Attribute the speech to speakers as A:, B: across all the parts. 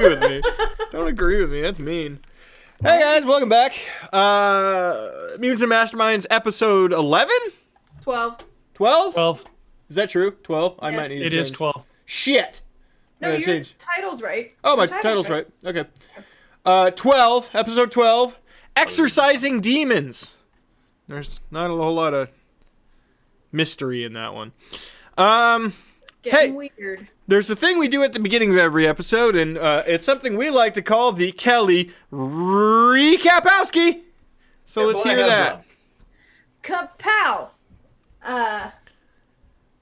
A: with me. Don't agree with me. That's mean. Hey guys, welcome back. Mutants and Masterminds, episode 11?
B: 12.
A: 12?
C: 12.
A: Is that true? 12? I
B: Yes.
A: might need to
C: It
A: change.
C: is 12.
A: Shit.
B: No,
A: I gotta
B: your
A: change.
B: title's right.
A: Oh, my
B: Your
A: title's right. Okay. 12, episode 12, Exorcising Demons. There's not a whole lot of mystery in that one.
B: Getting weird.
A: There's a thing we do at the beginning of every episode, and it's something we like to call the Kelly Recapowski. So let's hear that.
B: Kapow!
A: Oh,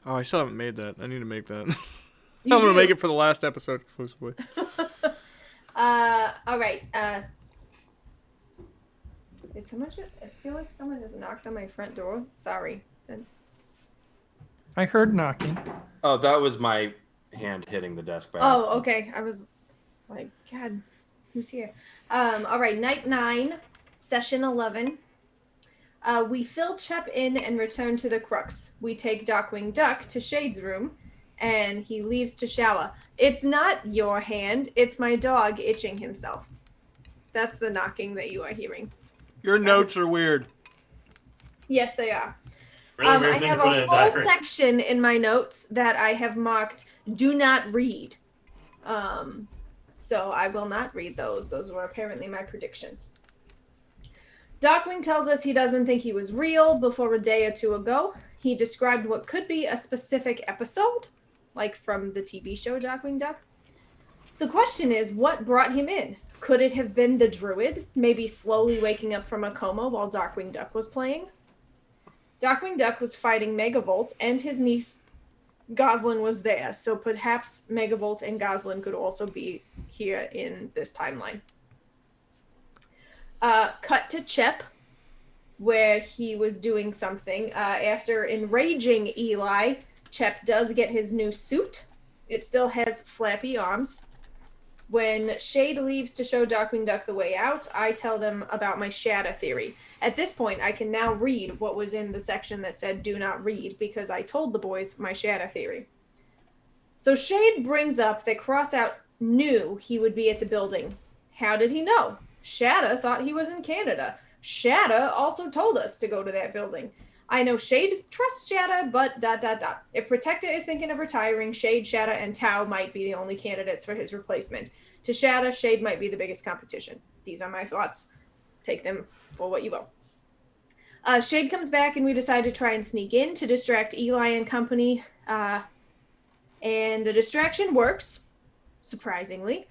A: I still haven't made that. I need to make that.
B: You
A: I'm going to
B: do.
A: make it for the last episode exclusively.
B: Alright, Did someone I feel like someone just knocked on my front door. Sorry. That's...
C: I heard knocking.
D: Oh, that was my hand hitting the desk. By
B: Oh,
D: accident.
B: okay. I was like, God, who's here? Alright, night 9, session 11. We fill Chep in and return to the crux. We take Darkwing Duck to Shade's room, and he leaves to shower. It's not your hand, it's my dog itching himself. That's the knocking that you are hearing.
A: Your notes are weird.
B: Yes, they are.
E: Really weird
B: I
E: thing
B: have
E: to put
B: a
E: in a
B: whole
E: diary.
B: section in my notes that I have marked "Do not read." So I will not read those. Those were apparently my predictions. Darkwing tells us he doesn't think he was real. Before a day or two ago, he described what could be a specific episode, like from the TV show Darkwing Duck. The question is, what brought him in? Could it have been the druid, maybe slowly waking up from a coma while Darkwing Duck was playing? Darkwing Duck was fighting Megavolt, and his niece Goslin was there, so perhaps Megavolt and Goslin could also be here in this timeline. Cut to Chep, where he was doing something. After enraging Eli, Chep does get his new suit. It still has flappy arms. When Shade leaves to show Darkwing Duck the way out, I tell them about my shatter theory. At this point, I can now read what was in the section that said do not read, because I told the boys my shatter theory. So Shade brings up that Crossout knew he would be at the building. How did he know? Shatter thought he was in Canada. Shatter also told us to go to that building. I know Shade trusts Shatter, but ... If Protector is thinking of retiring, Shade, Shatter, and Tau might be the only candidates for his replacement. To Shatter, Shade might be the biggest competition. These are my thoughts. Take them for what you will. Shade comes back, and we decide to try and sneak in to distract Eli and company. And the distraction works, surprisingly,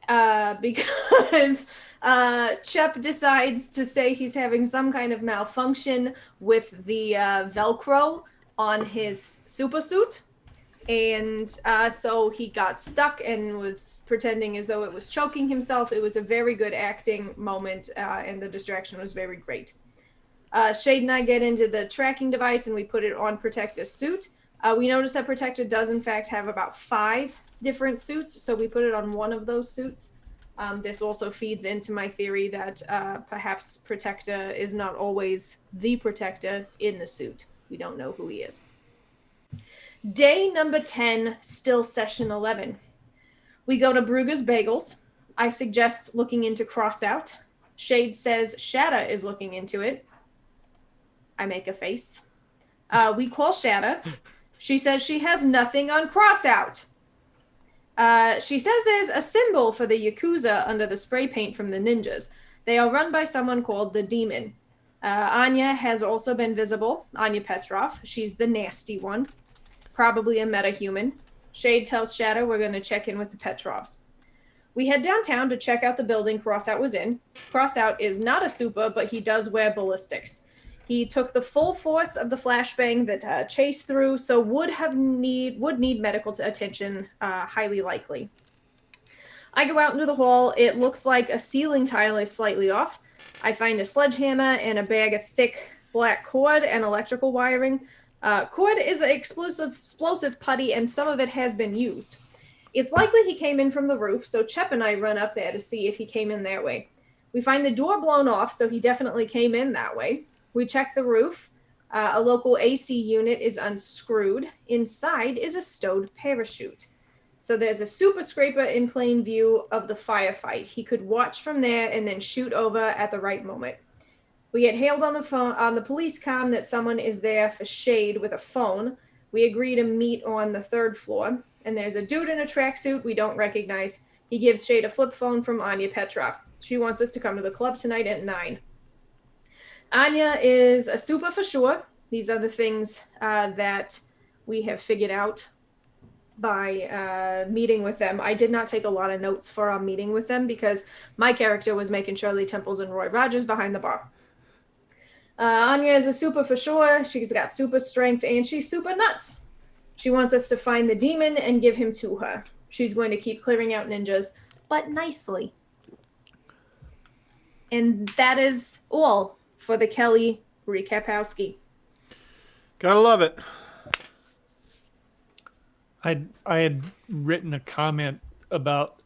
B: because Chep decides to say he's having some kind of malfunction with the Velcro on his super suit. And so he got stuck and was pretending as though it was choking himself. It was a very good acting moment, and the distraction was very great. Shade and I get into the tracking device, and we put it on Protector's suit. We notice that Protector does, in fact, have about 5 different suits, so we put it on one of those suits. This also feeds into my theory that perhaps Protector is not always the Protector in the suit. We don't know who he is. Day number 10, still session 11. We go to Brugger's Bagels. I suggest looking into Crossout. Shade says Shatter is looking into it. I make a face. We call Shatter. She says she has nothing on Crossout. She says there's a symbol for the Yakuza under the spray paint from the ninjas. They are run by someone called the Demon. Anya has also been visible. Anya Petrov. She's the nasty one. Probably a metahuman. Shade tells Shadow we're going to check in with the Petrovs. We head downtown to check out the building Crossout was in. Crossout is not a super, but he does wear ballistics. He took the full force of the flashbang that chased through, so would need medical attention, highly likely. I go out into the hall. It looks like a ceiling tile is slightly off. I find a sledgehammer and a bag of thick black cord and electrical wiring. Cord is an explosive putty, and some of it has been used. It's likely he came in from the roof, so Chep and I run up there to see if he came in that way. We find the door blown off, so he definitely came in that way. We check the roof. A local AC unit is unscrewed. Inside is a stowed parachute. So there's a super scraper in plain view of the firefight. He could watch from there and then shoot over at the right moment. We get hailed on the phone on the police comm that someone is there for shade with a phone. We agree to meet on the 3rd floor, and there's a dude in a tracksuit we don't recognize. He gives Shade a flip phone from Anya Petrov. She wants us to come to the club tonight at 9. Anya is a super for sure. These are the things that we have figured out by meeting with them. I did not take a lot of notes for our meeting with them because my character was making Shirley Temples and Roy Rogers behind the bar. Anya is a super for sure. She's got super strength and she's super nuts. She wants us to find the demon and give him to her. She's going to keep clearing out ninjas, but nicely. And that is all for the Kelly Recapowski.
A: Gotta love it.
C: I had written a comment about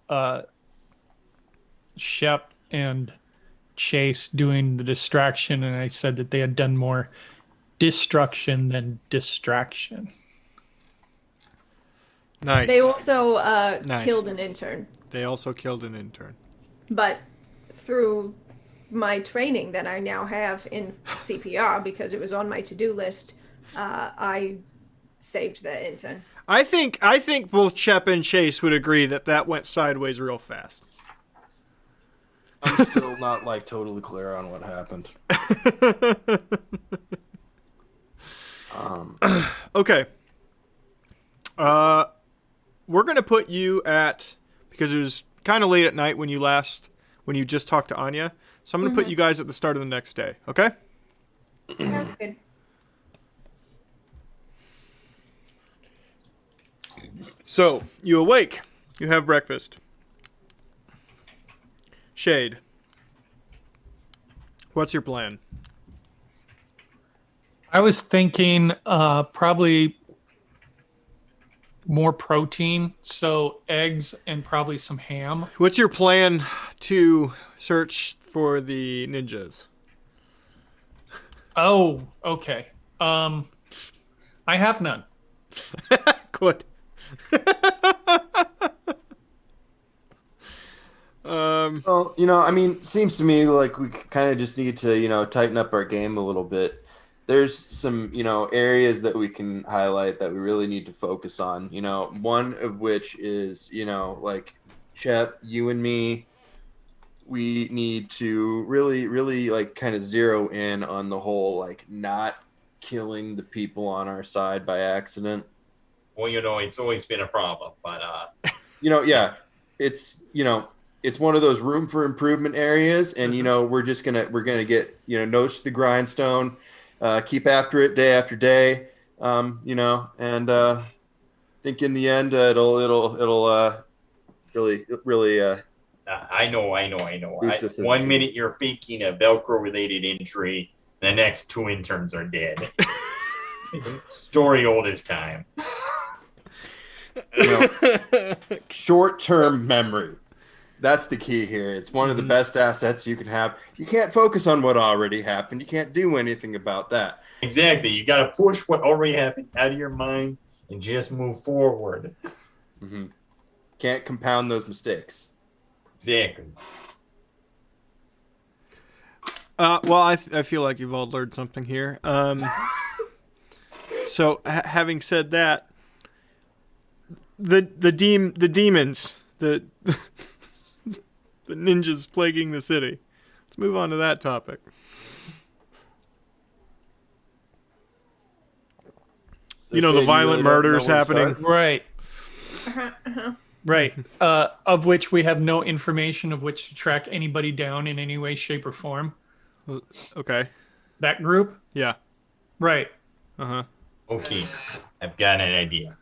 C: Shep and Chase doing the distraction, and I said that they had done more destruction than distraction.
A: Nice.
B: They also
A: Nice.
B: killed an intern.
A: They also killed an intern.
B: But through my training that I now have in CPR, because it was on my to-do list, I saved the intern.
A: I think both Shep and Chase would agree that went sideways real fast.
D: I'm still not like totally clear on what happened.
A: Okay. We're gonna put you at, because it was kind of late at night when you just talked to Anya. So I'm gonna put you guys at the start of the next day. Okay.
B: Sounds good.
A: So you awake. You have breakfast. Shade. What's your plan?
C: I was thinking probably more protein, so eggs and probably some ham.
A: What's your plan to search for the ninjas?
C: Oh, okay. I have none.
A: Good.
D: Well, I mean, seems to me like we kind of just need to, tighten up our game a little bit. There's some, areas that we can highlight that we really need to focus on. One of which is, like Shep, you and me, we need to really, really like kind of zero in on the whole, like not killing the people on our side by accident.
E: Well, it's always been a problem, but
D: Yeah, it's one of those room for improvement areas, and we're gonna get nose to the grindstone, keep after it day after day, and think in the end it'll really
E: I know.
D: boost us as a
E: One
D: team.
E: minute you're faking a Velcro-related injury, the next 2 interns are dead. Story old as time.
D: Short-term memory. That's the key here. It's one of the best assets you can have. You can't focus on what already happened. You can't do anything about that.
E: Exactly. You got to push what already happened out of your mind and just move forward.
D: Mm-hmm. Can't compound those mistakes.
E: Exactly.
A: Well, I feel like you've all learned something here. So having said that, the demons, the ninjas plaguing the city. Let's move on to that topic.
D: So
A: The
D: Shade,
A: violent
D: really don't know
A: murders
D: where to
A: happening.
D: start?
C: Right.
B: Uh-huh.
C: Right. Of which we have no information of which to track anybody down in any way, shape, or form.
A: Okay.
C: That group?
A: Yeah.
C: Right.
A: Uh-huh.
E: Okay. I've got an idea.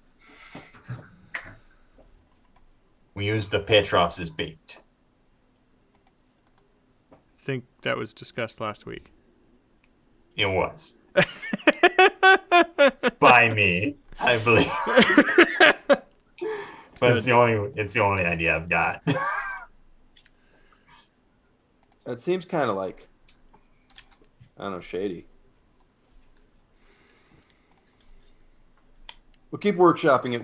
E: We use the Petrovs as bait.
A: I think that was discussed last week.
E: It was. By me, I believe. But it's the only idea I've got.
D: That seems kind of like, I don't know, shady. We'll keep workshopping it.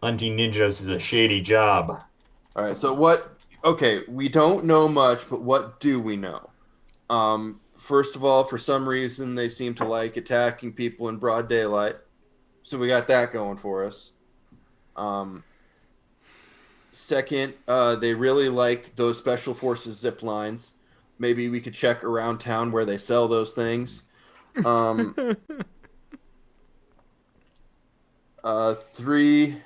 E: Hunting ninjas is a shady job.
D: All right, so what? Okay, we don't know much, but what do we know? First of all, for some reason, they seem to like attacking people in broad daylight, so we got that going for us. Second, they really like those special forces zip lines. Maybe we could check around town where they sell those things. Three.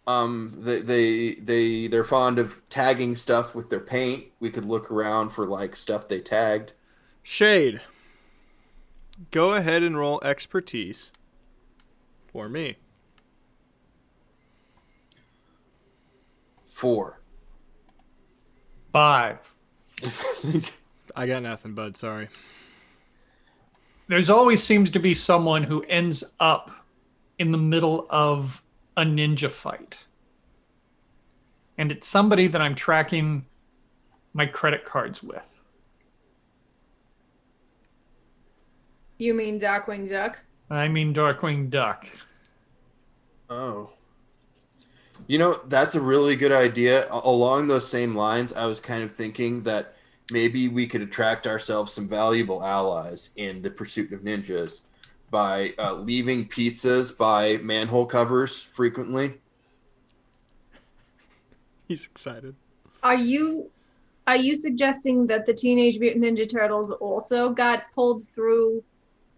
D: They're fond of tagging stuff with their paint. We could look around for like stuff they tagged.
A: Shade. Go ahead and roll expertise for me.
D: 4.
C: 5.
A: I got nothing, bud. Sorry.
C: There's always seems to be someone who ends up in the middle of a ninja fight. And it's somebody that I'm tracking my credit cards with.
B: You mean Darkwing Duck?
C: I mean Darkwing Duck.
D: Oh. You know, that's a really good idea. Along those same lines, I was kind of thinking that maybe we could attract ourselves some valuable allies in the pursuit of ninjas by leaving pizzas by manhole covers frequently.
A: He's excited.
B: Are you suggesting that the Teenage Mutant Ninja Turtles also got pulled through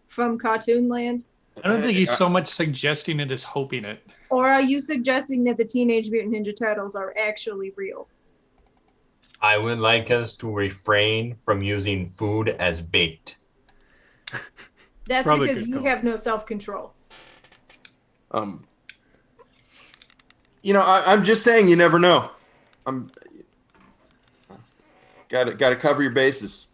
B: from Cartoon Land?
C: I don't think he's so much suggesting it as hoping it.
B: Or are you suggesting that the Teenage Mutant Ninja Turtles are actually real?
E: I would like us to refrain from using food as bait.
B: That's
A: Probably
B: because
A: good
B: you
A: call.
B: have no self-control.
D: You know, I'm just saying, you never know. I'm got to cover your bases.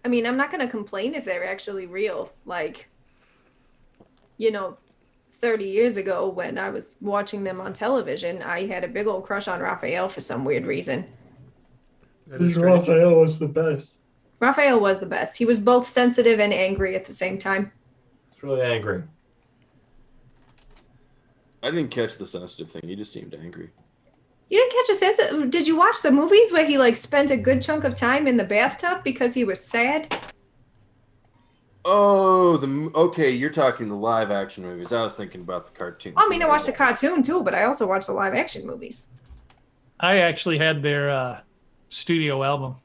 B: I mean, I'm not going to complain if they're actually real. Like, 30 years ago when I was watching them on television, I had a big old crush on Raphael for some weird reason.
A: That is strange.
C: Raphael was the best.
B: Raphael was the best. He was both sensitive and angry at the same time.
E: It's really angry.
D: I didn't catch the sensitive thing. He just seemed angry.
B: You didn't catch a sense of... Did you watch the movies where he, spent a good chunk of time in the bathtub because he was sad?
D: Oh, okay, you're talking the live action movies. I was thinking about the cartoon.
B: I mean, I watched the cartoon too, but I also watched the live action movies.
C: I actually had their studio album.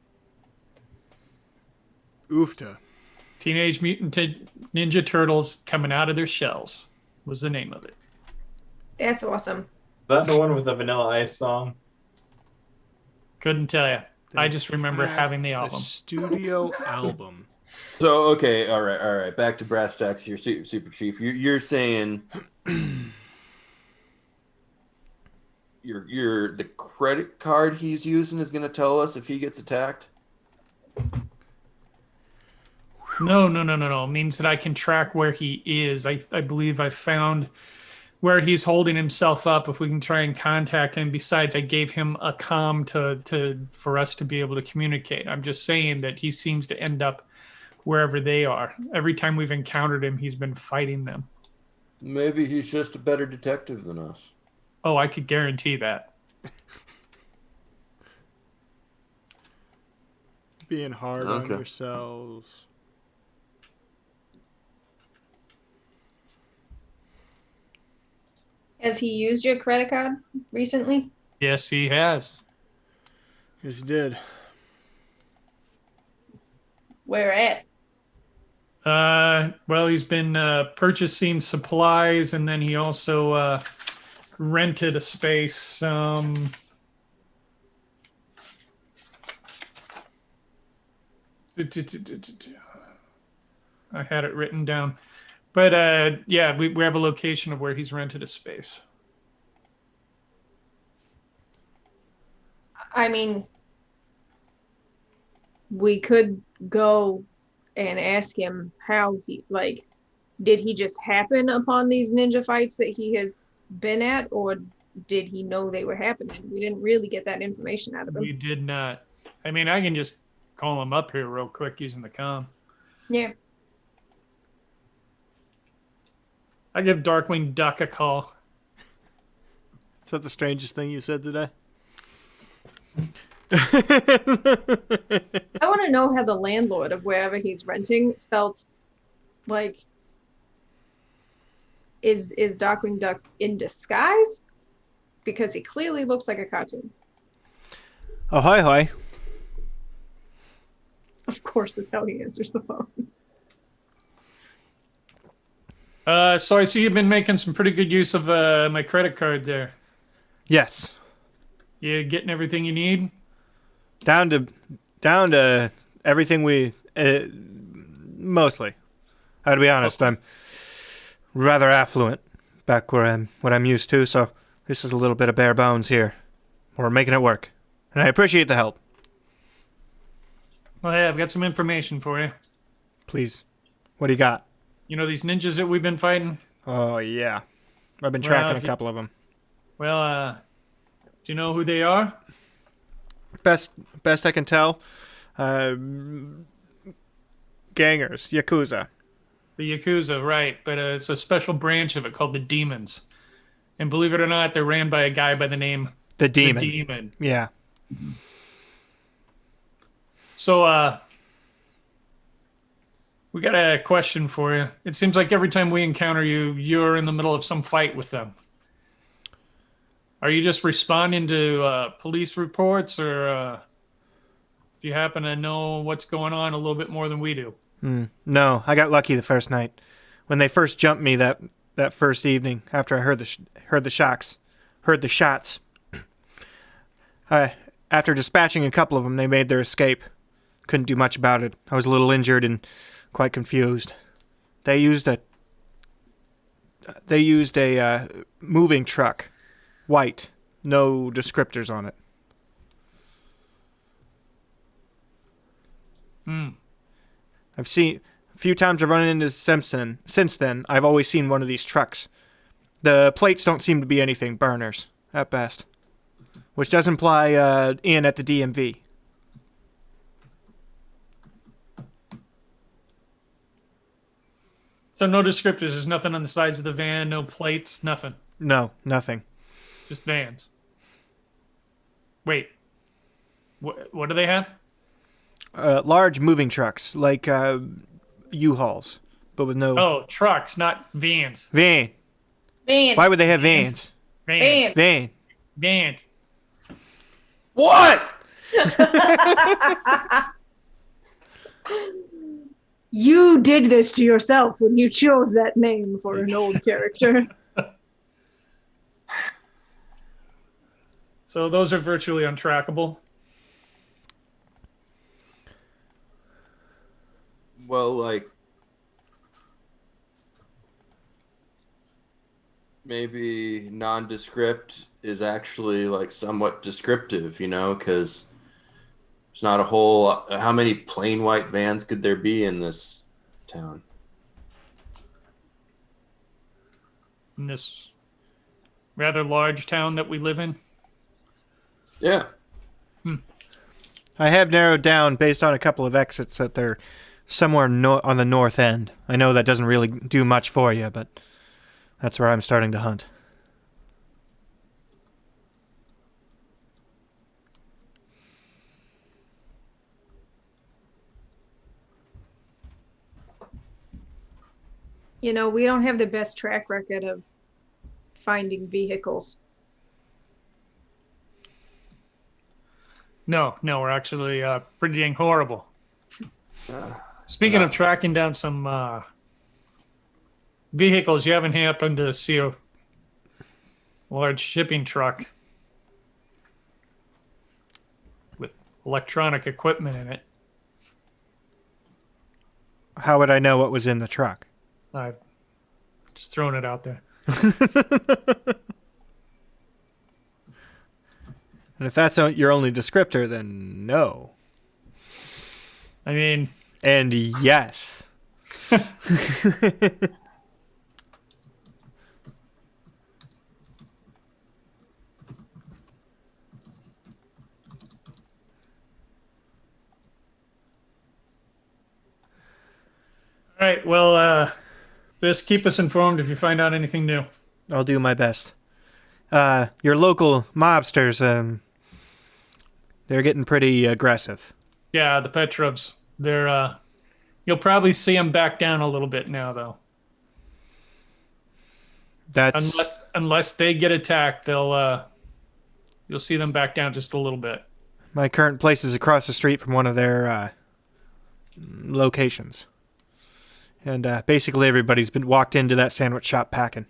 A: Oofta.
C: Teenage Mutant Ninja Turtles Coming Out of Their Shells was the name of it.
B: That's awesome.
E: Is that the one with the Vanilla Ice song?
C: Couldn't tell you. I just remember having the
A: A
C: album.
A: studio album.
D: So okay, all right. Back to brass tacks here, Super Chief. You're saying the credit card he's using is going to tell us if he gets attacked?
C: No. It means that I can track where he is. I believe I found where he's holding himself up. If we can try and contact him. Besides, I gave him a comm for us to be able to communicate. I'm just saying that he seems to end up wherever they are. Every time we've encountered him, he's been fighting them.
D: Maybe he's just a better detective than us.
C: Oh, I could guarantee that.
A: Being hard on
D: Okay.
A: yourselves.
B: Has he used your credit card recently?
C: Yes, he has.
A: Yes, he did.
B: Where at?
C: Well, he's been purchasing supplies, and then he also rented a space. I had it written down. But yeah, we have a location of where he's rented a space.
B: I mean, we could go and ask him how did he just happen upon these ninja fights that he has been at, or did he know they were happening? We didn't really get that information out of him.
C: We did not. I mean, I can just call him up here real quick using the comm.
B: Yeah.
C: I give Darkwing Duck a call.
A: Is that the strangest thing you said today?
B: I want to know how the landlord of wherever he's renting felt like. Is Darkwing Duck in disguise? Because he clearly looks like a cartoon.
A: Oh, hi, hi.
B: Of course, that's how he answers the phone.
C: So I see you've been making some pretty good use of my credit card there.
A: Yes.
C: You getting everything you need?
A: Down to everything we mostly. I gotta be honest, I'm rather affluent back where what I'm used to, so this is a little bit of bare bones here. We're making it work. And I appreciate the help.
C: Well, hey, I've got some information for you.
A: Please. What do you got?
C: You know these ninjas that we've been fighting?
A: Oh, yeah. I've been
C: Well,
A: tracking a couple of them.
C: Well, do you know who they are?
A: Best I can tell, gangers, Yakuza.
C: The Yakuza, right. But it's a special branch of it called the Demons. And believe it or not, they're ran by a guy by the name
A: The Demon.
C: The Demon.
A: Yeah.
C: So, we got a question for you. It seems like every time we encounter you, you're in the middle of some fight with them. Are you just responding to police reports, or do you happen to know what's going on a little bit more than we do?
A: No, I got lucky the first night. When they first jumped me that first evening, after I heard the shots. After dispatching a couple of them, they made their escape. Couldn't do much about it. I was a little injured and quite confused. They used a moving truck, white, no descriptors on it. I've seen a few times I've run into Simpson. Since then, I've always seen one of these trucks. The plates don't seem to be anything, burners at best, which does imply in at the DMV.
C: So no descriptors. There's nothing on the sides of the van, no plates, nothing.
A: No, nothing.
C: Just vans. Wait. What do they have?
A: Large moving trucks, like U-Hauls, but with no...
C: Oh, trucks, not vans.
A: Van.
B: Van.
A: Why would they have vans?
C: Van.
A: Van.
C: Vans.
D: What?
B: You did this to yourself when you chose that name for an old character.
C: So those are virtually untrackable.
D: Well, like, maybe nondescript is actually like somewhat descriptive, you know, because there's not a whole. How many plain white vans could there be in this town?
C: In this rather large town that we live in.
D: Yeah.
A: I have narrowed down, based on a couple of exits, that they're somewhere on the north end. I know that doesn't really do much for you, but that's where I'm starting to hunt.
B: You know, we don't have the best track record of finding vehicles.
C: No, we're actually pretty dang horrible. Speaking of tracking down some vehicles, you haven't happened to see a large shipping truck with electronic equipment in it.
A: How would I know what was in the truck?
C: I've just thrown it out there.
A: And if that's your only descriptor, then no.
C: I mean...
A: And yes.
C: All right, well, Just keep us informed if you find out anything new.
A: I'll do my best. Your local mobsters, they're getting pretty aggressive.
C: Yeah, the Petrovs. They're you'll probably see them back down a little bit now, though.
A: That's
C: Unless they get attacked, you'll see them back down just a little bit.
A: my current place is across the street from one of their locations. And basically everybody's been walked into that sandwich shop packing.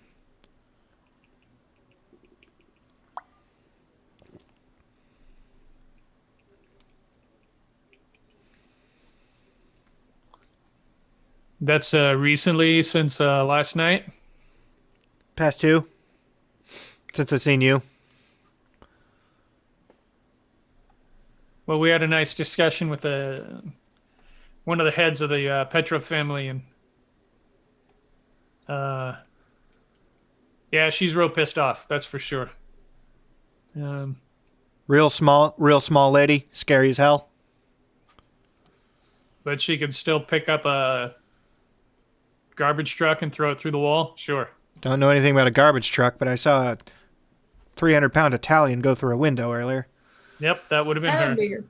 C: That's recently, since last night.
A: Past two? Since I've seen you.
C: Well, we had a nice discussion with one of the heads of the Petrov family, and yeah, she's real pissed off. That's for sure.
A: Real small lady, scary as hell.
C: But she could still pick up a garbage truck and throw it through the wall. Sure.
A: Don't know anything about a garbage truck, but I saw a 300-pound Italian go through a window earlier.
C: Yep, that would have been
B: I
C: her.
B: figure.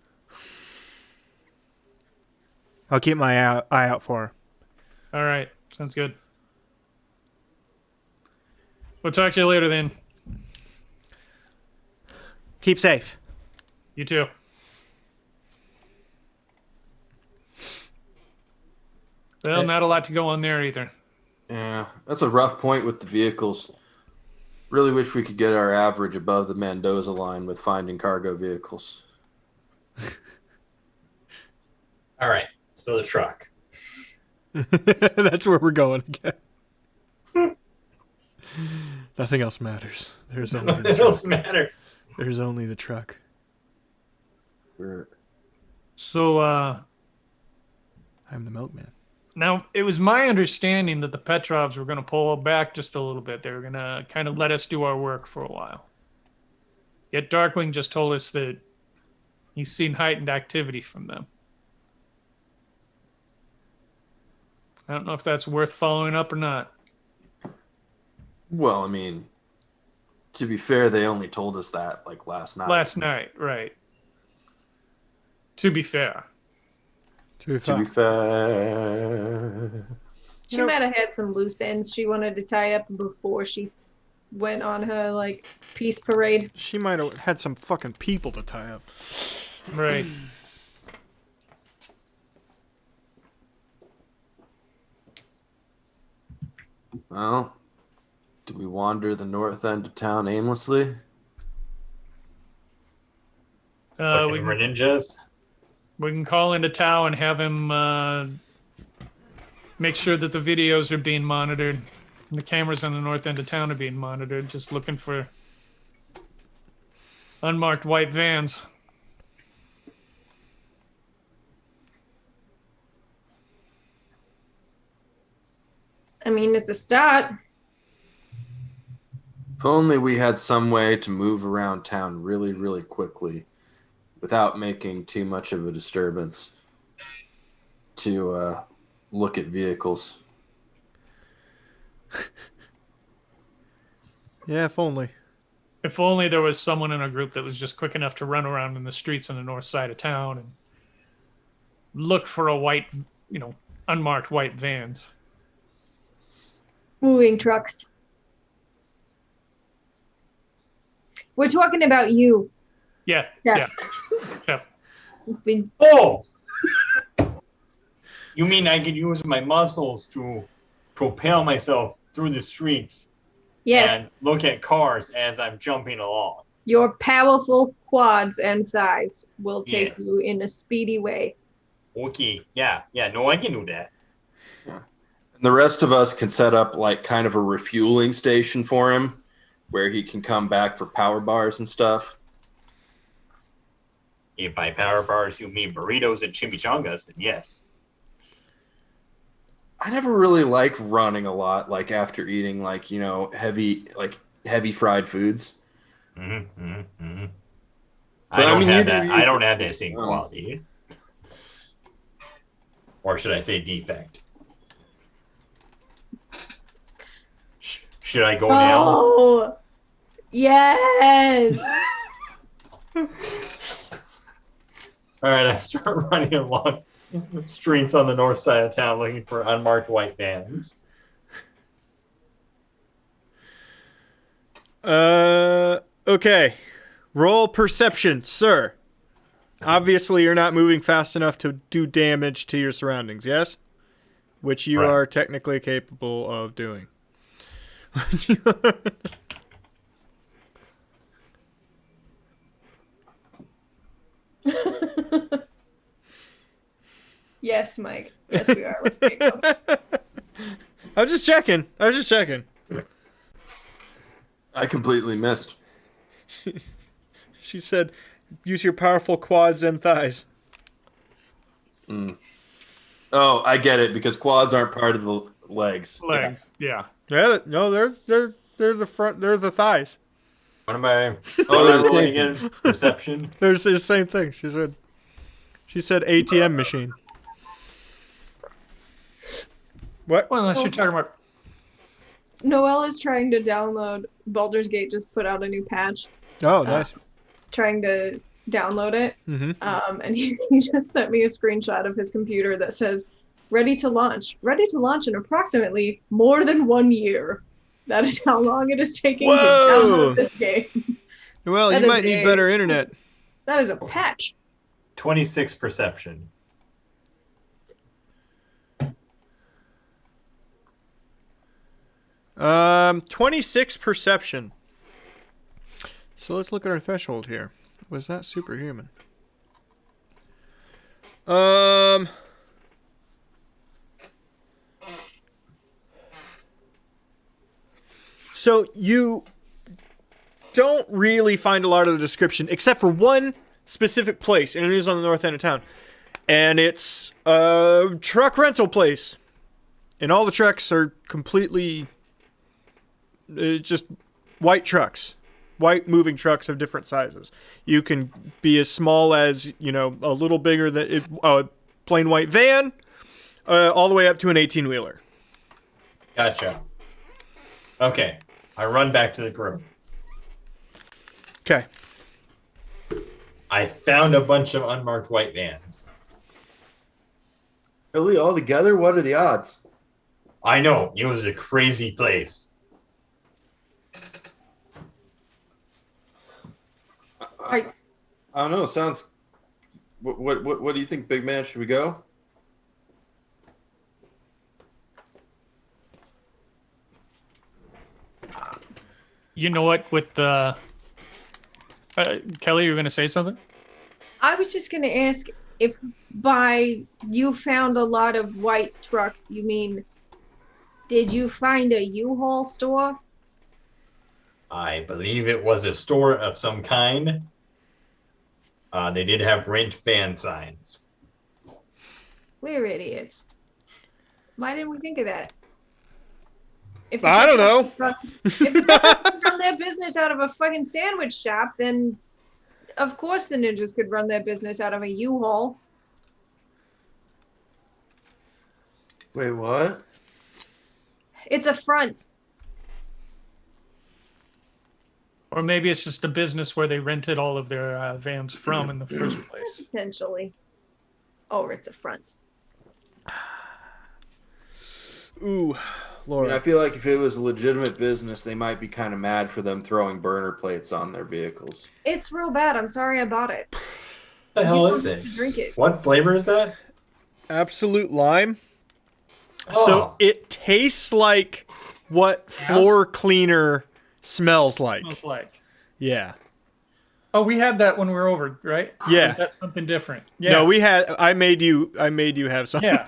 A: I'll keep my eye out for her.
C: All right, sounds good. We'll talk to you later then.
A: Keep safe.
C: You too. Well, not a lot to go on there either.
D: Yeah, that's a rough point with the vehicles. Really wish we could get our average above the Mendoza line with finding cargo vehicles.
E: All right. So the truck.
A: That's where we're going again. Nothing else matters. There's only the
E: Nothing
A: truck.
E: else matters.
A: There's only the truck.
C: So,
A: I'm the milkman.
C: now, it was my understanding that the Petrovs were going to pull back just a little bit. They were going to kind of let us do our work for a while. Yet Darkwing just told us that he's seen heightened activity from them. I don't know if that's worth following up or not.
D: Well, I mean, to be fair, they only told us that like last night.
C: Last night, right. To be fair.
A: To
D: To be fair.
B: She
A: You know-
B: might have had some loose ends she wanted to tie up before she went on her like peace parade.
A: She might have had some fucking people to tie up.
C: Right.
D: Well, do we wander the north end of town aimlessly?
E: Looking for ninjas.
C: We can call into Tao and have him make sure that the videos are being monitored. And the cameras on the north end of town are being monitored. Just looking for unmarked white vans.
B: I mean, it's a start.
D: If only we had some way to move around town really, really quickly without making too much of a disturbance to look at vehicles.
A: Yeah, if only.
C: If only there was someone in our group that was just quick enough to run around in the streets on the north side of town and look for a white, unmarked white vans.
B: Moving trucks. We're talking about you.
C: Yeah.
B: We-
E: Oh! You mean I could use my muscles to propel myself through the streets
B: Yes,
E: and look at cars as I'm jumping along?
B: your powerful quads and thighs will take
E: Yes.
B: you in a speedy way.
E: Okay, yeah, no, I can do that.
D: And the rest of us can set up like kind of a refueling station for him where he can come back for power bars and stuff.
E: If by power bars you mean burritos and chimichangas, then yes.
D: I never really like running a lot, like after eating heavy fried foods.
E: Mm-hmm.
D: But,
E: I don't
D: mean,
E: have
D: you
E: that.
D: do-
E: I don't have that same
D: Oh.
E: quality, or should I say defect? Should I go now?
B: Oh, yes.
E: All right, I start running along streets on the north side of town looking for unmarked white vans.
A: Okay. Roll perception, sir. Obviously, you're not moving fast enough to do damage to your surroundings, yes? Which you
E: Right.
A: are technically capable of doing.
B: Yes, Mike. Yes, we are. Let's take them.
A: I was just checking.
D: I completely missed.
A: She said, use your powerful quads and thighs.
D: Oh, I get it, because quads aren't part of the legs.
C: Legs. Yeah.
A: Yeah, no, they're the front, they're the thighs.
E: What am I?
D: Oh,
E: What am I
D: they're the
E: rolling
D: same
E: again? Perception.
A: They're the same thing. She said ATM machine. What?
C: Well, unless you're talking about.
B: Noelle is trying to download. Baldur's Gate just put out a new patch.
A: Oh, nice.
B: Trying to download it.
A: Mm-hmm.
B: And he just sent me a screenshot of his computer that says, ready to launch in approximately more than 1 year. That is how long it is taking to
A: Whoa!
B: download this game.
A: Well,
B: That
A: you
B: is
A: might need better internet.
B: That is a patch.
E: 26 perception.
A: Um, 26 perception. So let's look at our threshold here. Was that superhuman? So you don't really find a lot of the description, except for one specific place, and it is on the north end of town. And it's a truck rental place. And all the trucks are completely just white trucks. White moving trucks of different sizes. You can be as small as, you know, a little bigger than a plain white van, all the way up to an 18-wheeler.
E: Gotcha. Okay, I run back to the group.
A: Okay.
E: I found a bunch of unmarked white vans.
D: Really, all together? What are the odds?
E: I know, it was a crazy place.
D: I don't know. Sounds. What do you think, big man? Should we go?
C: You know what? With the Kelly, you were going to say something?
B: I was just going to ask if by you found a lot of white trucks, you mean, did you find a U-Haul store?
E: I believe it was a store of some kind. They did have rent van signs.
B: We're idiots. Why didn't we think of that? If
A: I don't know.
B: If the Puppets could run their business out of a fucking sandwich shop, then of course the ninjas could run their business out of a U-Haul.
D: Wait, what?
B: It's a front.
C: Or maybe it's just a business where they rented all of their vans from in the first place.
B: Potentially. Or it's a front.
A: Ooh,
D: I
A: Laura.
D: mean, I feel like if it was a legitimate business, they might be kind of mad for them throwing burner plates on their vehicles.
B: It's real bad. I'm sorry I bought it.
E: What the hell
B: You
E: is
B: want
E: it?
B: to drink it.
E: What flavor is that?
A: Absolute lime.
E: Oh.
A: So it tastes like what floor cleaner smells like.
C: Smells like.
A: Yeah.
C: Oh, we had that when we were over, right?
A: Yeah.
C: Or is that something different? Yeah.
A: No, I made you have some.
C: Yeah.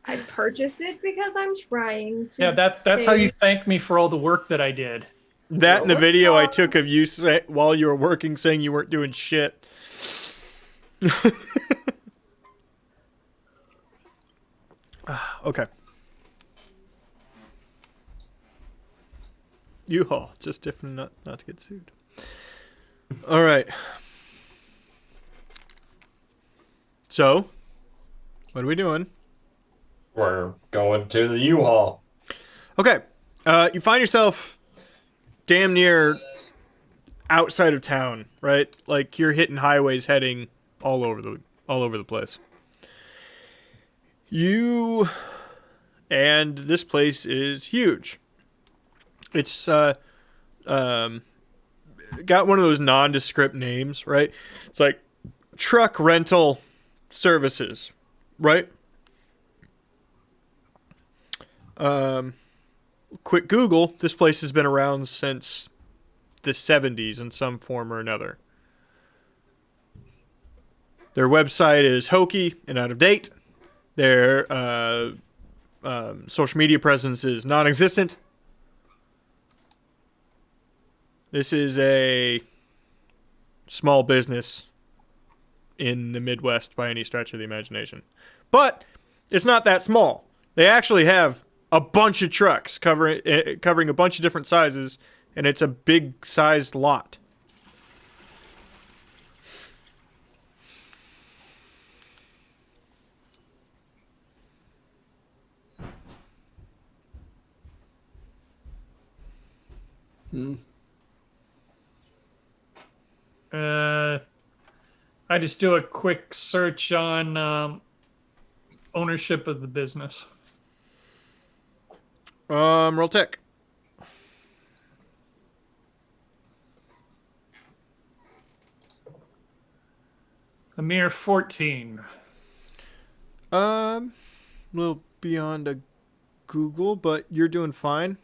B: I purchased it because I'm trying to.
C: Yeah, that's how you thank me for all the work that I did.
A: That in the video I took of you while you were working saying you weren't doing shit. Okay. U-Haul, just different, not to get sued. All right. So, what are we doing?
E: We're going to the U-Haul.
A: Okay. You find yourself damn near outside of town, right? Like you're hitting highways heading all over the place. And this place is huge. It's got one of those nondescript names, right? It's like truck rental services, right? Quick Google, this place has been around since the 70s in some form or another. Their website is hokey and out of date. Their social media presence is non-existent. This is a small business in the Midwest by any stretch of the imagination. But it's not that small. They actually have a bunch of trucks covering a bunch of different sizes, and it's a big-sized lot.
C: I just do a quick search on ownership of the business.
A: Roll tech.
C: A mere 14.
A: A little beyond a Google, but you're doing fine.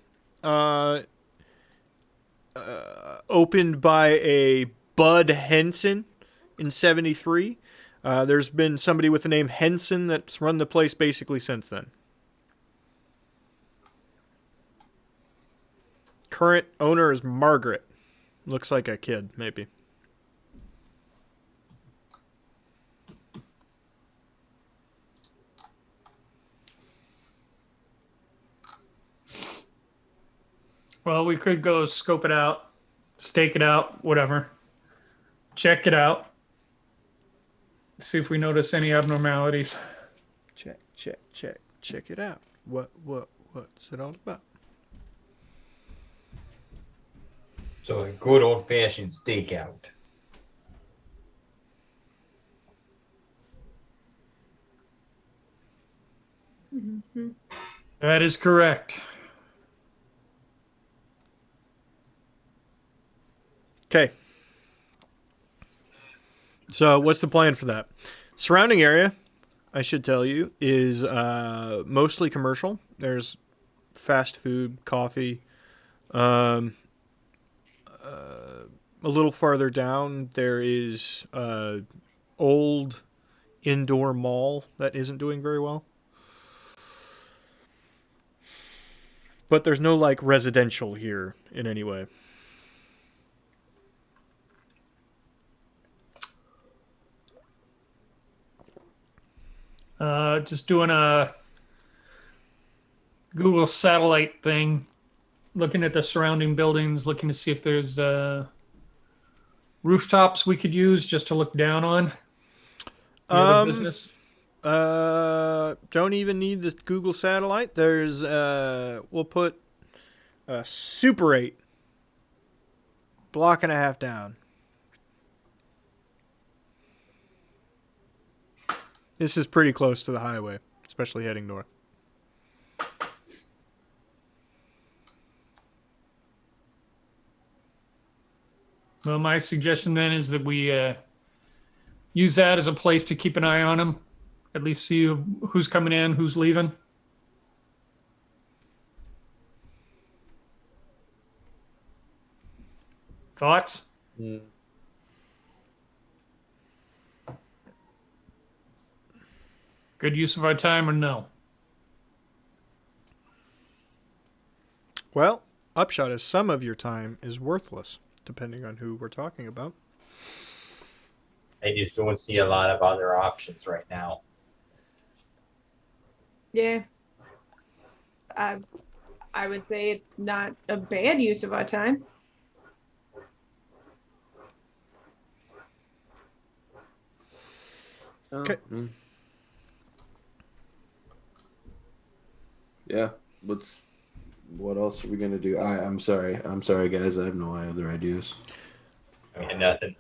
A: Opened by a Bud Henson in 73. There's been somebody with the name Henson that's run the place basically since then. Current owner is Margaret. Looks like a kid, maybe.
C: Well, we could go scope it out, stake it out, whatever. Check it out. See if we notice any abnormalities.
A: Check it out. What's it all about?
E: So a good old-fashioned stakeout.
C: That is correct.
A: Okay. So what's the plan for that? Surrounding area, I should tell you, is mostly commercial. There's fast food, coffee. A little farther down, there is old indoor mall that isn't doing very well. But there's no like residential here in any way.
C: Just doing a Google satellite thing, looking at the surrounding buildings, looking to see if there's rooftops we could use just to look down on the other business.
A: Don't even need this Google satellite. There's we'll put a Super 8 block and a half down. This is pretty close to the highway, especially heading north.
C: Well, my suggestion then is that we use that as a place to keep an eye on them, at least see who's coming in, who's leaving. Thoughts? Good use of our time or no?
A: Well, upshot is some of your time is worthless, depending on who we're talking about.
E: I just don't see a lot of other options right now.
B: Yeah. I would say it's not a bad use of our time.
A: Okay.
D: Yeah, let's what else are we gonna do? I'm sorry, guys. I have no other ideas.
E: I mean, nothing.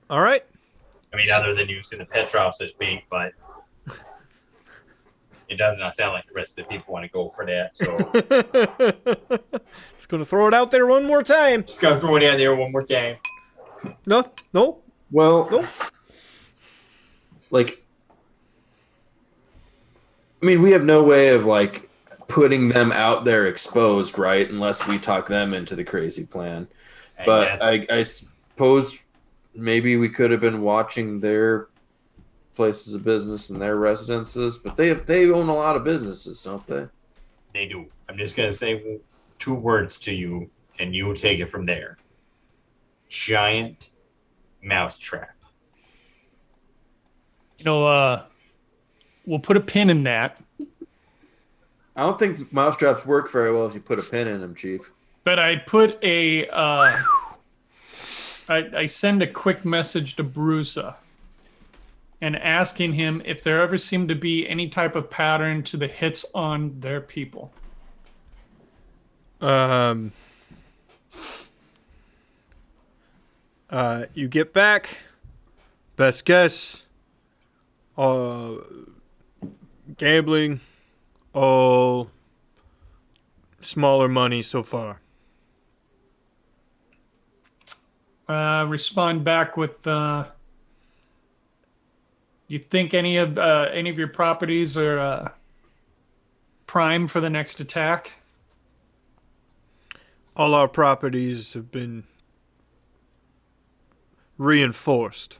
A: All right.
E: I mean, other than using the pet shops as bait, but it does not sound like the rest of the people want to go for that. So
A: Just gonna throw it out there one more time.
E: just gotta throw it out there one more time.
A: No.
D: Well,
A: Nope.
D: like, I mean, we have no way of like putting them out there exposed, right? Unless we talk them into the crazy plan. But I suppose maybe we could have been watching their places of business and their residences, but they own a lot of businesses, don't they?
E: They do. I'm just gonna say 2 words to you, and you take it from there. Giant mousetrap.
C: We'll put a pin in that.
D: I don't think mousetraps work very well if you put a pin in them, Chief.
C: But I put I send a quick message to Brusa and asking him if there ever seemed to be any type of pattern to the hits on their people.
A: You get back. Best guess. Gambling. All smaller money so far.
C: Respond back with you think any of your properties are prime for the next attack?
A: All our properties have been reinforced.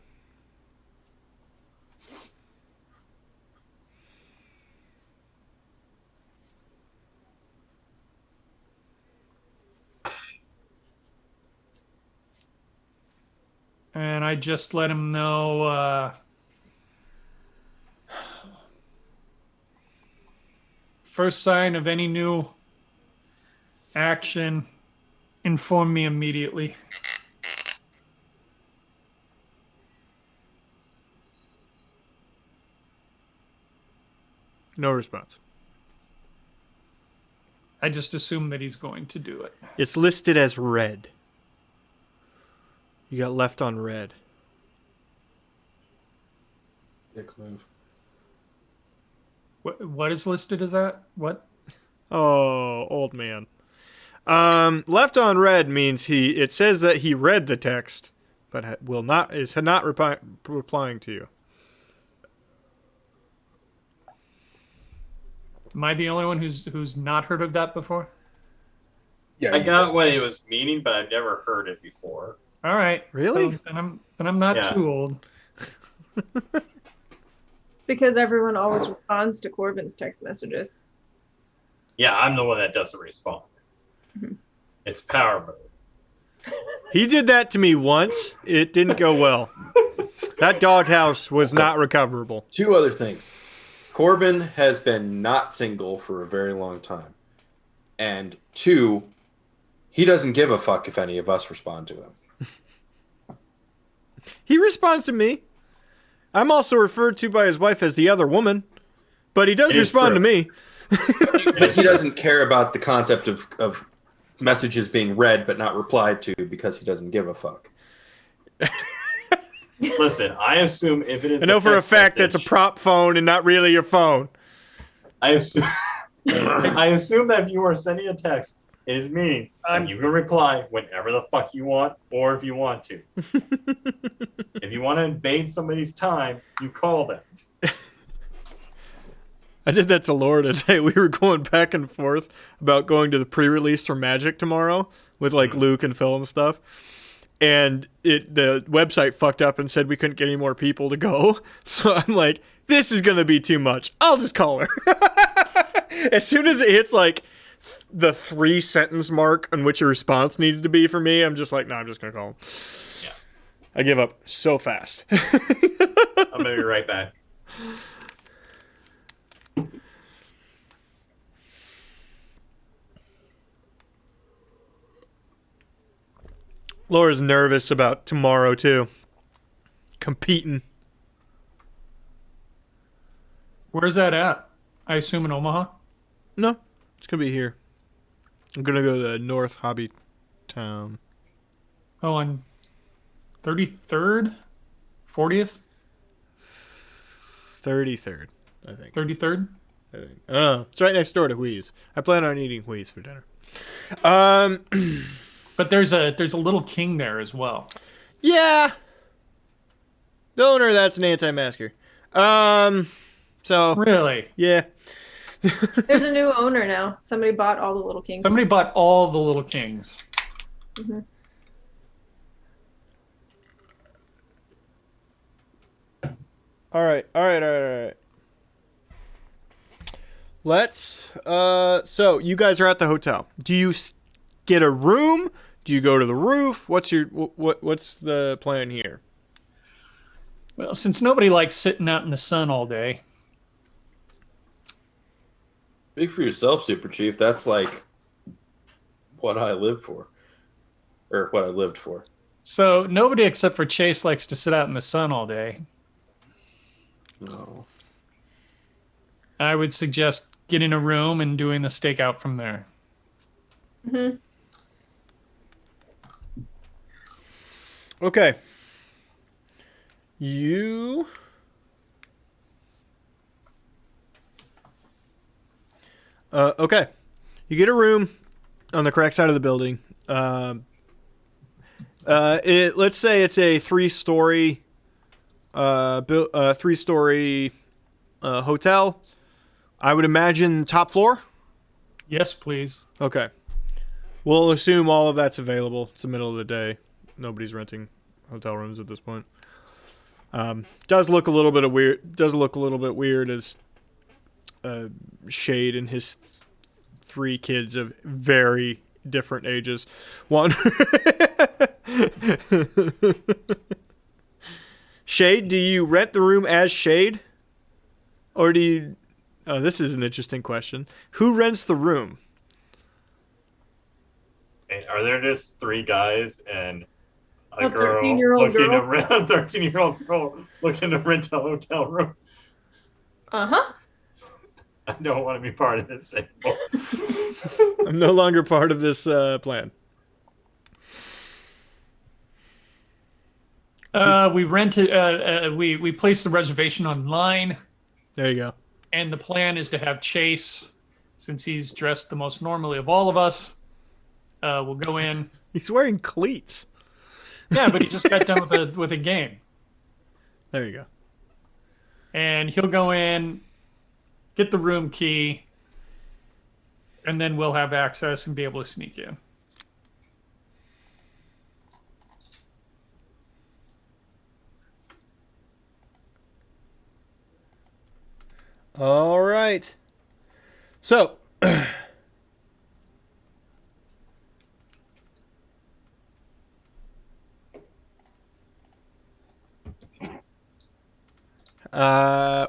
C: And I just let him know first sign of any new action, inform me immediately.
A: No response.
C: I just assume that he's going to do it.
A: It's listed as red. You got left on red.
D: Dick move.
C: What is listed as that? What?
A: Oh, old man. Left on red means it says that he read the text, but is not replying to you.
C: Am I the only one who's not heard of that before?
D: Yeah,
E: I got what it was meaning, but I've never heard it before.
C: All right.
A: Really?
C: So then I'm not
E: Yeah.
C: too old.
B: Because everyone always responds to Corbin's text messages.
E: Yeah, I'm the one that doesn't respond. It's power move.
A: He did that to me once. It didn't go well. That doghouse was not recoverable.
D: 2 other things. Corbin has been not single for a very long time. And 2, he doesn't give a fuck if any of us respond to him.
A: He responds to me. I'm also referred to by his wife as the other woman, but he does
E: It is
A: respond to
E: true.
A: me.
D: But he doesn't care about the concept of messages being read but not replied to because he doesn't give a fuck.
E: Listen, I assume if it is
A: I know for a
E: text
A: fact that's a
E: message,
A: prop phone and not really your phone.
E: I assume that if you are sending a text, it is me. And you can reply whenever the fuck you want, or if you want to. If you want to invade somebody's time, you call them.
A: I did that to Laura today. We were going back and forth about going to the pre-release for Magic tomorrow with like Luke and Phil and stuff. And the website fucked up and said we couldn't get any more people to go. So I'm like, this is going to be too much. I'll just call her. As soon as it hits like the 3-sentence mark on which a response needs to be for me, I'm just like, no, I'm just going to call him.
E: Yeah.
A: I give up so fast.
E: I'm going to be right back.
A: Laura's nervous about tomorrow, too. Competing.
C: Where's that at? I assume in Omaha.
A: No, it's going to be here. I'm gonna go to the North Hobby Town.
C: Oh, on 33rd, 40th,
A: 33rd, I think.
C: 33rd.
A: I think. It's right next door to Wheeze. I plan on eating Wheeze for dinner.
C: But there's a little king there as well.
A: Yeah. The owner of that's an anti-masker. So
C: Really?
A: yeah.
B: There's a new owner now. Somebody bought all the little kings.
C: Somebody bought all the little kings.
B: Mhm.
A: All right. Let's. So you guys are at the hotel. Do you get a room? Do you go to the roof? What's the plan here?
C: Well, since nobody likes sitting out in the sun all day,
D: Speak for yourself, Super Chief. That's like what I live for, or what I lived for.
C: so nobody except for Chase likes to sit out in the sun all day.
D: No.
C: I would suggest getting a room and doing the stakeout from there.
B: Mm-hmm.
A: Okay. You. Okay. You get a room on the correct side of the building. Let's say it's a three-story hotel. I would imagine top floor.
C: Yes, please.
A: Okay. We'll assume all of that's available. It's the middle of the day. Nobody's renting hotel rooms at this point. Does look a little bit weird as Shade and his three kids of very different ages. One. Shade, do you rent the room as Shade? Or do you... Oh, this is an interesting question. Who rents the room?
E: Hey, are there just three guys and a
B: A
E: girl
B: 13-year-old
E: looking
B: girl?
E: to rent a 13-year-old girl looking to rent a hotel room?
B: Uh-huh.
E: I don't want to be part of this anymore.
A: I'm no longer part of this plan.
C: We rented. We placed the reservation online,
A: There you go.
C: and the plan is to have Chase, since he's dressed the most normally of all of us. We'll go in.
A: He's wearing cleats.
C: Yeah, but he just got done with a game,
A: There you go.
C: and he'll go in, get the room key, and then we'll have access and be able to sneak in.
A: All right. So,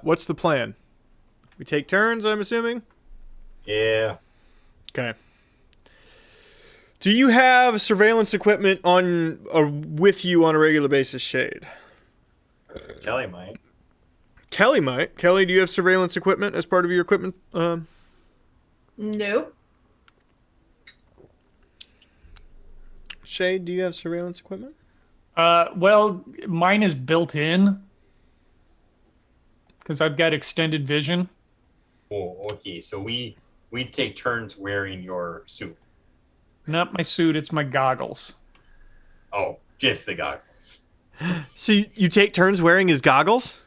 A: what's the plan? We take turns, I'm assuming?
E: Yeah.
A: Okay. Do you have surveillance equipment on or with you on a regular basis, Shade?
E: Kelly might.
A: Kelly might. Kelly, do you have surveillance equipment as part of your equipment?
B: Nope.
A: Shade, do you have surveillance equipment?
C: Well, mine is built in because I've got extended vision.
E: Oh, okay. So we take turns wearing your suit.
C: Not my suit, it's my goggles.
E: Oh, just the goggles.
A: So you take turns wearing his goggles?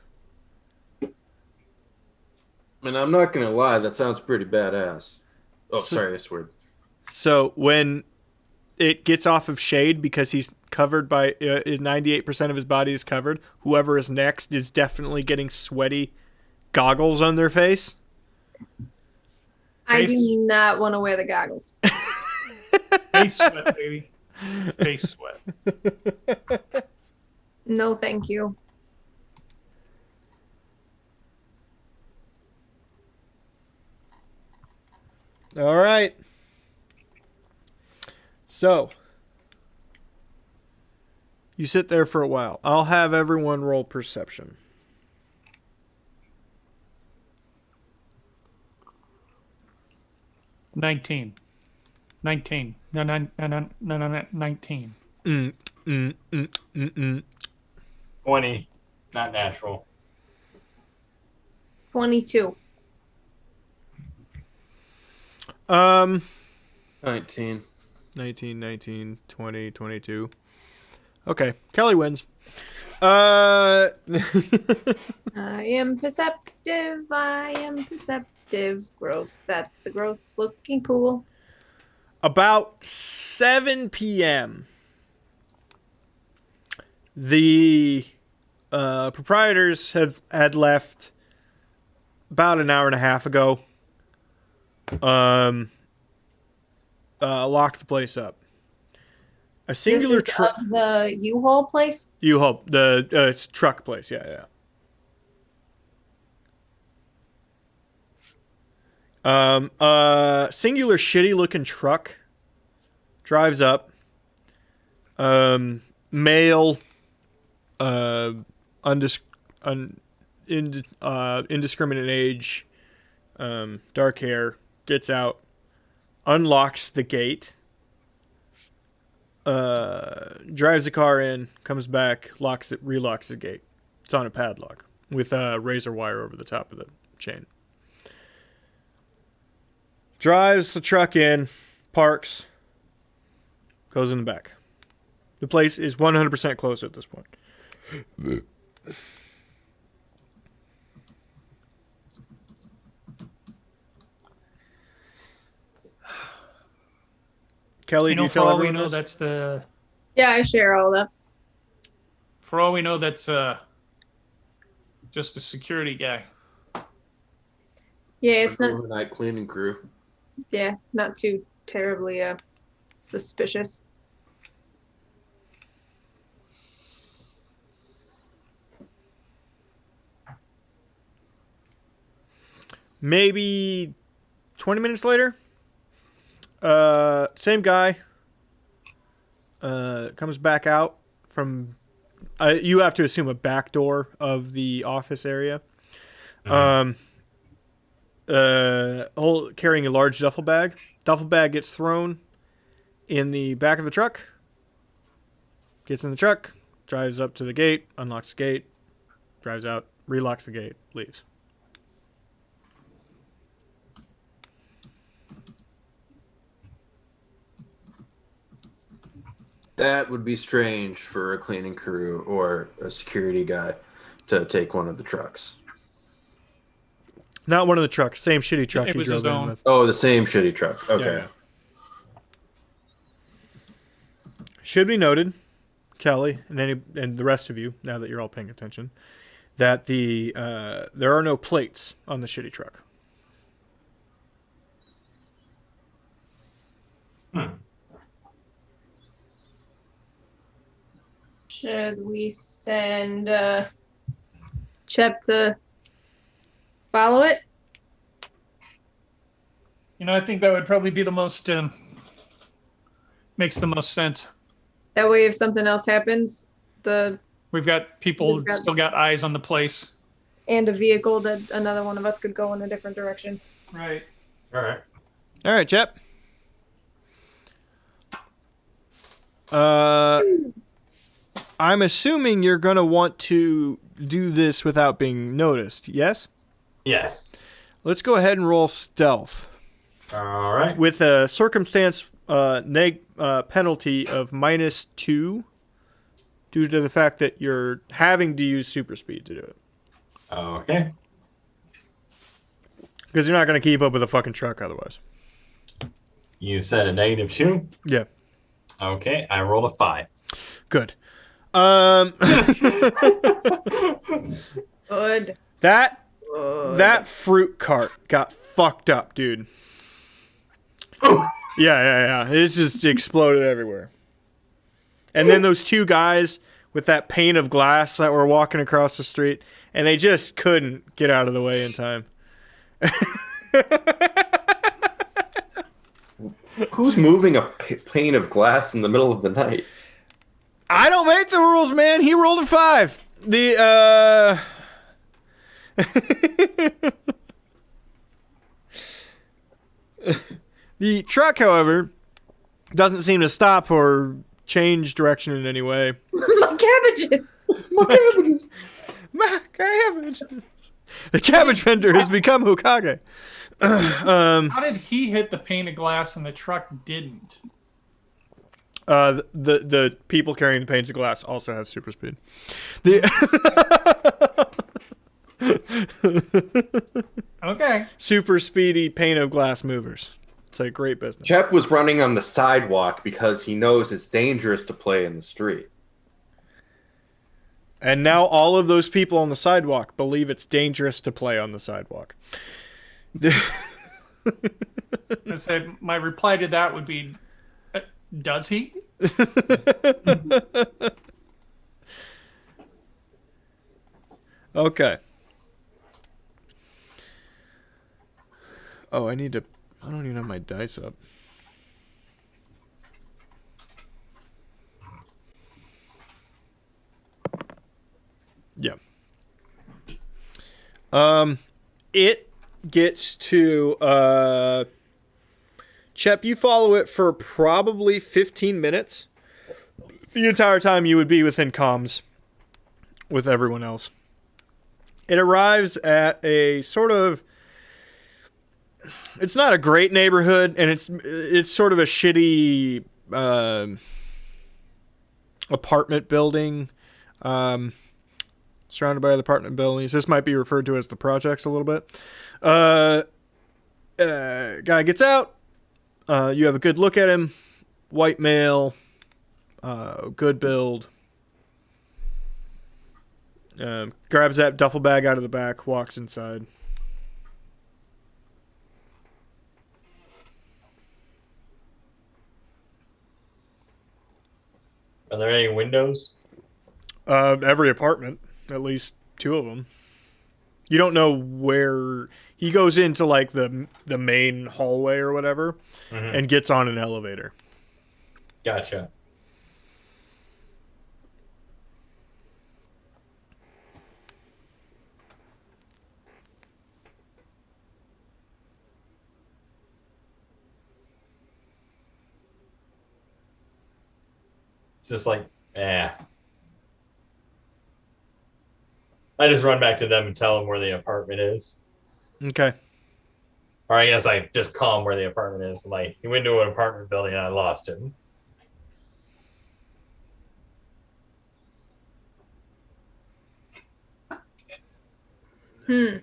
D: And I'm not gonna lie, that sounds pretty badass. Oh,
A: So-
D: sorry, that's weird.
A: So when it gets off of Shade because he's covered by 98% of his body is covered, whoever is next is definitely getting sweaty goggles on their face.
B: I
C: Face-
B: do not want to wear the goggles.
C: Face sweat, baby. Face sweat.
B: No, thank you.
A: All right. So you sit there for a while. I'll have everyone roll perception.
C: $19. 19. No, 19.
E: 20. Not natural.
B: 22.
D: 19.
A: 19, 20, 22. Okay, Kelly wins. I
B: am perceptive. I am perceptive. Gross. That's a gross looking pool.
A: About 7 p.m. The proprietors had left about an hour and a half ago. Locked the place up. A singular truck.
B: The U-Haul place.
A: U-Haul, the it's truck place. Yeah. Singular shitty looking truck drives up. Male, indiscriminate age, dark hair, gets out, unlocks the gate, drives the car in, comes back, locks it, relocks the gate. It's on a padlock with a razor wire over the top of the chain. Drives the truck in, parks, goes in the back. The place is 100% closed at this point. Kelly, do you
C: for
A: tell
C: all we
A: everyone
C: know,
A: this?
C: that's the.
B: Yeah, I share all that.
C: For all we know, that's just a security guy.
B: Yeah, it's not.
D: Overnight cleaning crew.
B: Yeah, not too terribly suspicious.
A: Maybe 20 minutes later, same guy comes back out from, you have to assume, a back door of the office area. Carrying a large duffel bag. Duffel bag gets thrown in the back of the truck. Gets in the truck, drives up to the gate, unlocks the gate, drives out, relocks the gate, leaves.
D: That would be strange for a cleaning crew or a security guy to take one of the trucks.
A: Not one of the trucks. Same shitty truck
C: It
A: he
C: was
A: drove
C: his
A: in
C: own.
A: with.
D: Oh, the same shitty truck. Okay.
A: Yeah. Should be noted, Kelly, and the rest of you, now that you're all paying attention, that there are no plates on the shitty truck.
B: Should we send Chep to follow it?
C: I think that would probably be the most makes the most sense.
B: That way, if something else happens,
C: We've got people still got eyes on the place.
B: And a vehicle that another one of us could go in a different direction.
C: Right.
E: All
A: All right, Chep. I'm assuming you're going to want to do this without being noticed, yes?
E: Yes.
A: Let's go ahead and roll stealth.
E: All right.
A: With a circumstance penalty of -2 due to the fact that you're having to use super speed to do it.
E: Okay.
A: Because you're not going to keep up with a fucking truck otherwise.
E: You said a -2?
A: Yeah.
E: Okay, I rolled a 5.
A: Good.
B: Good.
A: That fruit cart got fucked up, dude. Yeah. It just exploded everywhere. And then those two guys with that pane of glass that were walking across the street, and they just couldn't get out of the way in time.
D: Who's moving a pane of glass in the middle of the night?
A: I don't make the rules, man. He rolled a 5. The truck, however, Doesn't seem to stop or change direction in any way.
B: My cabbages.
D: My cabbages.
A: My cabbage. The cabbage vendor has become Hokage.
C: How did he hit the pane of glass and the truck didn't?
A: The people carrying the panes of glass also have super speed.
C: Okay.
A: Super speedy pane of glass movers. It's a great business.
D: Chep was running on the sidewalk because he knows it's dangerous to play in the street.
A: And now all of those people on the sidewalk believe it's dangerous to play on the sidewalk.
C: I said my reply to that would be, does he?
A: Okay. Oh, I don't even have my dice up. Yeah. It gets to Chep, you follow it for probably 15 minutes. The entire time you would be within comms with everyone else. It arrives at a sort of, it's not a great neighborhood, and it's sort of a shitty apartment building. Surrounded by other apartment buildings. This might be referred to as the projects a little bit. Guy gets out. You have a good look at him. White male. Good build. Grabs that duffel bag out of the back. Walks inside.
E: Are there any windows?
A: Every apartment. At least 2 of them. You don't know where he goes into, like the main hallway or whatever, and gets on an elevator.
E: Gotcha. It's just like, I just run back to them and tell them where the apartment is.
A: Okay.
E: Or I guess I just call him where the apartment is. I'm like, he went to an apartment building and I lost him.
B: Hmm.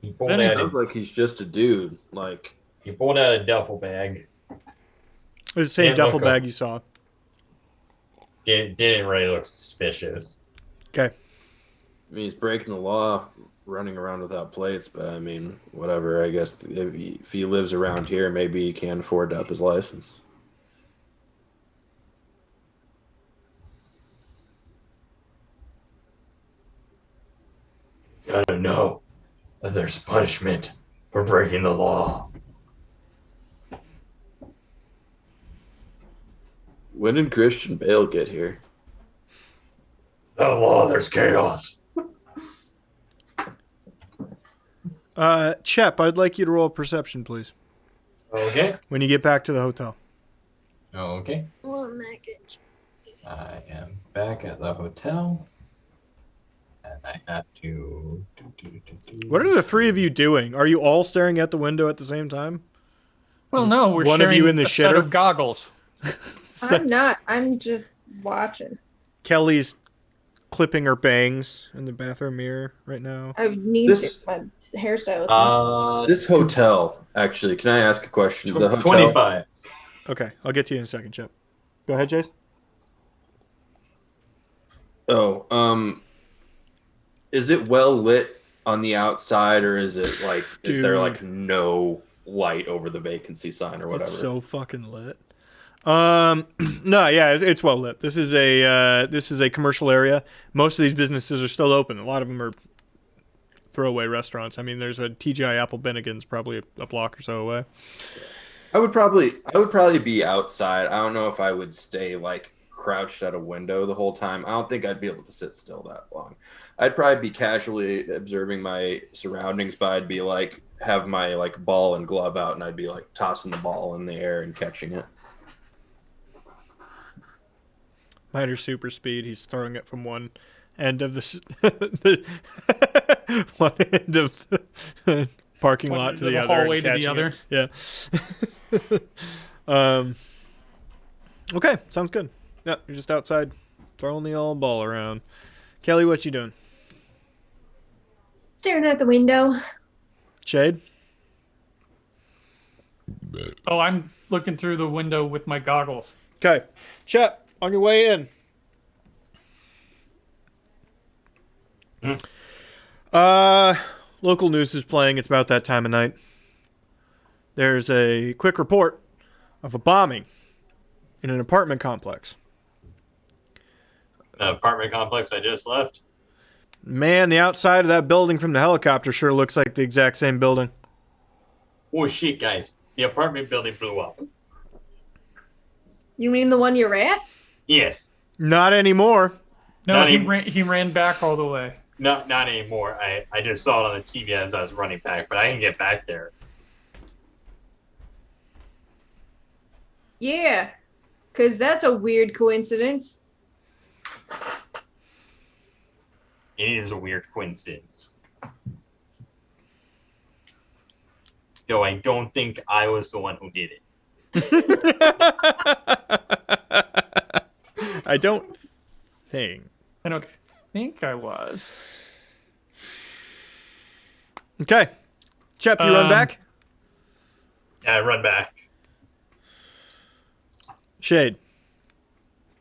E: He pulled
C: Then he
E: out
D: Sounds like he's just a dude. Like,
E: he pulled out a duffel bag.
A: It's the same
E: Can't
A: duffel
E: look up.
A: bag you saw.
E: Didn't really look suspicious.
A: Okay.
D: I mean, he's breaking the law, running around without plates. But I mean, whatever. I guess if he lives around here, maybe he can afford to up his license.
E: Gotta know that there's punishment for breaking the law.
D: When did Christian Bale get here?
E: The law, there's chaos.
A: Chep, I'd like you to roll a perception, please,
E: Okay.
A: when you get back to the hotel.
E: Okay. I am back at the hotel. And I have to...
A: What are the 3 of you doing? Are you all staring at the window at the same time?
C: Well, no, we're
A: One of
C: sharing
A: you in the
C: a set
A: shitter?
C: of goggles.
B: I'm not. I'm just watching.
A: Kelly's clipping her bangs in the bathroom mirror right now.
B: I need
D: This-
B: to. My hairstylist.
D: This hotel, actually, can I ask a question? The hotel,
E: 25.
A: Okay, I'll get to you in a second, Chep. Go ahead, Chase.
D: Is it well lit on the outside, or is it like, is there
A: Dude.
D: like no light over the vacancy sign or whatever?
A: It's so fucking lit. No, yeah, it's well lit. This is a commercial area. Most of these businesses are still open. A lot of them are throwaway restaurants. I mean, there's a TGI Apple Bennigan's probably a block or so away.
D: I would probably be outside. I don't know if I would stay like crouched at a window the whole time, I don't think I'd be able to sit still that long. I'd probably be casually observing my surroundings, but I'd be like, have my like ball and glove out, and I'd be like tossing the ball in the air and catching it.
A: Minor super speed. He's throwing it from one end of the one end of the parking lot to the other.
C: Hallway to the other.
A: It. Yeah. Okay, sounds good. Yeah, you're just outside throwing the old ball around. Kelly, what you doing?
B: Staring at the window.
A: Shade?
C: Oh, I'm looking through the window with my goggles.
A: Okay. Chet, on your way in. Local news is playing. It's about that time of night. There's a quick report of a bombing in an apartment complex.
E: The apartment complex I just left.
A: Man, the outside of that building from the helicopter sure looks like the exact same building.
E: Oh shit, guys. The apartment building blew up.
B: You mean the one you're at?
E: Yes.
A: Not anymore.
C: No,
E: Not
C: he
E: even-
C: ran back all the way.
E: Not anymore. I just saw it on the TV as I was running back, but I didn't get back there.
B: Yeah. Because that's a weird coincidence.
E: It is a weird coincidence. Though I don't think I was the one who did it.
A: I don't think.
C: I don't think I was.
A: Okay. Chep, you run back?
E: Yeah, I run back.
A: Shade.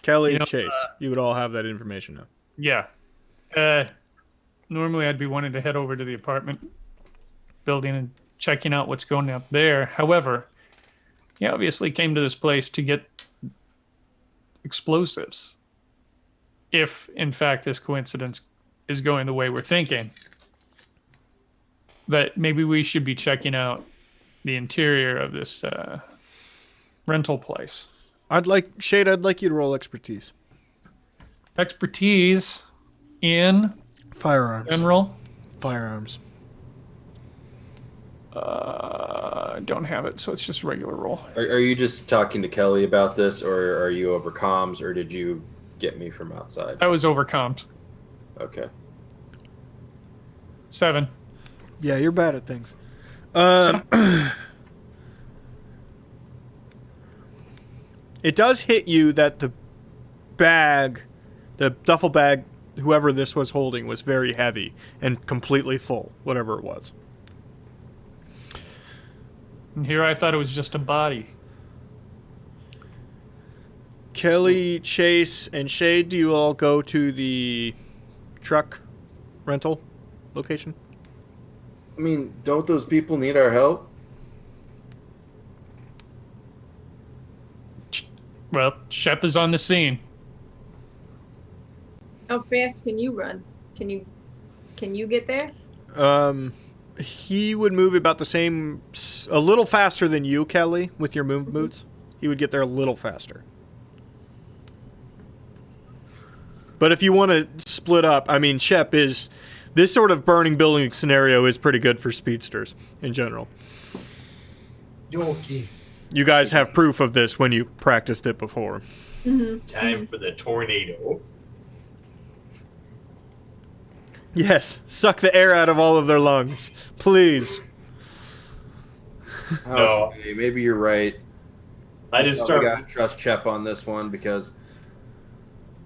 A: Kelly,
C: You know,
A: Chase. You would all have that information now.
C: Yeah. Normally I'd be wanting to head over to the apartment building and checking out what's going up there. However, he obviously came to this place to get explosives. If, in fact, this coincidence is going the way we're thinking. But maybe we should be checking out the interior of this rental place.
A: I'd like you to roll expertise.
C: Expertise in
A: Firearms.
C: general.
A: Firearms.
C: I don't have it, so it's just regular roll.
D: Are you just talking to Kelly about this, or are you over comms, or did you get me from outside?
C: I was overcome.
D: Okay.
C: 7.
A: Yeah, you're bad at things. It does hit you that the duffel bag, whoever this was holding, was very heavy and completely full, whatever it was.
C: And here I thought it was just a body.
A: Kelly, Chase, and Shade, do you all go to the truck rental location?
D: I mean, don't those people need our help?
C: Well, Shep is on the scene.
B: How fast can you run? Can you get there?
A: He would move about the same, a little faster than you, Kelly, with your moves. He would get there a little faster. But if you want to split up, I mean, Shep is, this sort of burning building scenario is pretty good for speedsters in general.
E: Okay.
A: You guys have proof of this when you practiced it before.
B: Mm-hmm.
E: Time for the tornado.
A: Yes, suck the air out of all of their lungs, please.
E: No.
D: Okay, maybe you're right.
E: I just
D: We
E: start.
D: gotta trust Chep on this one, because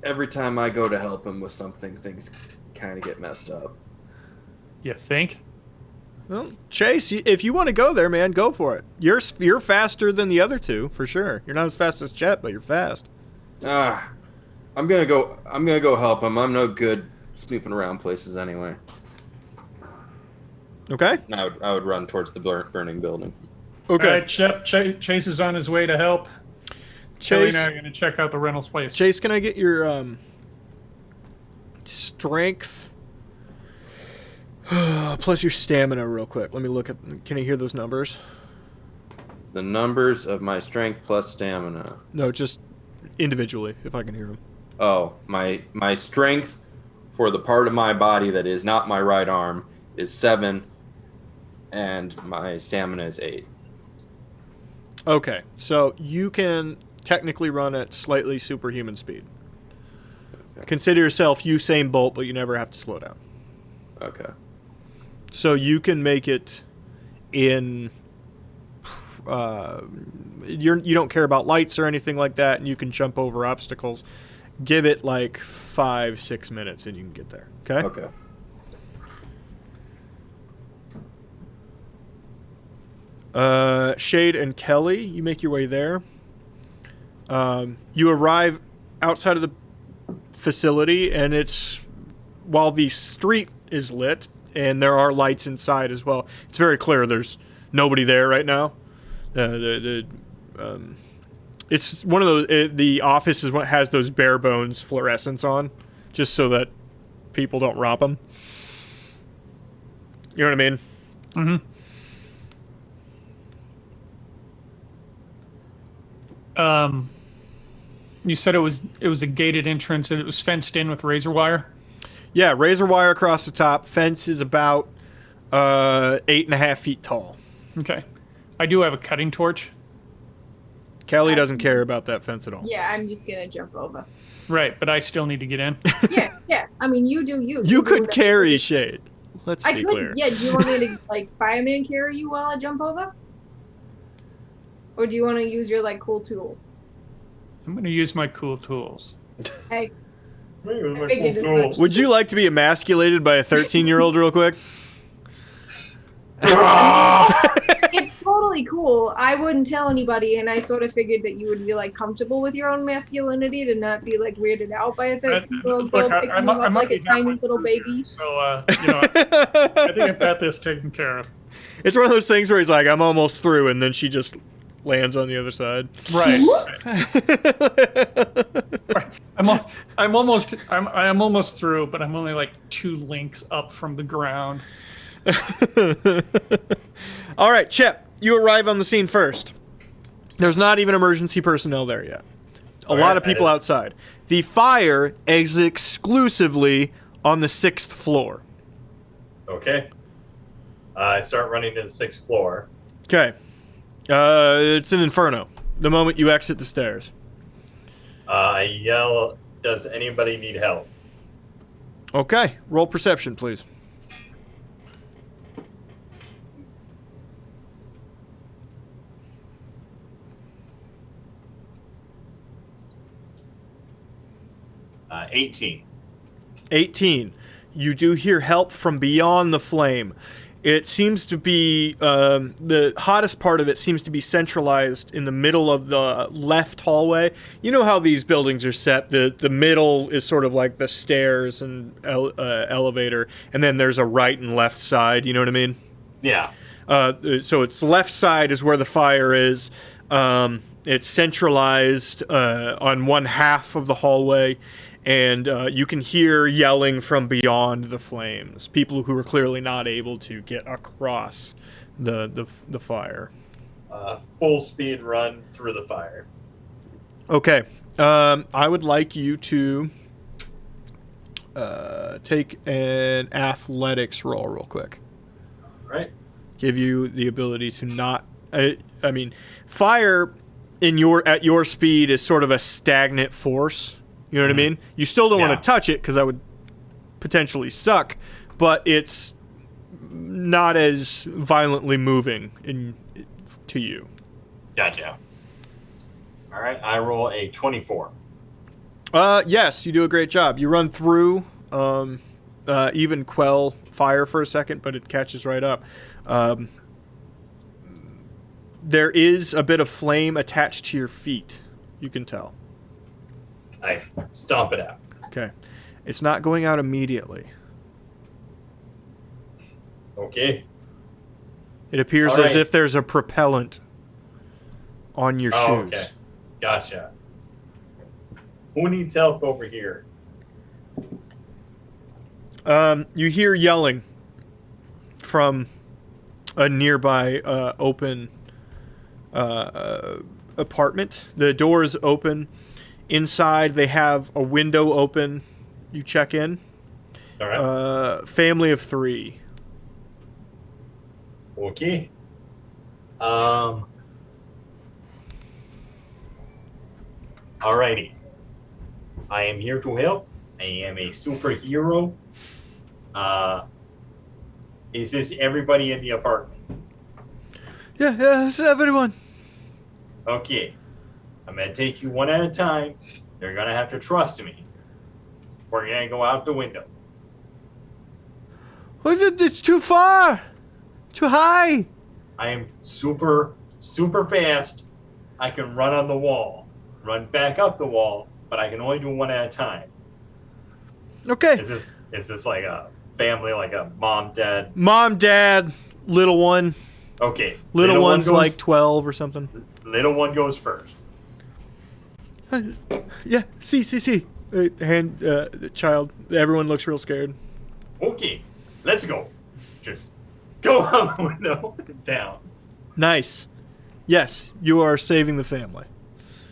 D: every time I go to help him with something, things kind of get messed up.
C: You think?
A: Well, Chase, if you want to go there, man, go for it. You're faster than the other two, for sure. You're not as fast as Chet, but you're fast.
D: I'm gonna go help him. I'm no good snooping around places anyway.
A: Okay?
D: And I would run towards the burning building.
A: Okay.
C: All right, Shep, Chase is on his way to help. Kelly
A: Chase,
C: and I are going to check out the rental place.
A: Chase, can I get your strength plus your stamina real quick? Let me look at. Can you hear those numbers?
D: The numbers of my strength plus stamina.
A: No, just individually, if I can hear them.
D: Oh, my strength for the part of my body that is not my right arm is 7, and my stamina is 8.
A: Okay, so you can technically run at slightly superhuman speed.
D: Okay.
A: Consider yourself Usain Bolt, but you never have to slow down.
D: Okay.
A: So you can make it in. You don't care about lights or anything like that, and you can jump over obstacles. Give it like 5-6 minutes, and you can get there. Okay.
D: Okay.
A: Shade and Kelly, you make your way there. You arrive outside of the facility, and while the street is lit and there are lights inside as well, it's very clear there's nobody there right now. It's one of those. The office has those bare bones fluorescents on, just so that people don't rob them. You know what I mean?
C: Mm-hmm. You said it was a gated entrance and it was fenced in with razor wire?
A: Yeah, razor wire across the top. Fence is about 8.5 feet tall.
C: Okay. I do have a cutting torch.
A: Kelly doesn't care about that fence at all.
B: Yeah, I'm just gonna jump over.
C: Right, but I still need to get in.
B: Yeah. I mean, you do you.
A: You could carry Shade. Let's
B: I
A: be
B: could.
A: clear.
B: Yeah. Do you want me to fireman carry you while I jump over? Or do you want to use your cool tools?
C: I'm going to use my cool tools.
B: Hey.
E: Cool
B: figured as
E: tools.
B: much.
A: Would you like to be emasculated by a 13-year-old real quick?
B: It's totally cool. I wouldn't tell anybody, and I sort of figured that you would be comfortable with your own masculinity, to not be weirded out by a 13-year-old girl picking you up like a tiny little baby.
C: So, I think I've got this taken care of.
A: It's one of those things where he's like, I'm almost through, and then she just lands on the other side.
C: Right. I'm almost through, but I'm only 2 links up from the ground.
A: All right, Chip, you arrive on the scene first. There's not even emergency personnel there yet. A lot of people outside. The fire is exclusively on the 6th floor.
E: Okay. I start running to the 6th floor.
A: Okay. It's an inferno the moment you exit the stairs.
E: I yell, does anybody need help?
A: Okay, roll perception, please.
E: Uh, 18.
A: 18. You do hear help from beyond the flame. It seems to be, the hottest part of it seems to be centralized in the middle of the left hallway. You know how these buildings are set. The middle is sort of like the stairs and elevator, and then there's a right and left side, you know what I mean?
E: Yeah.
A: So it's left side is where the fire is. It's centralized on one half of the hallway, and you can hear yelling from beyond the flames. People who are clearly not able to get across the fire.
E: Full speed run through the fire.
A: Okay. I would like you to take an athletics roll real quick.
E: Right.
A: Give you the ability to not... I mean, fire at your speed is sort of a stagnant force. You know what I mean? You still don't want to touch it because that would potentially suck, but it's not as violently moving to you.
E: Gotcha. All right, I roll a 24.
A: Yes, you do a great job. You run through, even quell fire for a second, but it catches right up. There is a bit of flame attached to your feet. You can tell.
E: I stomp it out.
A: Okay. It's not going out immediately.
E: Okay.
A: It appears
E: All
A: as
E: right.
A: if there's a propellant on your shoes.
E: Okay. Gotcha. Who needs help over here?
A: You hear yelling from a nearby open apartment. The door is open, Inside, they have a window open. You check in.
E: All right.
A: Family of 3.
E: Okay. Alrighty. I am here to help. I am a superhero. Is this everybody in the apartment?
A: Yeah, it's everyone.
E: Okay. I'm gonna take you one at a time. You're gonna have to trust me. We're gonna go out the window.
A: Was it? It's too far. Too high.
E: I am super fast. I can run on the wall, run back up the wall, but I can only do one at a time.
A: Okay.
E: Is this like a family, like a mom, dad?
A: Mom, dad, little one.
E: Okay.
A: Little one's
E: one goes,
A: like 12 or something.
E: Little one goes first.
A: Yeah, see. The child. Everyone looks real scared.
E: Okay, let's go. Just go out the window down.
A: Nice. Yes, you are saving the family.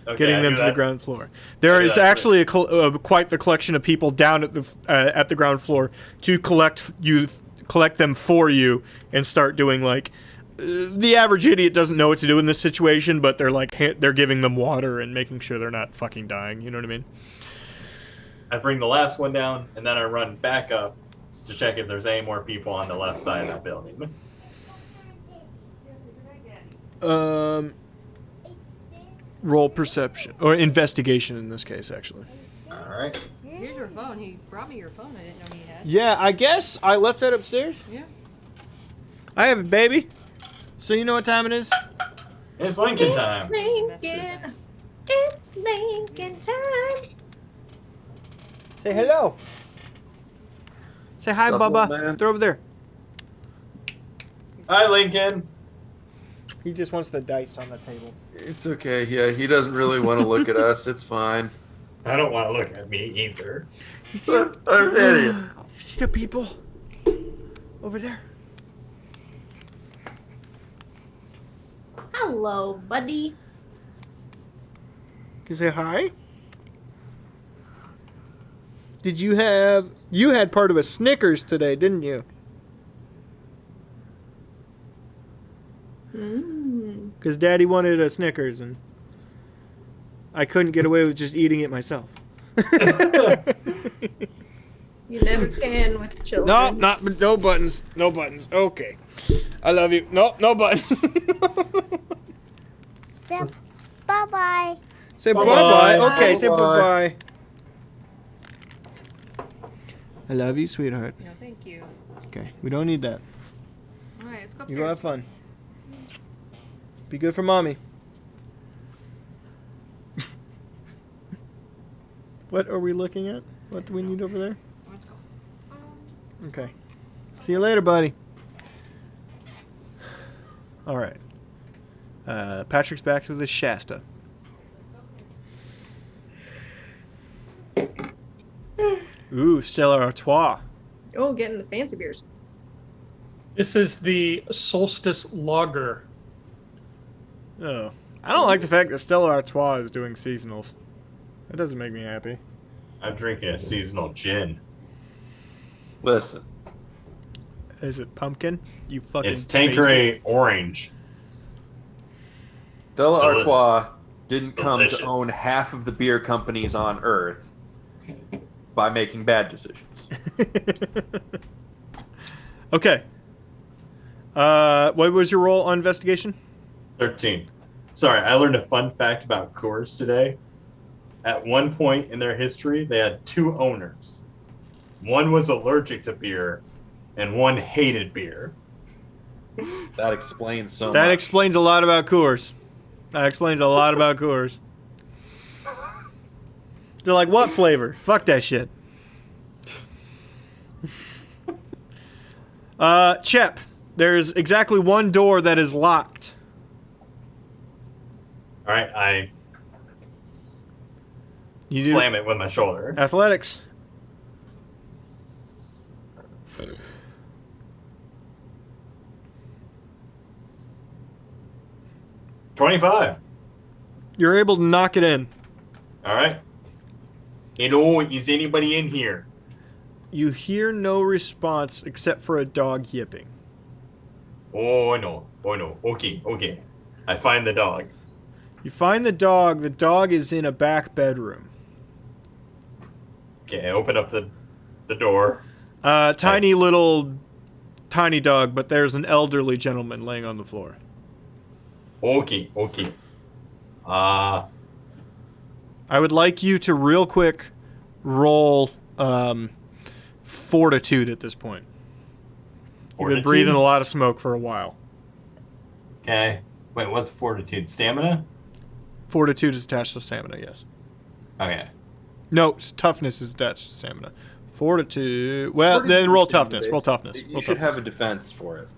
E: Okay,
A: Getting them to the ground floor. There is actually quite the collection of people down at the ground floor to collect them for you and start doing like. The average idiot doesn't know what to do in this situation, but they're giving them water and making sure they're not fucking dying. You know what I mean?
E: I bring the last one down, and then I run back up to check if there's any more people on the left side of that building.
A: Roll perception or investigation in this case, actually.
E: All right.
F: Here's your phone. He brought me your phone. I didn't know he had.
A: Yeah, I guess I left that upstairs.
F: Yeah.
A: I have it, baby. So you know what time it is?
E: It's Lincoln time.
B: Lincoln. It's Lincoln time.
A: Say hello. Say hi,
D: What's up,
A: Bubba.
D: old man?
A: They're over there.
E: Hi, Lincoln.
A: He just wants the dice on the table.
D: It's okay. Yeah, he doesn't really want to look at us. It's fine.
E: I don't want to look at me either.
A: You see? You see the people over there?
B: Hello, buddy.
A: Can you say hi? You had part of a Snickers today, didn't you? Because Daddy wanted a Snickers and I couldn't get away with just eating it myself.
B: You never can with children.
A: No buttons. No buttons. Okay. I love you. No buttons.
G: Say bye-bye.
A: Say
E: Bye-bye.
A: bye-bye. Okay, say
E: Bye-bye.
A: bye-bye. I love you, sweetheart.
F: No, thank you.
A: Okay, we don't need that.
F: All right, let's go
A: You
F: upstairs.
A: go have fun. Be good for mommy. What are we looking at? What do we need over there?
F: Let's go.
A: Okay. See you later, buddy. All right. Patrick's back to the Shasta. Ooh, Stella Artois.
B: Oh, getting the fancy beers.
C: This is the Solstice Lager.
A: Oh. I don't like the fact that Stella Artois is doing seasonals. That doesn't make me happy.
E: I'm drinking a seasonal gin.
D: Listen,
A: Is it pumpkin? You fucking
E: It's Tanqueray Orange.
D: Stella
E: Delicious.
D: Artois didn't come
E: Delicious.
D: to own half of the beer companies on Earth by making bad decisions.
A: Okay. What was your role on investigation?
E: 13. Sorry, I learned a fun fact about Coors today. At one point in their history, they had 2 owners. One was allergic to beer, and one hated beer.
D: That explains so
A: That
D: much.
A: explains a lot about Coors. That explains a lot about Coors. They're like, what flavor? Fuck that shit. Chep, there's exactly one door that is locked.
E: All right, I
A: You do
E: slam it with my shoulder.
A: athletics.
E: $25.
A: You're able to knock it in.
E: All right. Hello, is anybody in here?
A: You hear no response except for a dog yipping.
E: Oh no. Okay. I find the dog.
A: You find the dog. The dog is in a back bedroom.
E: Okay, I open up the door.
A: Tiny dog, but there's an elderly gentleman laying on the floor.
E: Okay.
A: I would like you to real quick roll fortitude at this point. You've been breathing a lot of smoke for a while.
E: Okay. Wait, what's fortitude? Stamina?
A: Fortitude is attached to stamina, yes.
E: Okay.
A: No, toughness is attached to stamina. Fortitude. Well, then roll toughness. Roll toughness.
D: You should have a defense for it.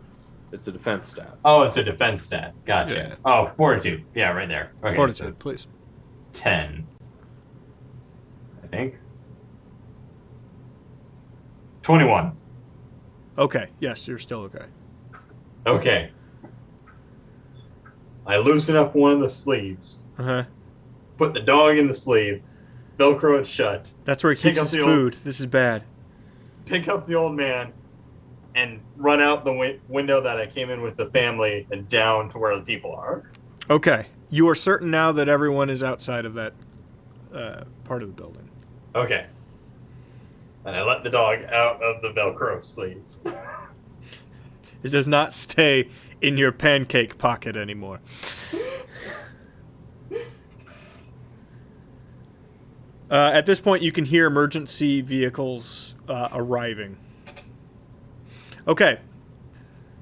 D: It's a defense stat.
E: Oh, it's a defense stat. Gotcha.
A: Yeah.
E: Oh, fortitude. Yeah, right there. Okay,
A: Fortitude,
E: so
A: please.
E: 10. I think. 21.
A: Okay. Yes, you're still okay.
E: Okay. I loosen up one of the sleeves.
A: Uh-huh.
E: Put the dog in the sleeve. Velcro it shut.
A: That's where he
E: Pick
A: keeps
E: up
A: his
E: the
A: food. This is bad.
E: Pick up the old man. And run out the window that I came in with the family and down to where the people are.
A: Okay. You are certain now that everyone is outside of that part of the building.
E: Okay. And I let the dog out of the Velcro sleeve.
A: It does not stay in your pancake pocket anymore. At this point, you can hear emergency vehicles arriving. Okay.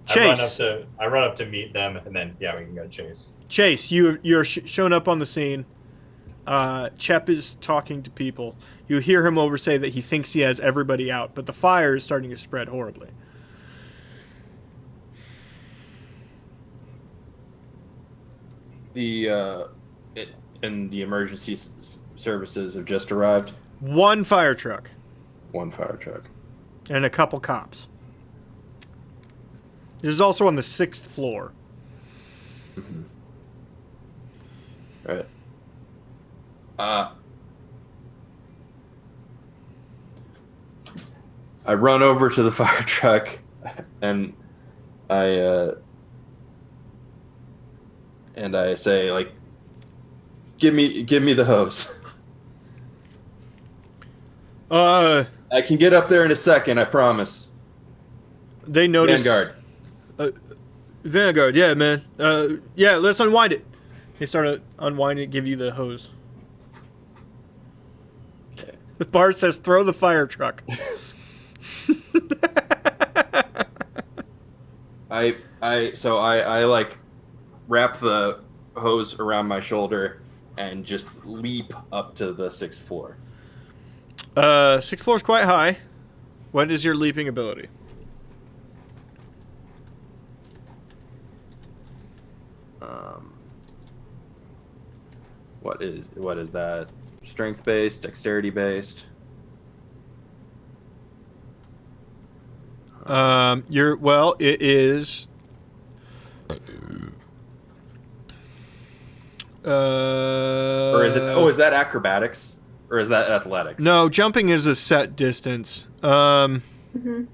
A: Chase.
E: I run up to meet them, and then, yeah, we can go chase.
A: Chase, you're shown up on the scene. Chep is talking to people. You hear him over say that he thinks he has everybody out, but the fire is starting to spread horribly.
D: And the emergency services have just arrived.
A: One fire truck.
D: One fire truck.
A: And a couple cops. This is also on the 6th floor.
D: Mm-hmm. Right. I run over to the fire truck, and I say, like, give me the hose. I can get up there in a second, I promise.
A: They notice.
D: Vanguard.
A: Vanguard, yeah, man. Yeah, let's unwind it. They start to unwind it, give you the hose. The bar says, throw the fire truck.
D: I like wrap the hose around my shoulder and just leap up to the 6th floor.
A: 6th floor is quite high. What is your leaping ability?
D: What is that? Strength based, dexterity based.
A: It is.
D: Or is it? Oh, is that acrobatics? Or is that athletics?
A: No, jumping is a set distance.
B: Mm-hmm.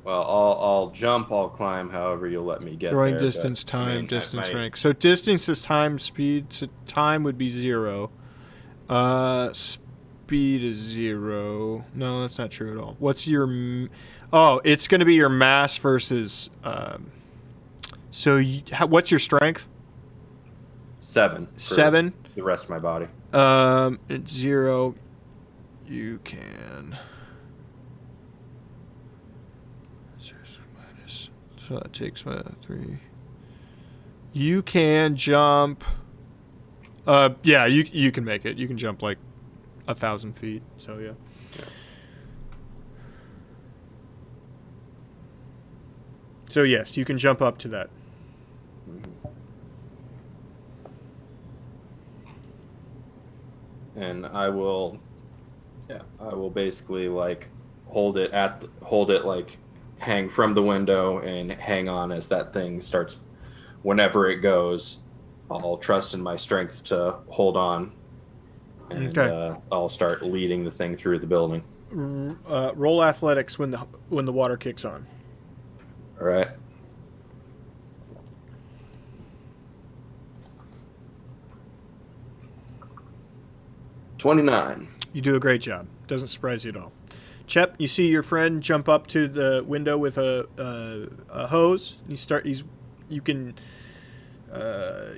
D: Well, I'll jump, I'll climb, however you'll let me get
A: throwing
D: there.
A: distance,
D: but,
A: time, distance, rank. So distance is time, speed. So time would be 0. Speed is 0. No, that's not true at all. What's your? It's going to be your mass versus. What's your strength?
D: 7.
A: 7.
D: The rest of my body.
A: It's 0. You can. So that takes 3. You can jump. Yeah, you can make it. You can jump like 1,000 feet. So yeah. So yes, you can jump up to that.
D: And I will basically like hold it like hang from the window and hang on as that thing starts. Whenever it goes, I'll trust in my strength to hold on, and I'll start leading the thing through the building.
A: Roll athletics when the water kicks on.
D: All right. $29.
A: You do a great job. Doesn't surprise you at all. Chep, you see your friend jump up to the window with a hose. You can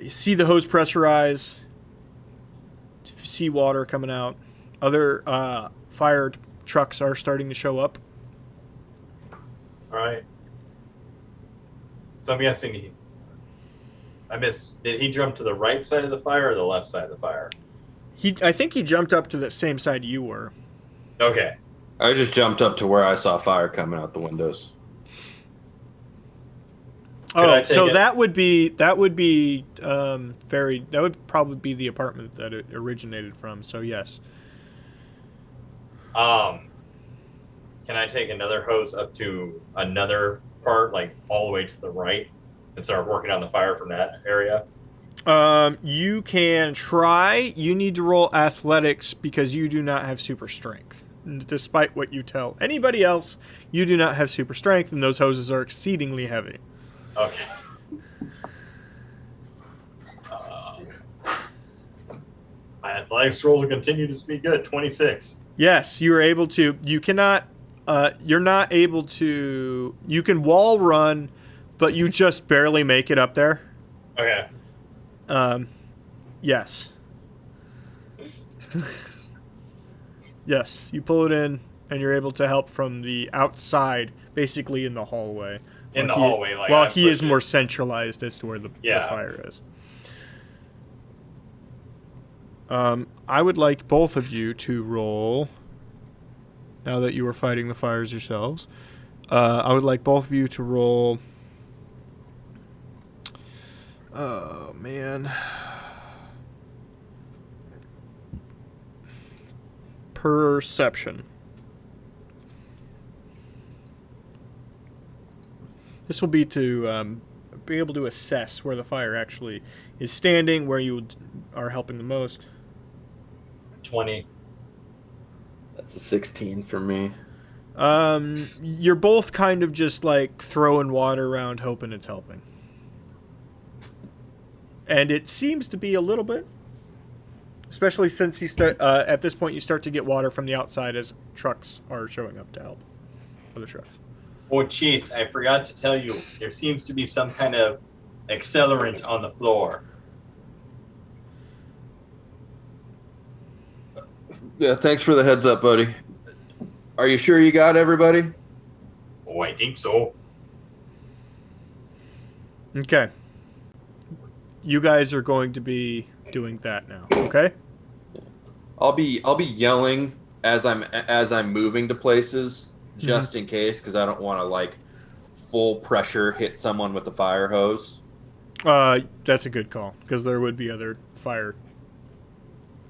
A: see the hose pressurize. See water coming out. Other fire trucks are starting to show up.
E: All right. So I'm guessing I missed. Did he jump to the right side of the fire or the left side of the fire?
A: I think he jumped up to the same side you were.
E: Okay.
D: I just jumped up to where I saw fire coming out the windows.
A: So that would probably be the apartment that it originated from. So yes.
E: Can I take another hose up to another part, like all the way to the right, and start working on the fire from that area?
A: You can try. You need to roll athletics because you do not have super strength. Despite what you tell anybody else, you do not have super strength, and those hoses are exceedingly heavy.
E: Okay. My athletics roll will continue to be good. 26.
A: Yes, you are able to. You cannot. You're not able to. You can wall run, but you just barely make it up there.
E: Okay.
A: Yes. Yes, you pull it in, and you're able to help from the outside, basically in the hallway. While he is more centralized as to where the fire is. I would like both of you to roll, now that you are fighting the fires yourselves. I would like both of you to roll... Oh, man. Perception. This will be to be able to assess where the fire actually is standing, where you are helping the most.
E: 20.
D: That's a 16 for me.
A: You're both kind of just like throwing water around, hoping it's helping. And it seems to be a little bit. Especially since you start at this point, you start to get water from the outside as trucks are showing up to help. Other trucks.
E: Oh, Chase, I forgot to tell you, there seems to be some kind of accelerant on the floor.
D: Yeah, thanks for the heads up, buddy. Are you sure you got everybody?
E: Oh, I think so.
A: Okay. You guys are going to be doing that now, okay?
D: I'll be yelling as I'm moving to places just in case, because I don't want to like full pressure hit someone with a fire hose.
A: That's a good call, because there would be other fire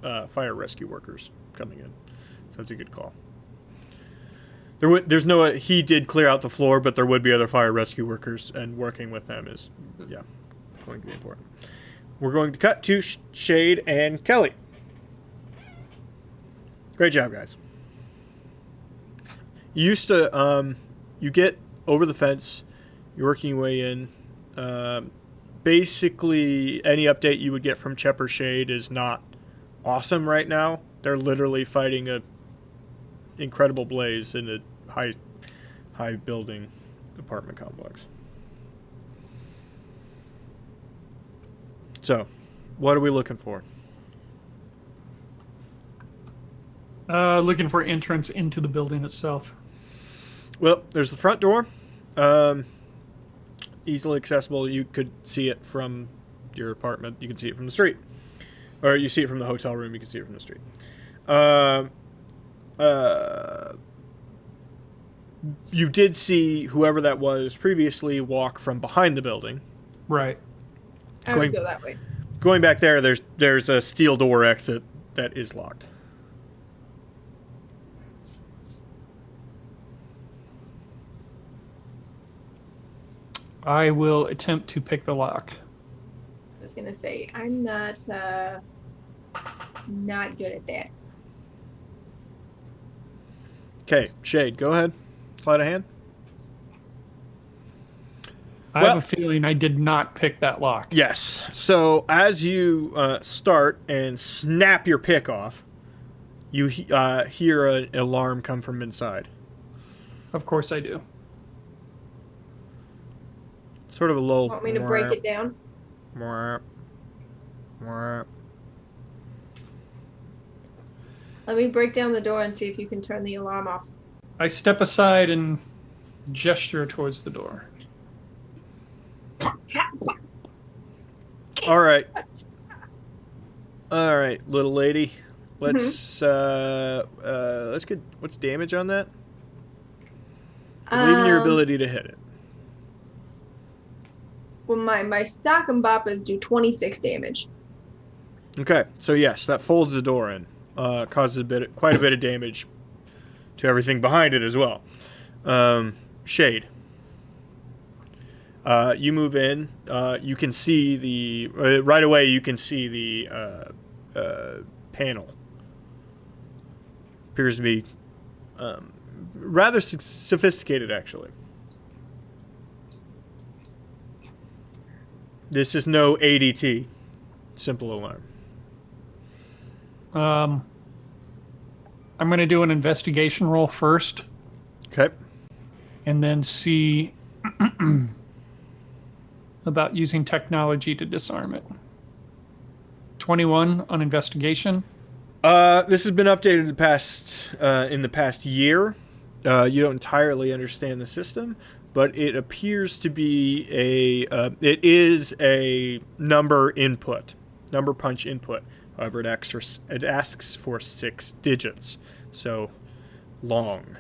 A: rescue workers coming in. So that's a good call. There's no. He did clear out the floor, but there would be other fire rescue workers, and working with them is going to be important. We're going to cut to Shade and Kelly. Great job, guys. You used to, you get over the fence, you're working your way in. Basically, any update you would get from Chep or Shade is not awesome right now. They're literally fighting a incredible blaze in a high building apartment complex. So, what are we looking for?
C: Looking for entrance into the building itself.
A: Well, there's the front door. Easily accessible. You could see it from your apartment. You can see it from the street. Or you see it from the hotel room. You can see it from the street. You did see whoever that was previously walk from behind the building.
C: Right.
B: I would go that way.
A: Going back there, there's a steel door exit that is locked.
C: I will attempt to pick the lock.
B: I was gonna say I'm not good at that.
A: Okay, Shade, go ahead. Slide a hand.
C: I have a feeling I did not pick that lock.
A: Yes. So as you start and snap your pick off, you hear an alarm come from inside.
C: Of course I do.
A: Sort of a low.
B: Want me to break it down? Let me break down the door and see if you can turn the alarm off.
C: I step aside and gesture towards the door.
A: All right, little lady. Let's get what's damage on that? I believe in your ability to hit it.
B: Well, my stock and boppers do 26 damage.
A: Okay, so yes, that folds the door in, causes quite a bit of damage to everything behind it as well. Shade. You move in. You can see the right away. You can see the panel. Appears to be rather sophisticated, actually. This is no ADT. Simple alarm.
C: I'm going to do an investigation roll first.
A: Okay.
C: And then see about using technology to disarm it. 21 on investigation.
A: This has been updated in the past year. You don't entirely understand the system, but it appears to be it is a number punch input. However, it asks for 6 digits, so long.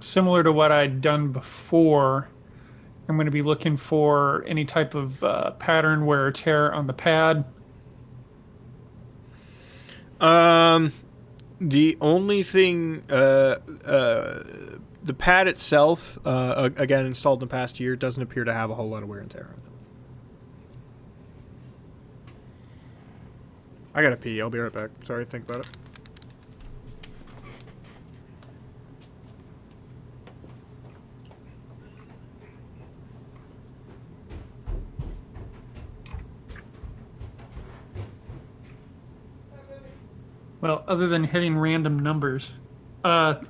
C: Similar to what I'd done before, I'm going to be looking for any type of pattern wear or tear on the pad.
A: The only thing, the pad itself, again installed in the past year, doesn't appear to have a whole lot of wear and tear on it. I gotta pee. I'll be right back. Sorry, think about it.
C: Well, other than hitting random numbers, looking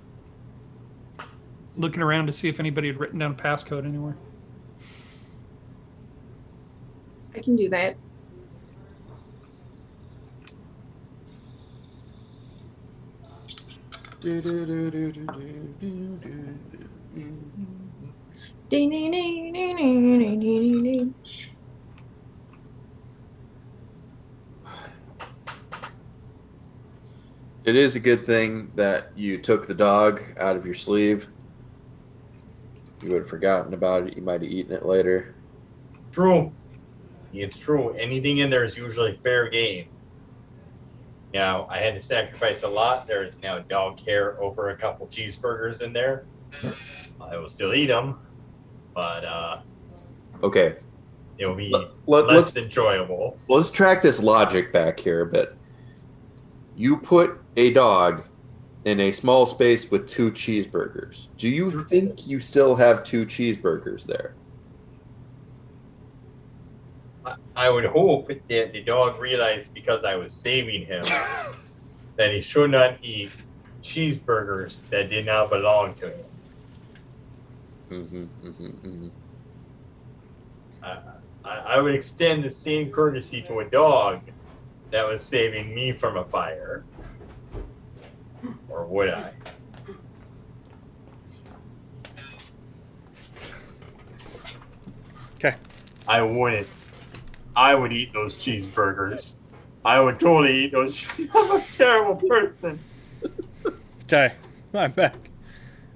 C: around to see if anybody had written down a passcode anywhere.
B: I can do that.
D: It is a good thing that you took the dog out of your sleeve. You would have forgotten about it. You might have eaten it later.
E: True. It's true. Anything in there is usually fair game. Now, I had to sacrifice a lot. There's now dog hair over a couple cheeseburgers in there. I will still eat them, but
D: okay,
E: it'll be
D: let's
E: enjoyable.
D: Let's track this logic back here a bit. You put a dog in a small space with 2 cheeseburgers. Do you think you still have 2 cheeseburgers there?
E: I would hope that the dog realized because I was saving him that he should not eat cheeseburgers that did not belong to him. I would extend the same courtesy to a dog that was saving me from a fire. Or would I?
A: Okay.
E: I wouldn't. I would eat those cheeseburgers. I would totally eat those. I'm a terrible person.
A: Okay, I'm back.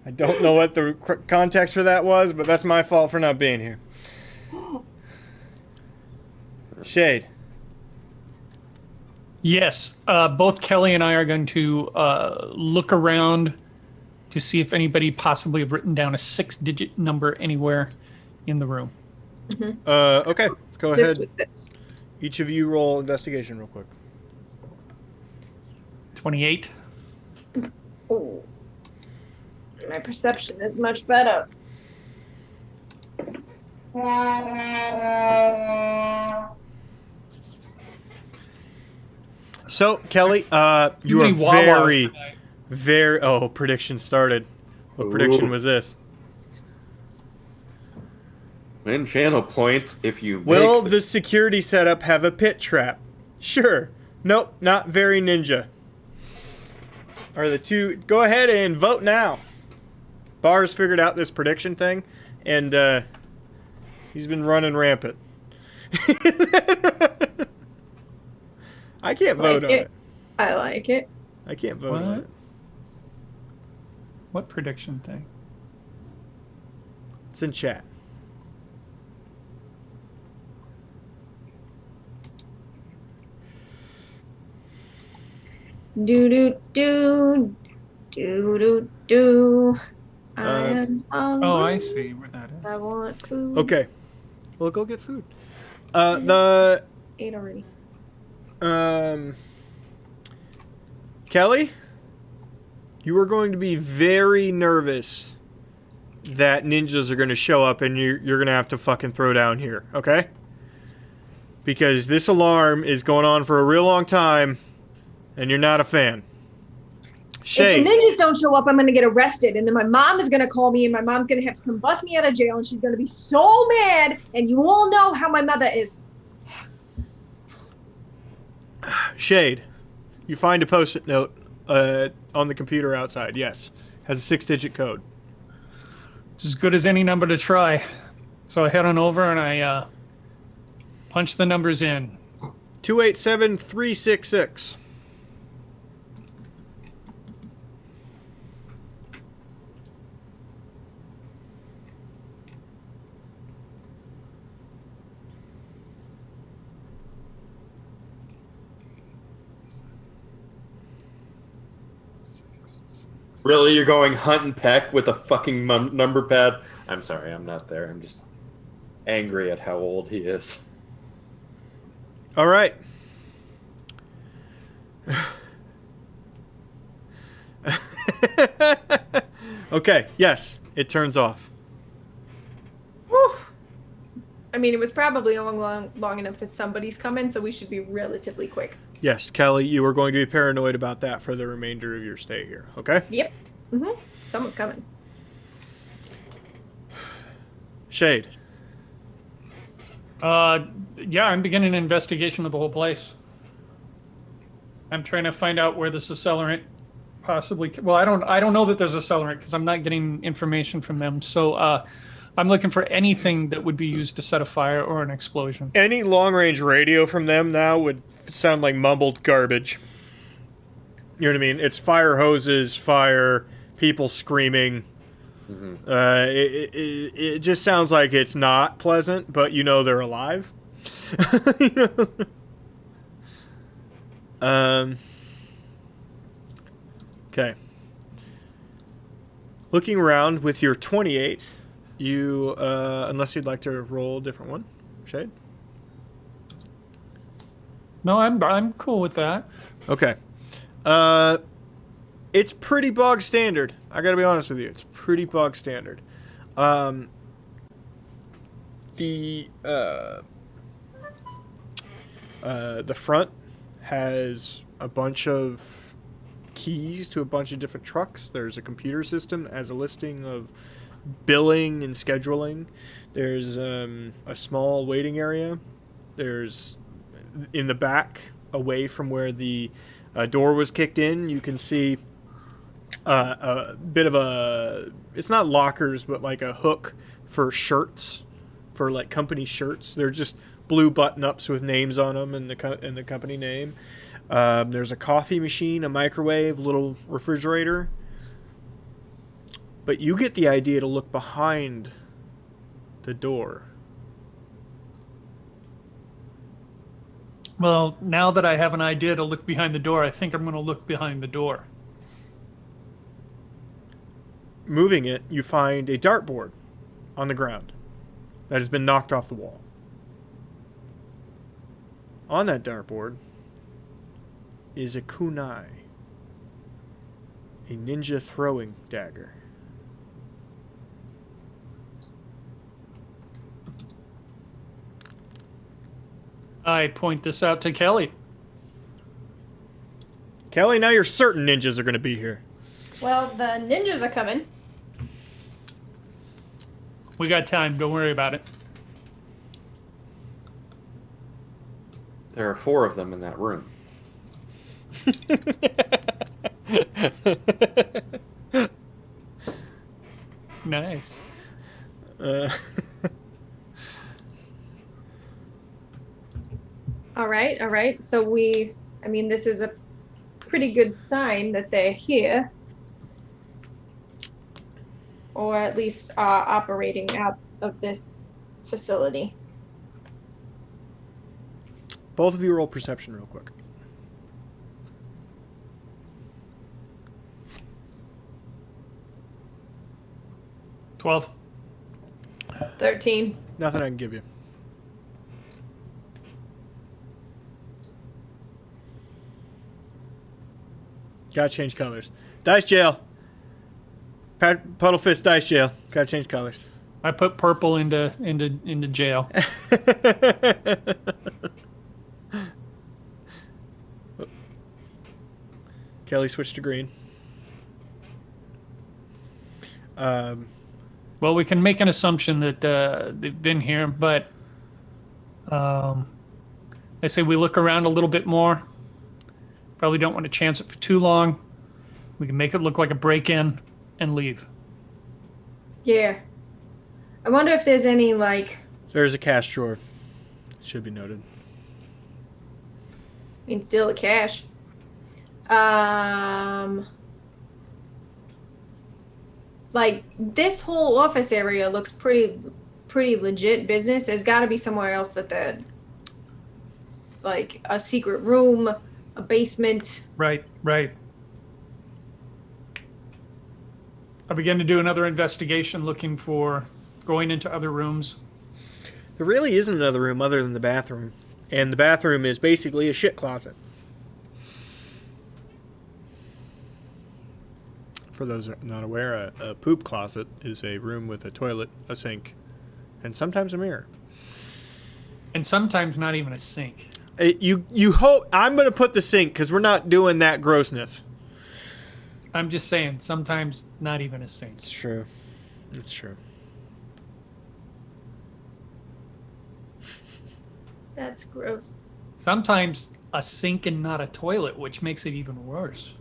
A: I don't know what the context for that was, but that's my fault for not being here. Shade.
C: Yes, both Kelly and I are going to look around to see if anybody possibly have written down a 6-digit number anywhere in the room.
A: Okay, go
B: Assist
A: ahead.
B: with this.
A: Each of you roll investigation real quick.
C: 28.
B: Ooh. My perception is much better.
A: So, Kelly, you are
C: many Wawas
A: very,
C: tonight.
A: very... Oh, prediction started. What prediction
D: Ooh.
A: was this?
D: Win channel points if you
A: Will
D: make
A: the security setup have a pit trap? Sure. Nope, not very ninja. Are the two... Go ahead and vote now. Bar's figured out this prediction thing, and he's been running rampant. I can't vote on it.
B: I like it.
A: I can't vote on
C: What?
A: it.
C: What prediction thing?
A: It's in chat.
B: Do do do do do do. I am hungry.
C: Oh, I see where that
B: I
C: is.
B: want food.
A: Okay. Well, go get food. The
B: Ate already.
A: Kelly, you are going to be very nervous that ninjas are going to show up and you're going to have to fucking throw down here, okay? Because this alarm is going on for a real long time and you're not a fan. Shay.
B: If the ninjas don't show up, I'm going to get arrested. And then my mom is going to call me and my mom's going to have to come bust me out of jail. And she's going to be so mad. And you all know how my mother is.
A: Shade, you find a post-it note on the computer outside. Yes. Has a 6-digit code.
C: It's as good as any number to try. So I head on over and I punch the numbers in.
A: 287366.
D: Really, you're going hunt and peck with a fucking number pad? I'm sorry, I'm not there. I'm just angry at how old he is.
A: All right. Okay, yes, it turns off.
B: Whew. I mean, it was probably long enough that somebody's coming, so we should be relatively quick.
A: Yes, Kelly, you are going to be paranoid about that for the remainder of your stay here, okay?
B: Yep. Someone's coming.
A: Shade.
C: Yeah, I'm beginning an investigation of the whole place. I'm trying to find out where this accelerant possibly. Well, I don't know that there's accelerant because I'm not getting information from them. So I'm looking for anything that would be used to set a fire or an explosion.
A: Any long-range radio from them now would sound like mumbled garbage. You know what I mean? It's fire hoses, fire, people screaming.
D: Mm-hmm.
A: It just sounds like it's not pleasant, but you know they're alive. You know? Okay. Looking around with your 28, you unless you'd like to roll a different one, Shade.
C: No, I'm cool with that.
A: Okay. It's pretty bog standard. I gotta be honest with you. It's pretty bog standard. The front has a bunch of keys to a bunch of different trucks. There's a computer system as a listing of billing and scheduling. There's a small waiting area. There's in the back, away from where the door was kicked in, you can see a bit of a, it's not lockers, but like a hook for shirts, for like company shirts. They're just blue button-ups with names on them and the company name. There's a coffee machine, a microwave, little refrigerator. But you get the idea to look behind the door.
C: Well, now that I have an idea to look behind the door, I think I'm going to look behind the door.
A: moving it, you find a dartboard on the ground that has been knocked off the wall. On that dartboard is a kunai, a ninja throwing dagger.
C: I point this out to Kelly.
A: Kelly, now you're certain ninjas are going to be here.
B: Well, the ninjas are coming.
C: We got time. Don't worry about it.
D: There are 4 of them in that room.
C: Nice.
B: All right. So this is a pretty good sign that they're here. Or at least are operating out of this facility.
A: Both of you roll perception real quick.
C: $12.
B: 13.
A: Nothing I can give you. Gotta change colors. Dice jail. Puddle fist dice jail. Gotta change colors.
C: I put purple into jail.
A: Kelly switched to green.
C: Well, we can make an assumption that they've been here, but I say we look around a little bit more. Probably don't want to chance it for too long. We can make it look like a break-in and leave.
B: Yeah. I wonder if there's any,
A: There's a cash drawer. Should be noted.
B: steal the cash. This whole office area looks pretty legit business. There's got to be somewhere else that they're, a secret room, a basement.
C: Right. I begin to do another investigation looking for going into other rooms.
A: There really isn't another room other than the bathroom. And the bathroom is basically a shit closet. For those not aware, a poop closet is a room with a toilet, a sink, and sometimes a mirror.
C: And sometimes not even a sink.
A: You hope... I'm going to put the sink because we're not doing that grossness.
C: I'm just saying, sometimes not even a sink.
A: It's true. It's true.
B: That's gross.
C: Sometimes a sink and not a toilet, which makes it even worse.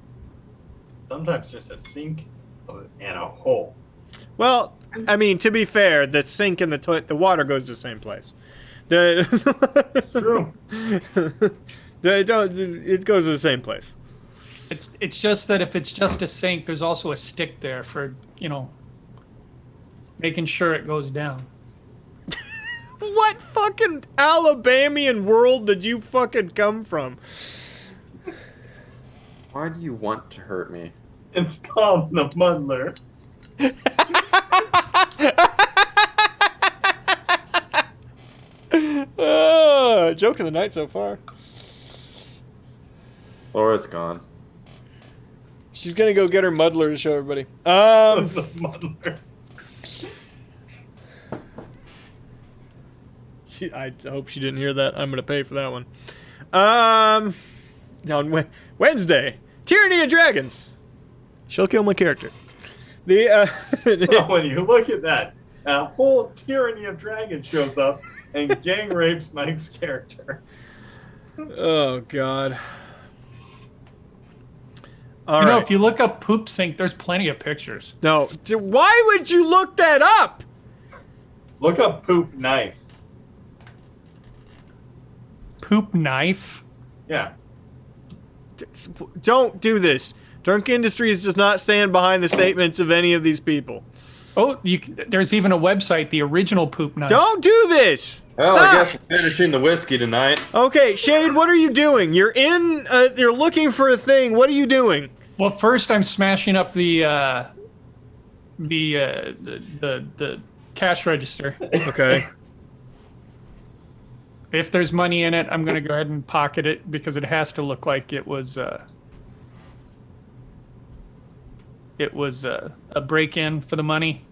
E: Sometimes just a sink and a hole.
A: Well, I mean, to be fair, the sink and the toilet, the water goes to the same place.
E: It's true.
A: It goes to the same place.
C: It's just that if it's just a sink, there's also a stick there for, making sure it goes down.
A: What fucking Alabamian world did you fucking come from?
D: Why do you want to hurt me?
E: It's called the muddler.
A: Joke of the night so far.
D: Laura's gone.
A: She's gonna go get her muddler to show everybody.
E: The muddler.
A: I hope she didn't hear that. I'm gonna pay for that one. On Wednesday, Tyranny of Dragons. She'll kill my character.
E: Well, when you look at that, a whole Tyranny of Dragons shows up and gang rapes Mike's character.
A: Oh God. All right.
C: If you look up poop sink, there's plenty of pictures.
A: No. Why would you look that up?
E: Look up poop knife.
C: Poop knife?
E: Yeah.
A: Don't do this. Drunk Industries does not stand behind the statements of any of these people.
C: Oh, there's even a website, the original poop knife.
A: Don't do this.
D: Well,
A: Stop.
D: I guess I'm finishing the whiskey tonight.
A: Okay, Shade, what are you doing? You're you're looking for a thing. What are you doing?
C: Well, first I'm smashing up the the cash register.
A: Okay.
C: If there's money in it, I'm going to go ahead and pocket it because it has to look like it was a break-in for the money.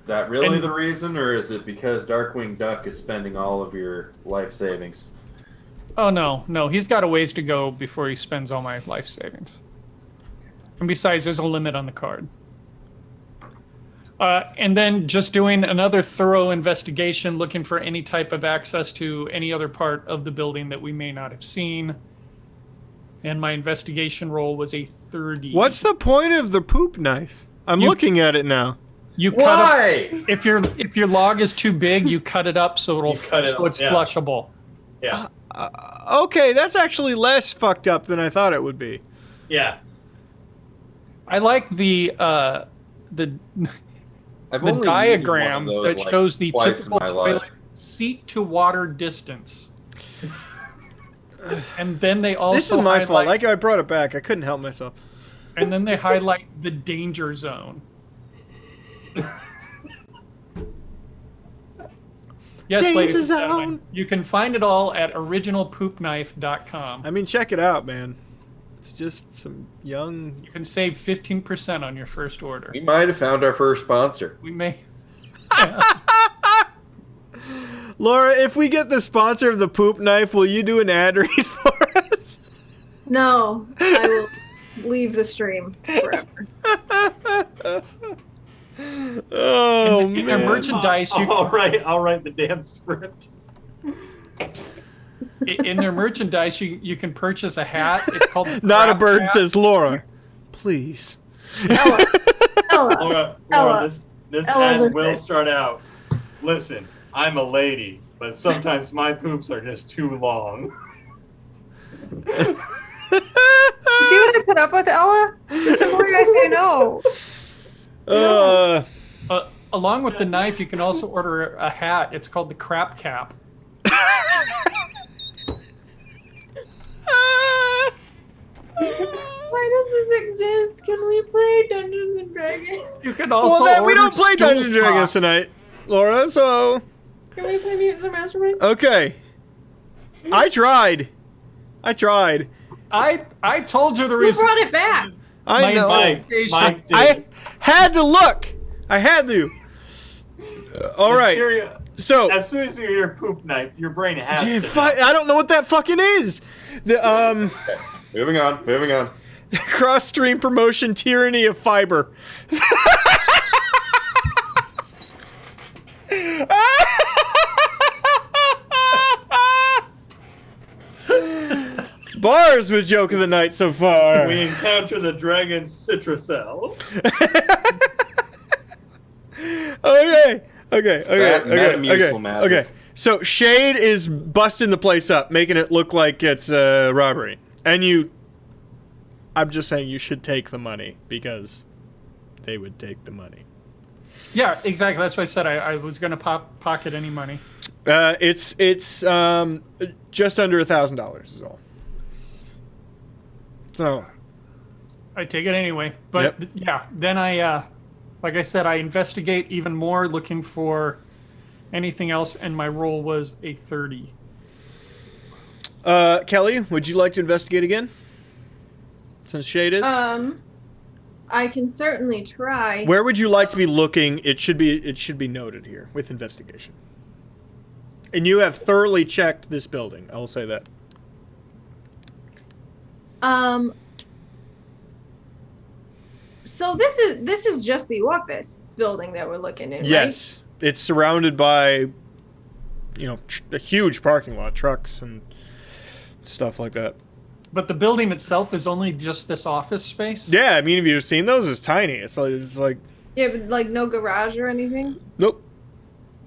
D: Is that really the reason, or is it because Darkwing Duck is spending all of your life savings?
C: Oh, no. He's got a ways to go before he spends all my life savings. And besides, there's a limit on the card. And then just doing another thorough investigation, looking for any type of access to any other part of the building that we may not have seen. And my investigation roll was a 30.
A: What's the point of the poop knife? I'm looking at it now.
C: You cut
D: Why?
C: up, if your log is too big, you cut it up so it's
E: yeah.
C: flushable.
E: Yeah.
A: Okay, that's actually less fucked up than I thought it would be.
E: Yeah.
C: I like the
D: I've only needed
C: diagram
D: one of those,
C: that shows the
D: twice in
C: typical
D: my
C: toilet
D: life.
C: seat to water distance. And then they also
A: This is my fault.
C: highlight,
A: I brought it back. I couldn't help myself.
C: and then they highlight the danger zone. Yes,
A: Danger
C: ladies and
A: zone.
C: gentlemen, you can find it all at originalpoopknife.com.
A: I mean, check it out, man. It's just some young...
C: You can save 15% on your first order.
D: We might have found our first sponsor.
C: We may.
A: Laura, if we get the sponsor of the poop knife, will you do an ad read for us?
B: No, I will leave the stream forever.
A: Oh,
C: In their
A: man.
C: merchandise, you
E: I'll write the damn script.
C: in their merchandise, you can purchase a hat. It's called the
A: Not a
C: crab
A: bird
C: hat.
A: says, Laura, please.
B: Ella,
E: Laura,
B: Ella,
E: this
B: Ella,
E: ad
B: listen.
E: will start out. Listen, I'm a lady, but sometimes my poops are just too long.
B: you see what I put up with, Ella? It's the more I say no.
C: Along with the knife, you can also order a hat. It's called the crap cap.
B: Why does this exist? Can we play Dungeons and Dragons?
C: You can also
A: we don't
C: order
A: play
C: stool
A: Dungeons and Dragons
C: socks.
A: tonight, Laura, so...
B: Can we play Mutants and Masterminds?
A: Okay. I tried.
C: I told you the
B: Who
C: reason.
B: brought it back?
A: I know.
E: Mike, dude.
A: I had to look. I had to. All right. So...
E: As soon as you hear poop knife, your brain has
A: Yeah,
E: to.
A: I don't know what that fucking is. The
D: Moving on.
A: cross-stream promotion tyranny of fiber. Bars was joke of the night so far.
E: We encounter the dragon Citrusel.
A: Okay. So Shade is busting the place up, making it look like it's a robbery. And I'm just saying you should take the money because they would take the money.
C: Yeah, exactly. That's why I said I was going to pocket any money.
A: It's just under $1,000 is all. So
C: I take it anyway. But
A: Yep.
C: yeah, then like I said, I investigate even more, looking for anything else, and my roll was a 30.
A: Kelly, would you like to investigate again? Since Shade is?
B: I can certainly try.
A: Where would you like to be looking? It should be noted here with investigation. And you have thoroughly checked this building. I'll say that.
B: So this is just the office building that we're looking in,
A: Yes. It's surrounded by, a huge parking lot, trucks and stuff like that.
C: But the building itself is only just this office space?
A: Yeah, I mean, have you seen those? It's tiny. It's like
B: Yeah, but like no garage or anything?
A: nope.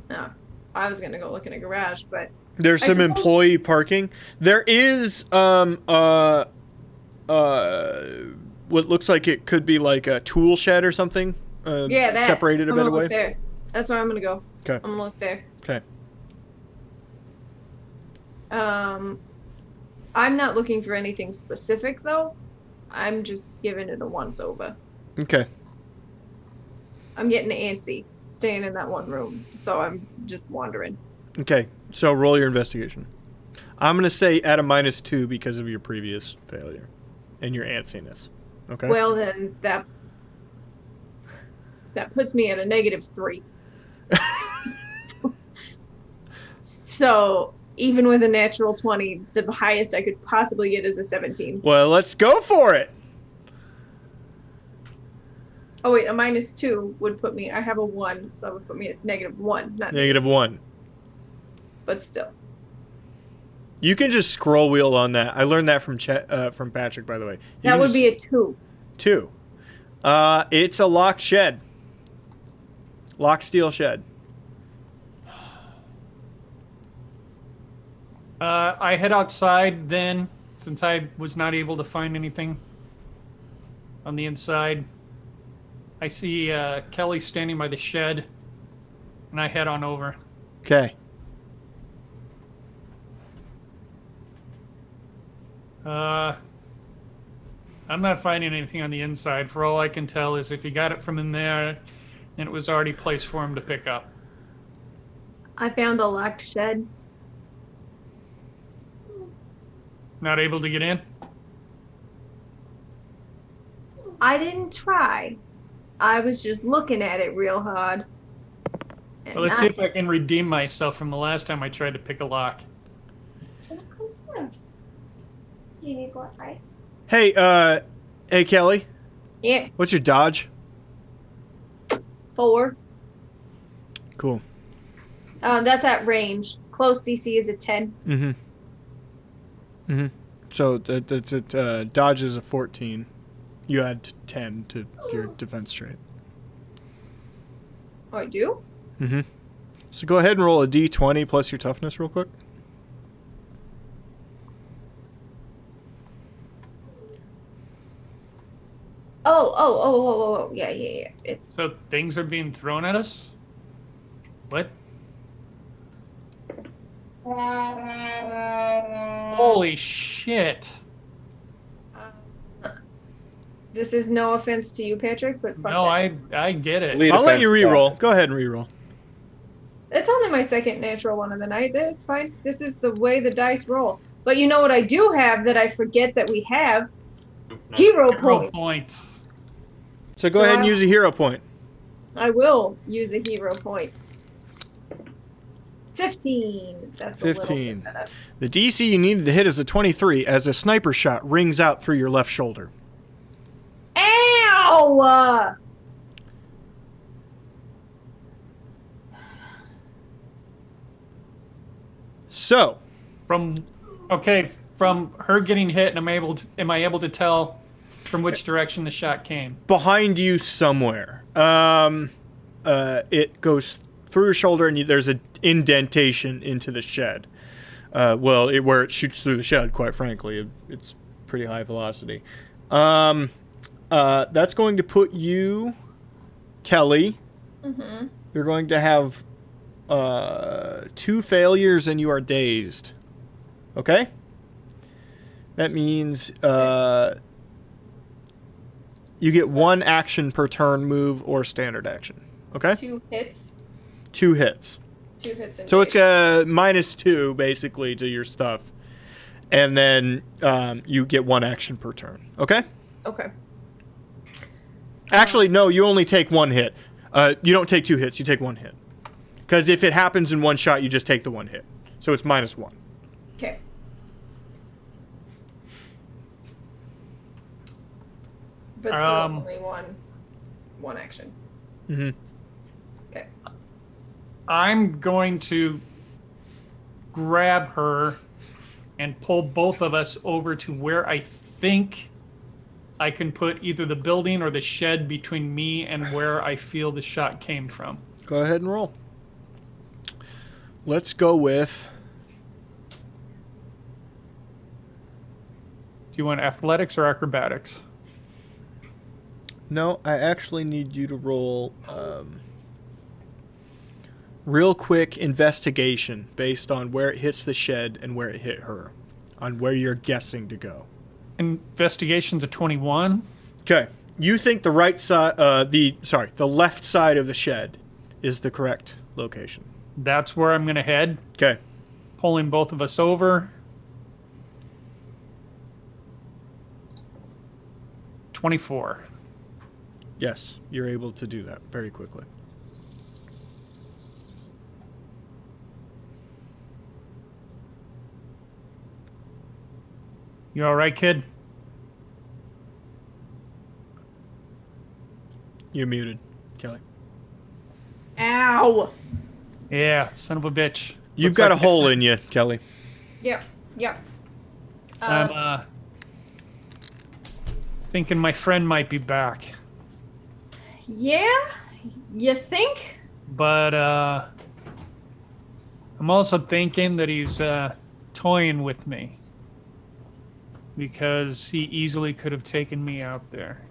B: No. I was gonna go look in a garage, but
A: There's
B: I
A: some
B: suppose-
A: employee parking. There is what looks like it could be like a tool shed or something.
B: yeah, that
A: separated a
B: I'm
A: bit
B: gonna
A: away.
B: look there. That's where I'm gonna go.
A: Okay.
B: I'm gonna look there.
A: Okay.
B: I'm not looking for anything specific, though. I'm just giving it a once-over.
A: Okay.
B: I'm getting antsy staying in that one room, so I'm just wandering.
A: Okay, so roll your investigation. I'm going to say at a -2 because of your previous failure and your antsiness. Okay?
B: Well, then that puts me at a -3. So even with a natural 20, the highest I could possibly get is a 17.
A: Well, let's go for it.
B: Oh wait, a -2 would put me. I have a 1, so it would put me at -1, not
A: -1.
B: but still.
A: You can just scroll wheel on that. I learned that from Patrick, by the way.
B: That would be a 2.
A: 2. It's a locked shed. Locked steel shed.
C: I head outside then, since I was not able to find anything on the inside. I see Kelly standing by the shed, and I head on over.
A: Okay.
C: I'm not finding anything on the inside. For all I can tell is if he got it from in there, then it was already placed for him to pick up.
B: I found a locked shed.
C: Not able to get in?
B: I didn't try. I was just looking at it real hard.
C: Well, let's see if I can redeem myself from the last time I tried to pick a lock.
G: Do you need to go outside?
A: Hey, Kelly.
B: Yeah,
A: What's your dodge?
B: 4.
A: Cool.
B: That's at range. Close DC is a 10.
A: Mm-hmm. Mm-hmm. So that's it. Dodge is a 14. You add 10 to your defense trait.
B: Oh, I do?
A: Mm-hmm. So go ahead and roll a d20 plus your toughness real quick.
B: Oh. Yeah. It's
C: So things are being thrown at us? What? Holy shit.
B: This is no offense to you, Patrick, but fuck
C: No,
B: that.
C: I get it.
D: Lead
A: I'll let
D: offense,
A: you re-roll. Go ahead and re-roll.
B: It's only my second natural one of the night. It's fine. This is the way the dice roll. But you know what I do have that I forget that we have? Hero
C: Hero
B: point.
C: points.
A: So go
B: So
A: ahead and
B: I-
A: use a hero point.
B: I will use a hero point. 15. That's
A: 15.
B: A little bit better.
A: The DC you needed to hit is a 23 as a sniper shot rings out through your left shoulder.
B: Ow!
A: So,
C: From her getting hit, am I able to tell from which direction the shot came?
A: behind you somewhere. It goes through your shoulder and there's an indentation into the shed. Where it shoots through the shed, quite frankly. It's pretty high velocity. That's going to put you, Kelly.
B: Mm-hmm.
A: You're going to have 2 failures and you are dazed. Okay? That means you get 1 action per turn, move, or standard action. Okay?
B: 2 hits.
A: 2 hits.
B: 2 hits.
A: So it's a -2 basically to your stuff. And then you get 1 action per turn. Okay?
B: Okay.
A: Actually, no, you only take 1 hit. You don't take 2 hits, you take 1 hit. Because if it happens in one shot, you just take the 1 hit. So it's -1.
B: Okay. But still only one action.
A: Mm-hmm.
B: Okay.
C: I'm going to grab her and pull both of us over to where I think I can put either the building or the shed between me and where I feel the shot came from.
A: Go ahead and roll. Let's go with...
C: Do you want athletics or acrobatics?
A: No, I actually need you to roll real quick investigation based on where it hits the shed and where it hit her. on where you're guessing to go.
C: Investigation's a 21.
A: Okay. You think the right side, the left side of the shed is the correct location.
C: That's where I'm going to head.
A: Okay.
C: Pulling both of us over. 24.
A: Yes, you're able to do that very quickly.
C: You all right, kid?
A: You're muted, Kelly.
B: Ow.
C: Yeah, son of a bitch.
A: You've
C: Looks
A: got
C: like
A: a hole in you, Kelly.
B: Yep. Yep.
C: I'm thinking my friend might be back.
B: Yeah. You think?
C: But I'm also thinking that he's toying with me. Because he easily could have taken me out there.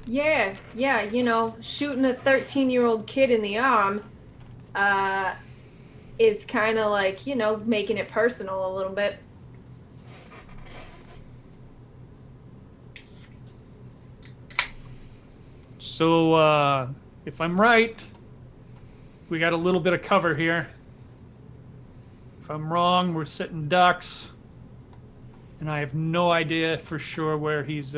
B: Yeah. Yeah. You know, shooting a 13-year-old kid in the arm, is kind of like, you know, making it personal a little bit.
C: So, if I'm right, we got a little bit of cover here. If I'm wrong, we're sitting ducks. And I have no idea for sure where he's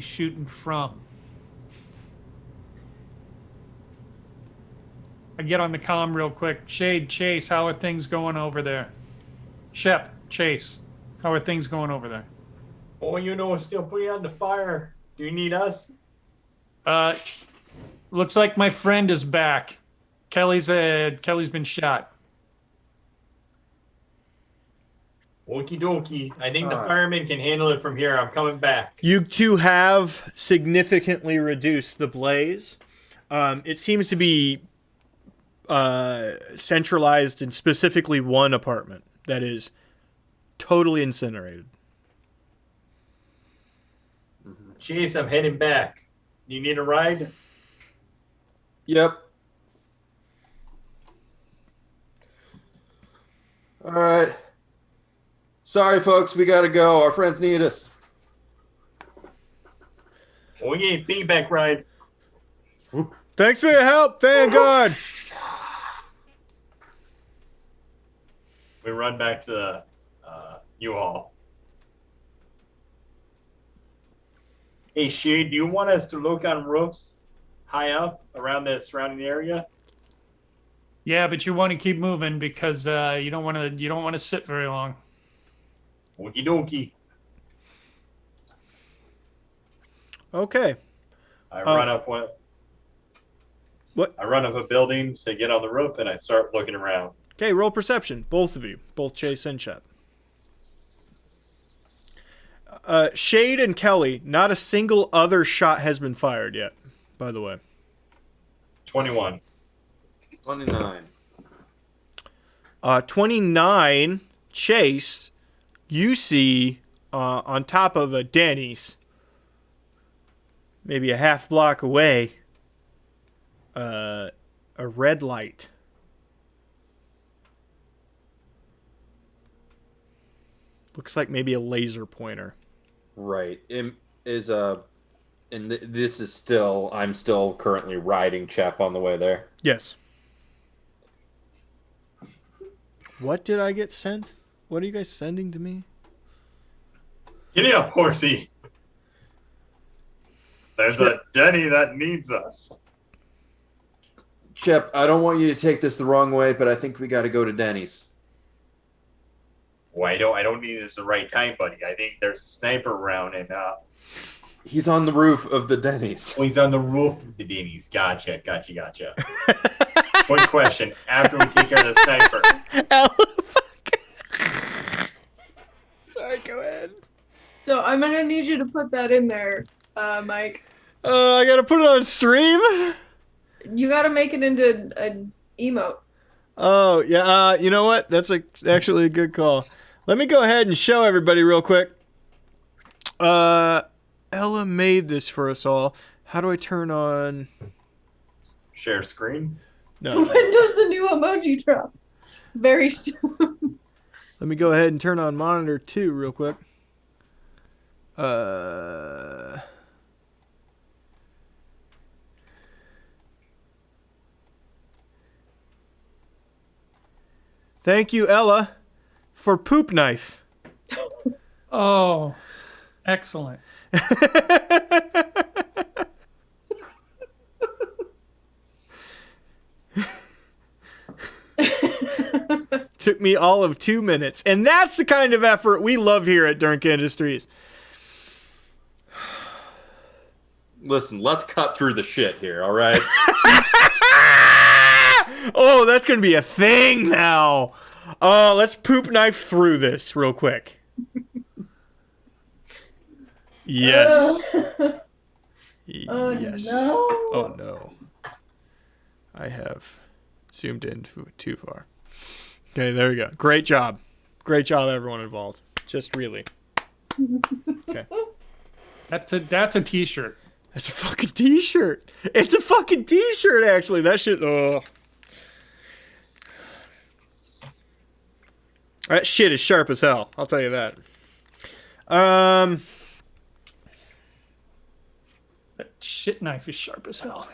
C: shooting from. I get on the comm real quick. Shade, Chase, how are things going over there? Shep, Chase, how are things going over there?
E: Oh, you know, still putting on the fire. Do you need us?
C: Looks like my friend is back. Kelly's been shot.
E: Okie dokie. I think the firemen can handle it from here. I'm coming back.
A: You two have significantly reduced the blaze. It seems to be centralized in specifically one apartment that is totally incinerated.
E: Chase, I'm heading back. You need a ride?
D: Yep. All right. Sorry, folks. We got to go. Our friends need us.
E: Oh, yeah, piggyback ride.
A: Thanks for your help, Vanguard.
E: We run back to the U-Haul. Hey, Shade, do you want us to look on roofs high up around the surrounding area?
C: Yeah, but you want to keep moving because you don't want to sit very long.
E: Okie dokie.
A: Okay.
E: I run up one.
A: What?
E: I run up a building to get on the roof, and I start looking around.
A: Okay, roll perception, both of you, both Chase and Shep. Shade and Kelly, not a single other shot has been fired yet, by the way.
E: 21.
D: 29.
A: 29, Chase, you see on top of a Denny's, maybe a half block away, a red light. Looks like maybe a laser pointer.
D: Right. This is still, I'm still currently riding Chap on the way there.
A: Yes. What did I get sent? What are you guys sending to me?
E: Giddy up, horsey. There's a Denny that needs us.
D: Chep, I don't want you to take this the wrong way, but I think we got to go to Denny's.
E: Well, I don't need this the right time, buddy. I think there's a sniper around, and
D: He's on the roof of the Denny's.
E: oh, he's on the roof of the Denny's. Gotcha. Quick question: after we take care of the sniper,
A: Sorry, go ahead.
B: So I'm gonna need you to put that in there, Mike.
A: I gotta put it on stream?
B: You gotta make it into an emote.
A: Oh, yeah, you know what? That's actually a good call. Let me go ahead and show everybody real quick. Ella made this for us all. How do I turn on...
E: share screen.
A: No.
B: When does the new emoji drop? Very soon.
A: Let me go ahead and turn on monitor 2 real quick. Thank you, Ella, for poop knife.
C: Oh, excellent.
A: Took me all of 2 minutes. And that's the kind of effort we love here at Durnk Industries.
D: Listen, let's cut through the shit here, all right?
A: Oh, that's going to be a thing now. Let's poop knife through this real quick. Yes.
B: Oh,
A: yes.
B: no.
A: Oh, no. I have zoomed in too far. Okay, there we go. Great job. Great job, everyone involved. Just really. Okay.
C: That's a t-shirt.
A: That's a fucking t-shirt. It's a fucking t-shirt, actually. That shit. That shit is sharp as hell. I'll tell you that.
C: That shit knife is sharp as hell.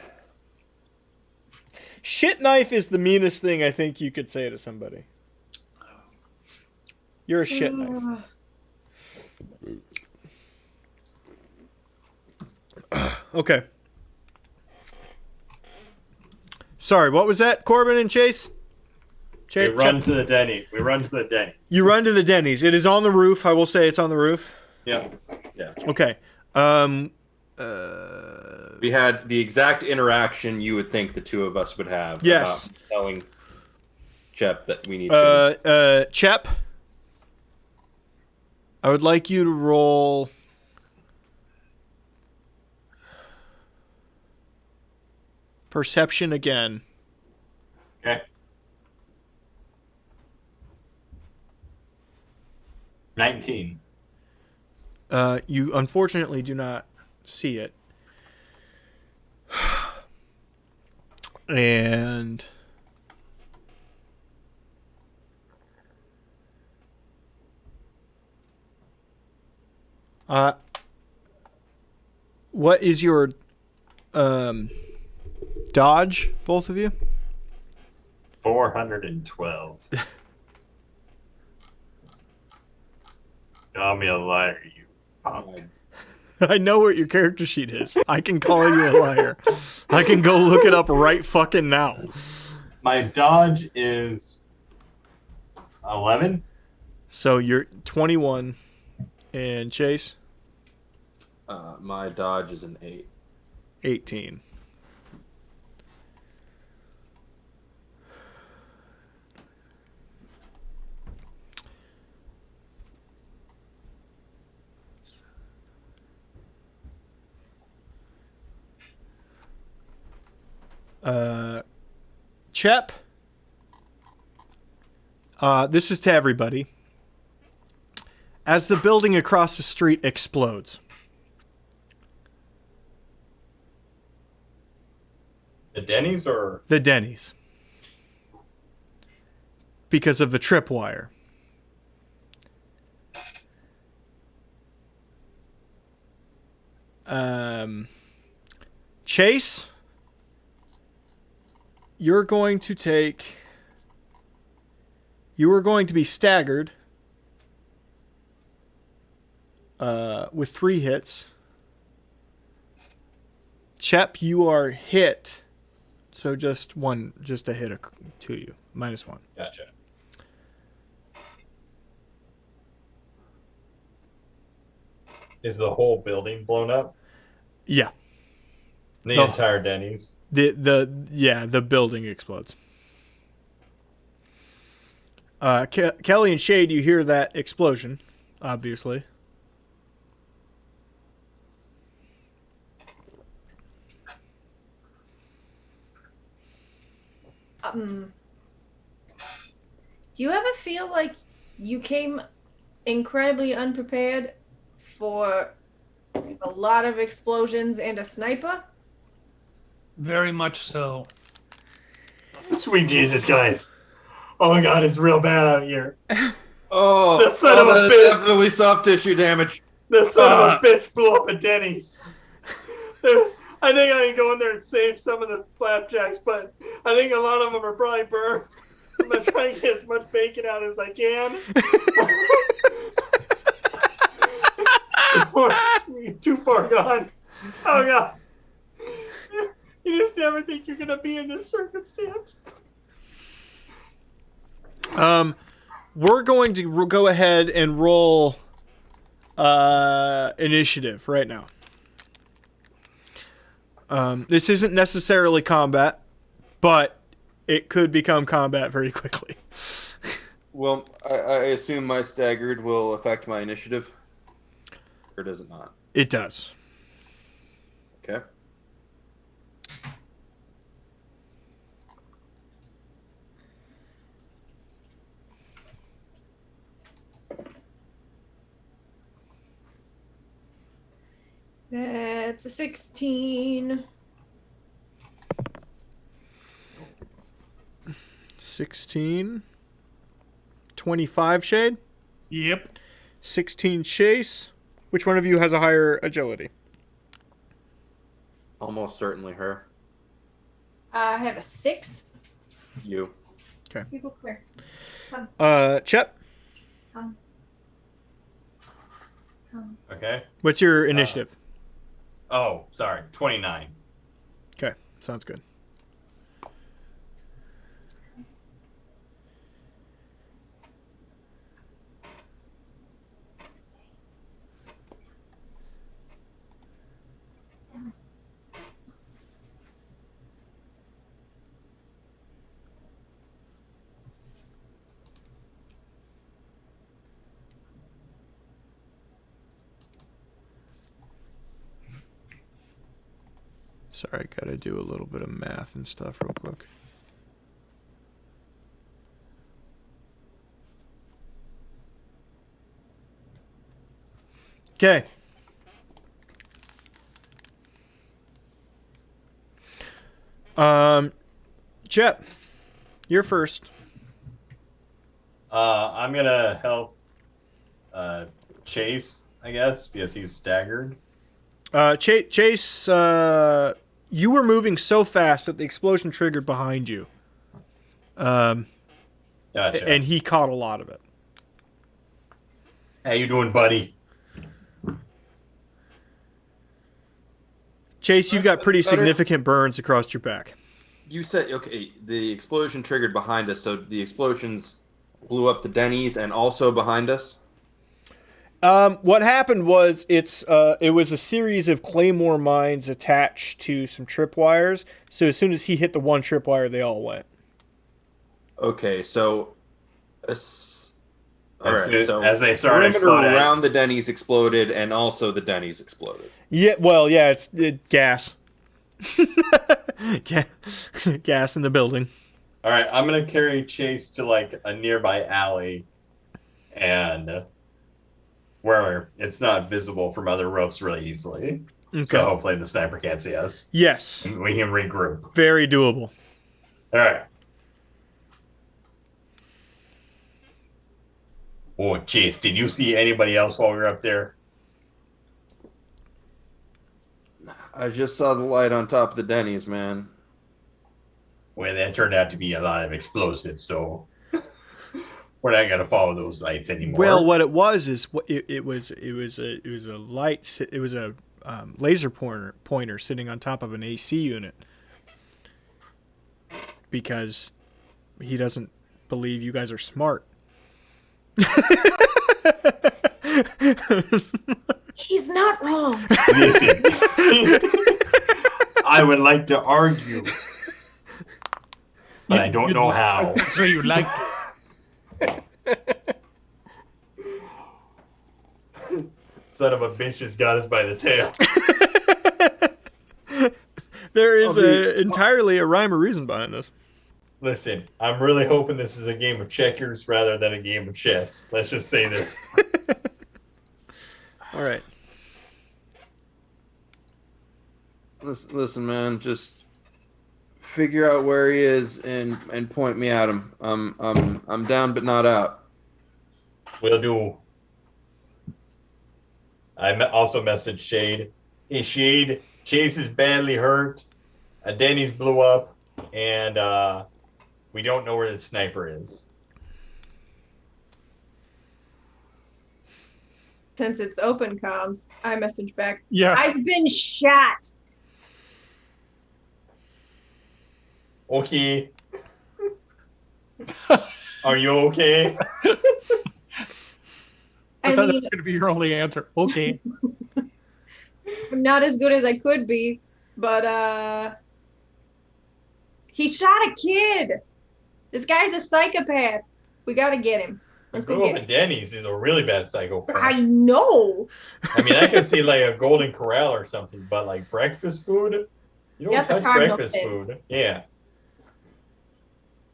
A: Shit knife is the meanest thing I think you could say to somebody. You're a shit knife. Okay. Sorry, what was that, Corbin and Chase?
E: We run to the Denny. We run to the Denny.
A: You run to the Denny's. It is on the roof. I will say it's on the roof.
E: Yeah.
A: Okay.
D: We had the exact interaction you would think the two of us would have.
A: Yes.
D: About telling Chep that we need to.
A: Chep, I would like you to roll perception again.
E: Okay. 19.
A: You unfortunately do not see it. And what is your dodge, both of you?
E: 412. Call me a liar, you punk.
A: I know what your character sheet is. I can call you a liar. I can go look it up right fucking now.
E: My dodge is 11.
A: So you're 21. And Chase?
D: My dodge is an 8.
A: 18. Chep, this is to everybody. As the building across the street explodes,
E: The Denny's or
A: the Denny's, because of the tripwire. Chase, you are going to be staggered with 3 hits. Chep, you are hit. So just a hit to you. -1.
E: Gotcha. Is the whole building blown up?
A: Yeah.
E: The entire Denny's?
A: The building explodes. Kelly and Shade, you hear that explosion, obviously.
B: Do you ever feel like you came incredibly unprepared for a lot of explosions and a sniper?
C: Very much so.
E: Sweet Jesus, guys. Oh my god, it's real bad out here.
D: Oh,
E: The son of a
D: that is
E: bitch.
D: definitely soft tissue damage.
E: The son of a bitch blew up a Denny's. I think I can go in there and save some of the flapjacks, but I think a lot of them are probably burned. I'm gonna try and get as much bacon out as I can. Before it's too far gone. Oh god. You just never think you're gonna be in this circumstance.
A: We're going to go ahead and roll initiative right now. This isn't necessarily combat, but it could become combat very quickly.
D: Well, I assume my staggered will affect my initiative, or does it not?
A: It does.
D: Okay.
B: That's a 16.
A: 16. 25 Shade.
C: Yep.
A: 16 Chase. Which one of you has a higher agility?
D: Almost certainly her.
B: I have a 6.
D: You.
B: You go clear.
A: Chet,
G: Come.
E: Okay.
A: what's your initiative?
E: Oh, sorry. 29.
A: Okay, sounds good. Sorry, I gotta do a little bit of math and stuff real quick. Okay. Chet, you're first.
E: I'm gonna help Chase, I guess, because he's staggered.
A: Chase, you were moving so fast that the explosion triggered behind you.
E: Gotcha.
A: And he caught a lot of it.
E: How you doing, buddy?
A: Chase, you've got pretty
D: Better.
A: significant burns across your back.
D: You said, okay, the explosion triggered behind us, so the explosions blew up the Denny's and also behind us?
A: What happened was it was a series of claymore mines attached to some tripwires. So as soon as he hit the one tripwire, they all went.
D: Okay, so... Alright, so
E: as they started
D: perimeter
E: exploding.
D: around the Denny's exploded, and also the Denny's exploded.
A: Yeah, well, yeah, it's gas. Gas in the building.
E: All right, I'm gonna carry Chase to like a nearby alley, and where it's not visible from other roofs really easily.
A: Okay.
E: So hopefully the sniper can't see us.
A: Yes.
E: And we can regroup.
A: Very doable.
E: All right. Oh, Chase, did you see anybody else while we were up there?
D: I just saw the light on top of the Denny's, man.
E: Well, that turned out to be a lot of explosives, so we're not gonna follow those lights anymore.
A: Well, what it was is it was a light. It was a laser pointer sitting on top of an AC unit because he doesn't believe you guys are smart.
B: He's not wrong.
E: Listen, I would like to argue, but I don't know how.
C: So you like
E: Son of a bitch has got us by the tail.
A: There is entirely a rhyme or reason behind this.
E: Listen, I'm really hoping this is a game of checkers rather than a game of chess. Let's just say this.
A: All right.
D: Listen, man, just figure out where he is and point me at him. I'm down but not out.
E: Will do. Also messaged Shade. Hey, Shade, Chase is badly hurt. Denny's blew up, and we don't know where the sniper is.
B: Since it's open comms, I message back.
C: Yeah.
B: I've been shot.
E: Okay. Are you okay?
C: I
B: I
C: thought that
B: mean,
C: was going to be your only answer. Okay.
B: I'm not as good as I could be, but he shot a kid. This guy's a psychopath. We gotta get him. Let's go
E: Grew
B: get
E: up
B: him.
E: at Denny's is a really bad psychopath.
B: I know.
E: I mean, I could see like a Golden Corral or something, but like breakfast food, you don't
B: Yeah, the
E: touch
B: Cardinal
E: breakfast
B: thing.
E: food. Yeah.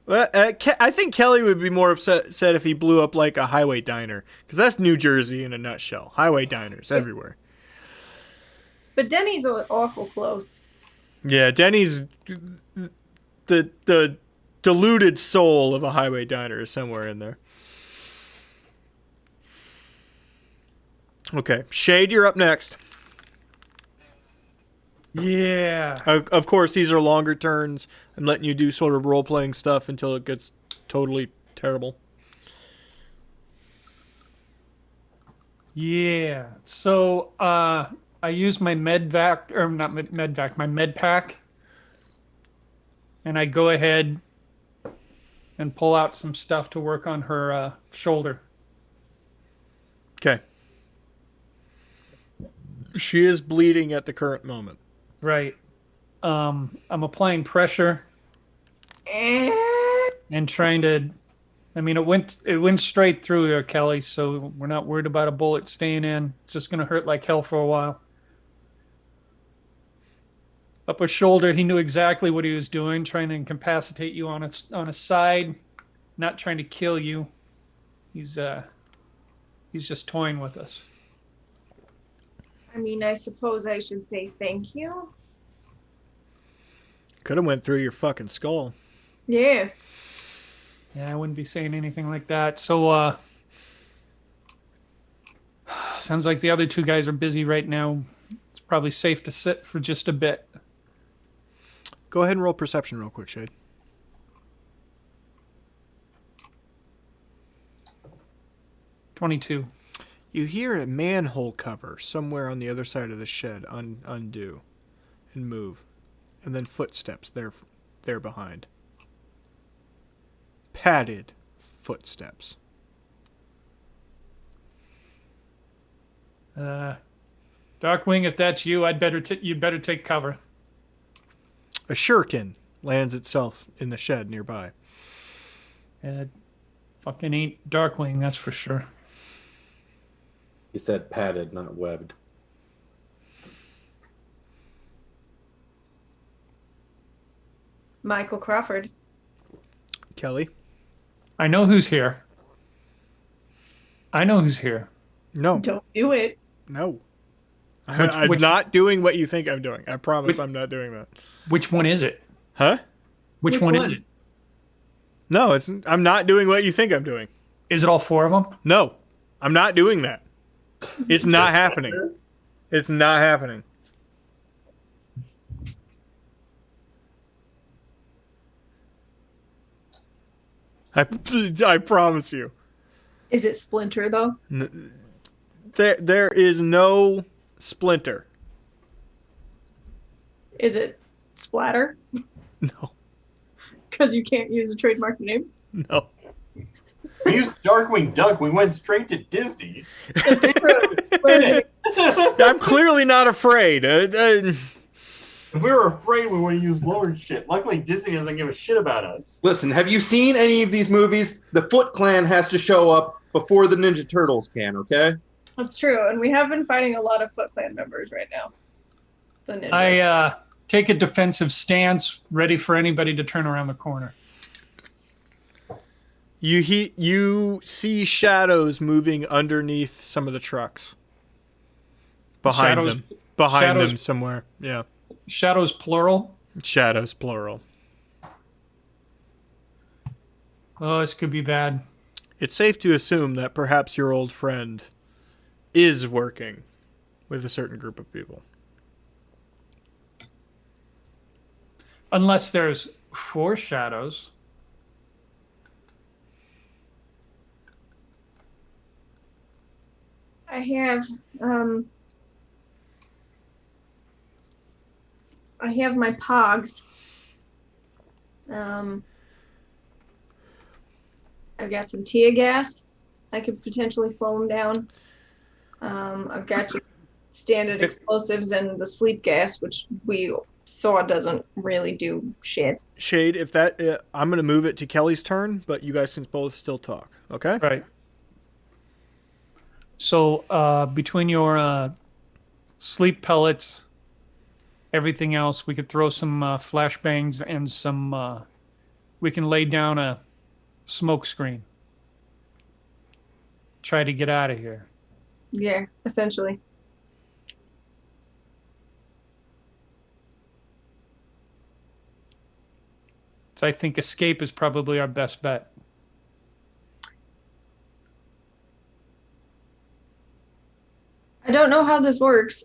A: Well, I think Kelly would be more upset if he blew up like a highway diner, because that's New Jersey in a nutshell. Highway diners everywhere.
B: But Denny's awful close.
A: Yeah, Denny's the diluted soul of a highway diner is somewhere in there. Okay, Shade, you're up next.
C: Yeah.
A: Of course, these are longer turns. I'm letting you do sort of role-playing stuff until it gets totally terrible.
C: Yeah. So I use my medvac, or not medvac, my med pack, and I go ahead and pull out some stuff to work on her shoulder.
A: Okay. She is bleeding at the current moment.
C: Right. I'm applying pressure and trying to. I mean, it went straight through her, Kelly. So we're not worried about a bullet staying in. It's just gonna hurt like hell for a while. Up her shoulder, he knew exactly what he was doing, trying to incapacitate you on a side, not trying to kill you. He's just toying with us.
B: I mean, I suppose I should say thank you.
A: Could have went through your fucking skull.
B: Yeah.
C: Yeah, I wouldn't be saying anything like that. So, sounds like the other two guys are busy right now. It's probably safe to sit for just a bit.
A: Go ahead and roll perception real quick, Shade.
C: 22.
A: You hear a manhole cover somewhere on the other side of the shed undo and move. And then footsteps there behind. Padded footsteps.
C: Darkwing, if that's you, you'd better take cover.
A: A shuriken lands itself in the shed nearby.
C: Fucking ain't Darkwing, that's for sure.
D: He said padded, not webbed.
B: Michael Crawford.
A: Kelly?
C: I know who's here. I know who's here.
A: No.
B: Don't do it.
A: No. I'm not doing what you think I'm doing. I promise I'm not doing that.
C: Which one is it?
A: Huh?
C: Which one is it?
A: No, I'm not doing what you think I'm doing.
C: Is it all four of them?
A: No. I'm not doing that. It's not happening. It's not happening. I promise you.
B: Is it Splinter though?
A: There is no Splinter.
B: Is it Splatter?
A: No.
B: Because you can't use a trademark name.
A: No.
E: We used Darkwing Duck. We went straight to Disney.
B: That's true.
A: I'm clearly not afraid.
E: If we were afraid, we would have used lower shit. Luckily, Disney doesn't give a shit about us.
D: Listen, have you seen any of these movies? The Foot Clan has to show up before the Ninja Turtles can, okay?
B: That's true, and we have been fighting a lot of Foot Clan members right now. The ninja.
C: I take a defensive stance, ready for anybody to turn around the corner.
A: You see shadows moving underneath some of the trucks. Behind them somewhere. Yeah.
C: Shadows plural.
A: Shadows plural.
C: Oh, this could be bad.
A: It's safe to assume that perhaps your old friend is working with a certain group of people.
C: Unless there's 4 shadows.
B: I have my pogs. I've got some tear gas. I could potentially slow them down. I've got your standard explosives and the sleep gas, which we saw doesn't really do shit.
A: Shade, if that, I'm going to move it to Kelly's turn, but you guys can both still talk, okay?
C: Right. So between your sleep pellets, everything else, we could throw some flashbangs and some. We can lay down a smoke screen. Try to get out of here.
B: Yeah, essentially.
C: So I think escape is probably our best bet.
B: I don't know how this works,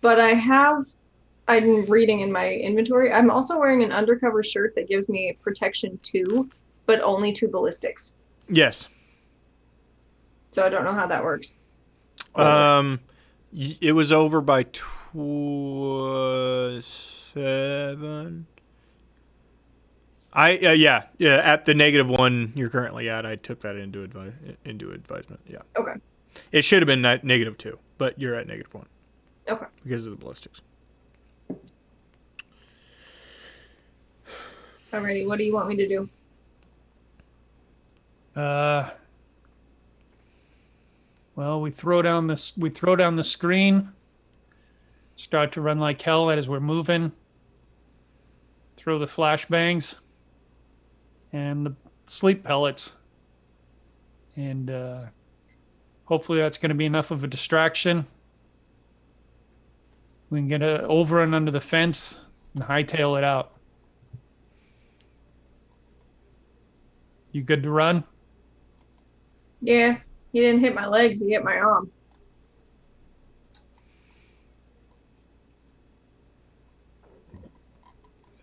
B: but I'm reading in my inventory. I'm also wearing an undercover shirt that gives me protection 2, but only 2 ballistics.
A: Yes.
B: So I don't know how that works.
A: It was over by 7. Yeah. At the -1 you're currently at, I took that into advisement. Yeah.
B: Okay.
A: It should have been -2, but you're at -1.
B: Okay.
A: Because of the ballistics.
B: Alrighty, what do you want me to do?
C: Well, we throw down the screen. Start to run like hell as we're moving. Throw the flashbangs and the sleep pellets. And hopefully that's going to be enough of a distraction. We can get over and under the fence and hightail it out. You good to run?
B: Yeah, he didn't hit my legs, he hit my arm.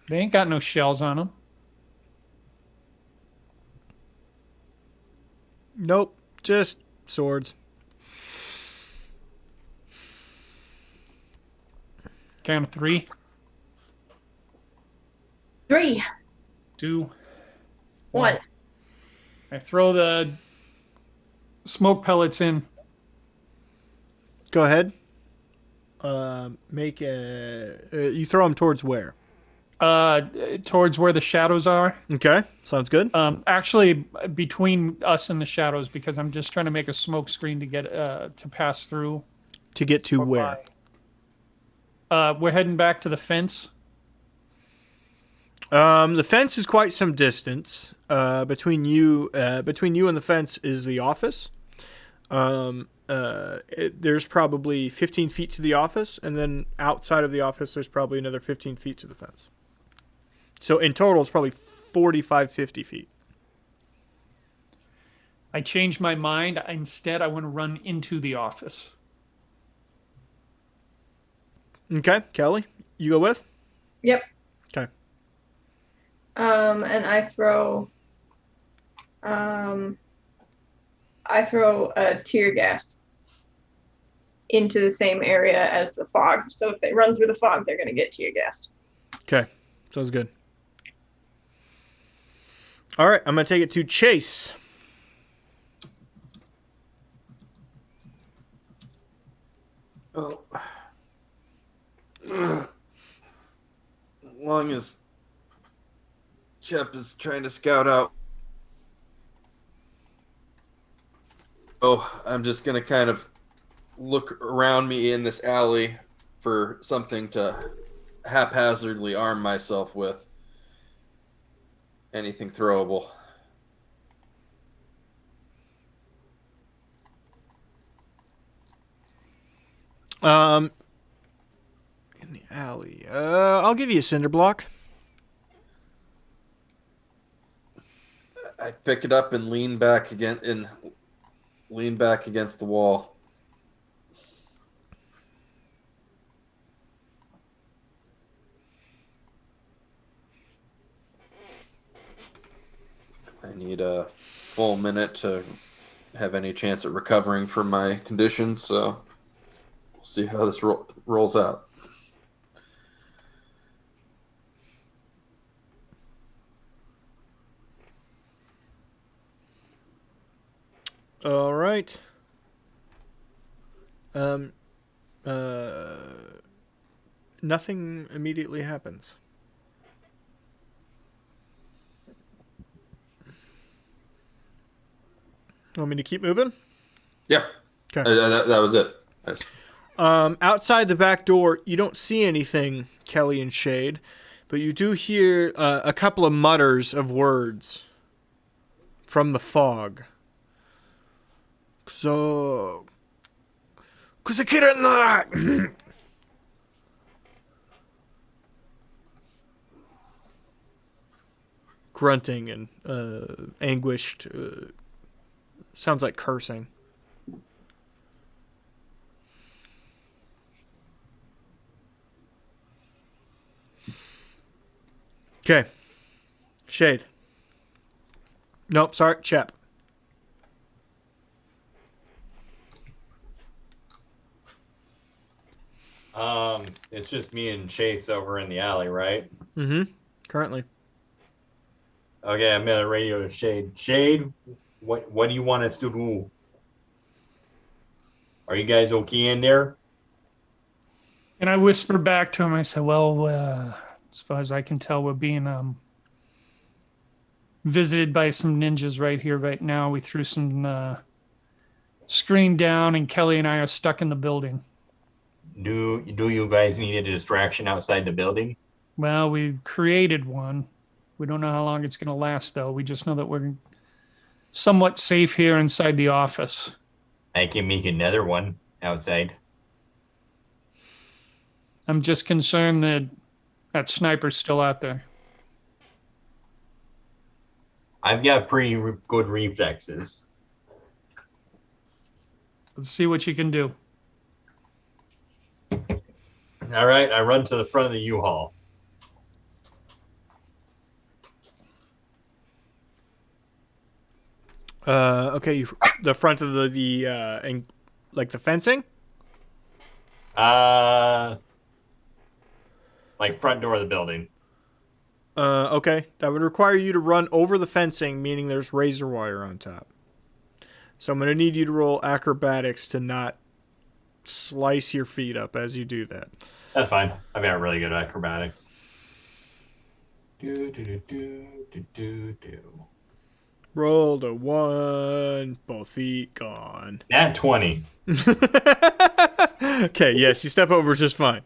C: They ain't got no shells on them.
A: Nope, just swords.
C: Count of 3.
B: 3,
C: 2,
B: 1.
C: I throw the smoke pellets in.
A: Go ahead. Make a. You throw them towards where?
C: Towards where the shadows are.
A: Okay, sounds good.
C: Actually, between us and the shadows, because I'm just trying to make a smoke screen to get to pass through.
A: To get to where?
C: We're heading back to the fence.
A: The fence is quite some distance. Between you and the fence is the office. There's probably 15 feet to the office, and then outside of the office, there's probably another 15 feet to the fence. So in total, it's probably 45, 50 feet.
C: I changed my mind. Instead, I want to run into the office.
A: Okay, Kelly, you go with?
B: Yep.
A: Okay.
B: And I throw a tear gas into the same area as the fog. So if they run through the fog, they're going to get tear gassed.
A: Okay, sounds good. All right, I'm going to take it to Chase.
D: Oh. As long as Shep is trying to scout out. Oh, I'm just going to kind of look around me in this alley for something to haphazardly arm myself with. Anything throwable.
A: In the alley. I'll give you a cinder block.
D: I pick it up and lean back against the wall. I need a full minute to have any chance at recovering from my condition, so we'll see how this rolls out.
A: All right. Nothing immediately happens. Want me to keep moving?
D: Yeah.
A: Okay.
D: That was it. Nice.
A: Outside the back door, you don't see anything, Kelly and Shade, but you do hear a couple of mutters of words from the fog. Grunting and anguished. Sounds like cursing. Okay. Shade. Nope, sorry, Chep.
E: It's just me and Chase over in the alley, right?
A: Mm-hmm. Currently.
E: Okay, I'm gonna radio to Shade. Shade, what do you want us to do? Are you guys okay in there?
C: And I whisper back to him. I said, well, as far as I can tell, we're being visited by some ninjas right here, right now. We threw some screen down, and Kelly and I are stuck in the building.
E: Do you guys need a distraction outside the building?
C: Well, we created one. We don't know how long it's going to last, though. We just know that we're somewhat safe here inside the office.
E: I can make another one outside.
C: I'm just concerned that that sniper's still out there.
E: I've got pretty good reflexes.
C: Let's see what you can do.
E: All right, I run to the front of the U-Haul.
A: Okay, the front of like the fencing?
E: Like front door of the building.
A: Okay. That would require you to run over the fencing, meaning there's razor wire on top. So I'm going to need you to roll acrobatics to not slice your feet up as you do that.
E: That's fine. I've got really good acrobatics.
A: Rolled a 1, both feet gone.
E: Nat 20.
A: Okay, yes, you step over just fine.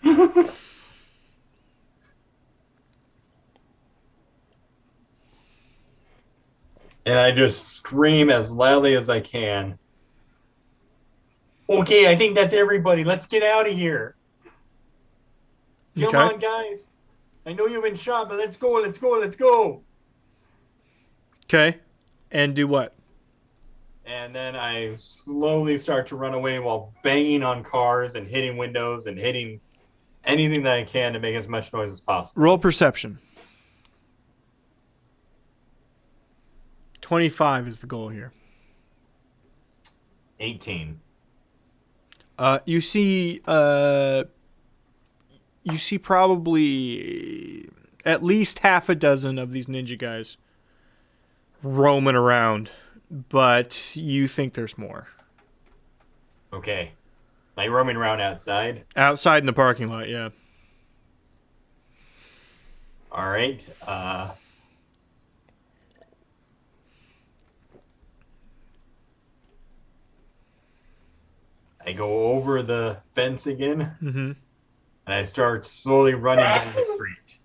E: And I just scream as loudly as I can. Okay, I think that's everybody. Let's get out of here. Come on, guys. I know you've been shot, but let's go, let's go, let's go.
A: Okay. And do what?
E: And then I slowly start to run away while banging on cars and hitting windows and hitting anything that I can to make as much noise as possible.
A: Roll perception. 25 is the goal here.
E: 18.
A: You see probably at least half a dozen of these ninja guys roaming around, but you think there's more.
E: Okay. Like roaming around outside?
A: Outside in the parking lot, yeah.
E: All right. I go over the fence again,
A: Mm-hmm.
E: and I start slowly running down the street.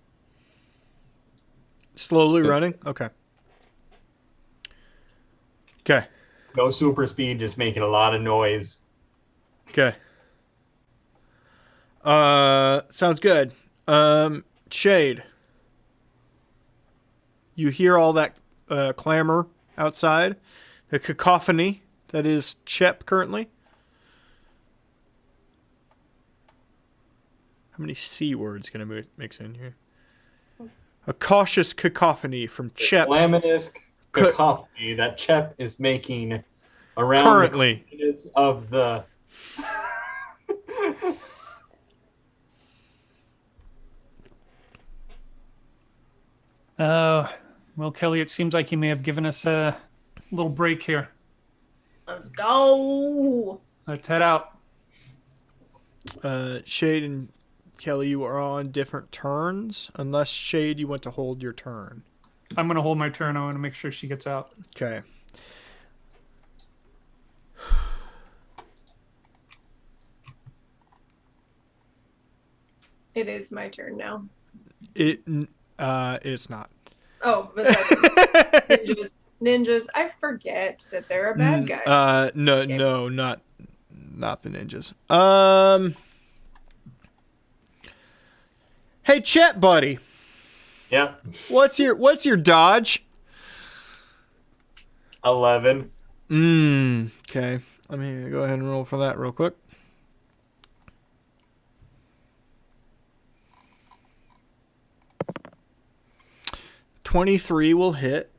A: Slowly running? Okay. Okay.
E: No super speed, just making a lot of noise.
A: Okay. Sounds good. Shade. You hear all that clamor outside, the cacophony that is Chep currently. How many C words can I mix in here? A cautious cacophony from Chep.
E: Laminous cacophony that Chep is making around
A: Currently.
E: the coordinates of the.
C: Well, Kelly, it seems like you may have given us a little break here.
B: Let's go.
C: Let's head out.
A: Shade and Kelly, you are on different turns. Unless, Shade, you want to hold your turn.
C: I'm going to hold my turn. I want to make sure she gets out.
A: Okay.
B: It is my turn now.
A: It's not.
B: Oh, ninjas. Ninjas. I forget that they're a bad guy.
A: No, not the ninjas. Hey, Chet, buddy.
E: Yeah.
A: What's your dodge?
E: 11.
A: Okay. Let me go ahead and roll for that real quick. $23 will hit.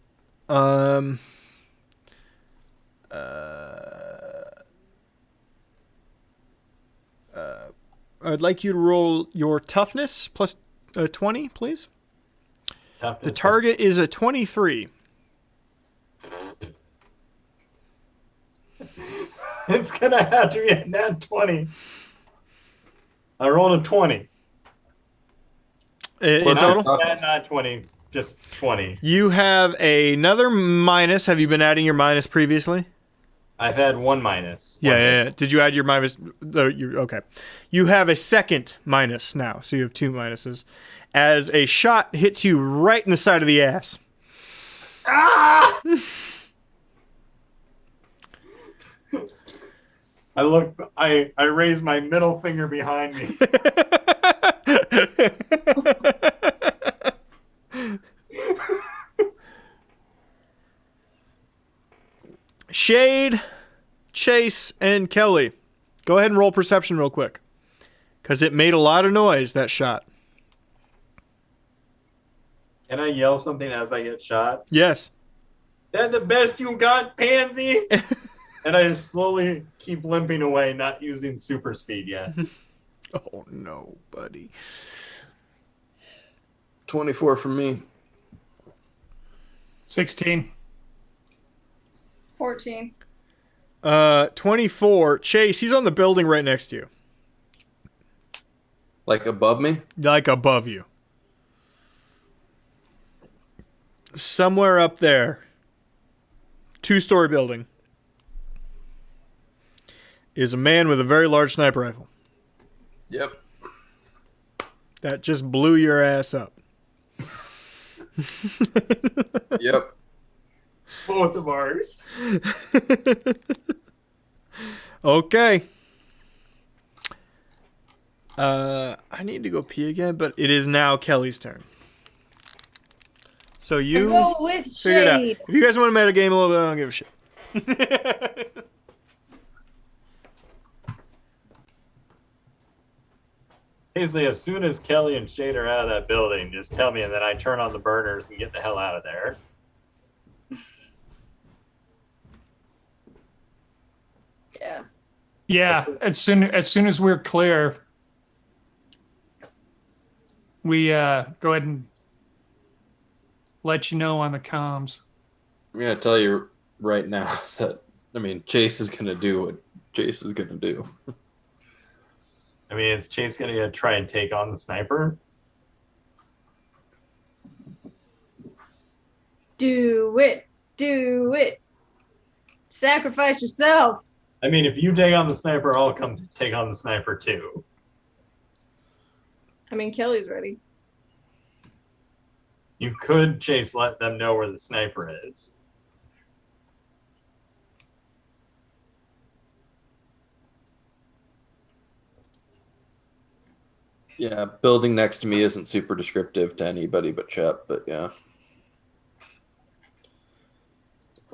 A: I'd like you to roll your toughness plus 20, please.
E: Toughness
A: The target is a 23.
E: It's gonna have to be a nat 20. I rolled a 20.
A: In
D: What's
A: total?
E: Not 20, just 20.
A: You have another minus. Have you been adding your minus previously?
E: I've had one minus.
A: Yeah. Did you add your minus? Okay. You have a second minus now, so you have two minuses. As a shot hits you right in the side of the ass.
E: Ah! I raise my middle finger behind me.
A: Shade, Chase, and Kelly, go ahead and roll perception real quick. Because it made a lot of noise, that shot.
E: Can I yell something as I get shot?
A: Yes.
E: That's the best you got, pansy! And I just slowly keep limping away, not using super speed yet.
A: Oh, no, buddy.
D: 24 for me.
C: 16.
G: 14.
A: 24. Chase, he's on the building right next to you.
D: Like above me?
A: Like above you. Somewhere up there. 2-story building. Is a man with a very large sniper rifle.
D: Yep.
A: That just blew your ass up.
D: Yep.
E: Both of ours.
A: Okay. I need to go pee again, but it is now Kelly's turn. So you
B: Go with
A: figure it out.
B: Shade.
A: If you guys want to metagame a little bit, I don't give a shit.
E: Basically, as soon as Kelly and Shade are out of that building, just tell me, and then I turn on the burners and get the hell out of there.
B: Yeah.
C: Yeah, as soon as we're clear, we go ahead and let you know on the comms.
D: I'm going to tell you right now that, Chase is going to do what Chase is going to do.
E: I mean, is Chase going to try and take on the sniper?
B: Do it. Do it. Sacrifice yourself.
E: I mean, if you take on the sniper, I'll come take on the sniper too.
B: I mean, Kelly's ready.
E: You could, Chase, let them know where the sniper is.
D: Yeah, building next to me isn't super descriptive to anybody but Shep, but yeah.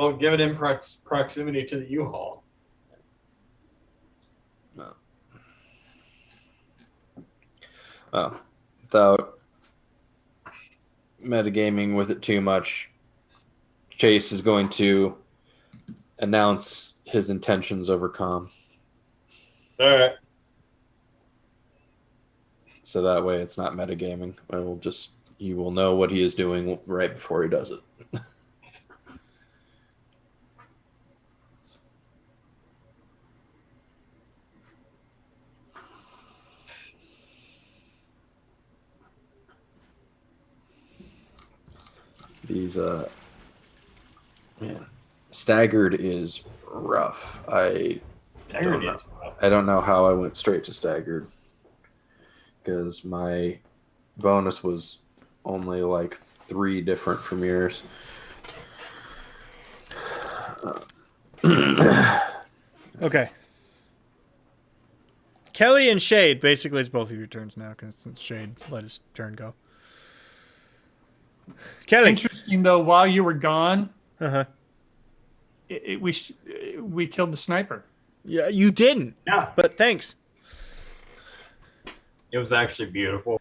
E: Well, give it in proximity to the U-Haul.
D: Well, without metagaming with it too much, Chase is going to announce his intentions over comm.
E: All right.
D: So that way it's not metagaming. You will know what he is doing right before he does it. These man, staggered is rough. I don't know how I went straight to staggered because my bonus was only like 3 different from yours.
A: Okay. Kelly and Shade. Basically, it's both of your turns now because Shade let his turn go. Kelly.
C: Interesting though. While you were gone,
A: Uh-huh.
C: we killed the sniper.
A: Yeah, you didn't.
E: Yeah.
A: But thanks.
E: It was actually beautiful.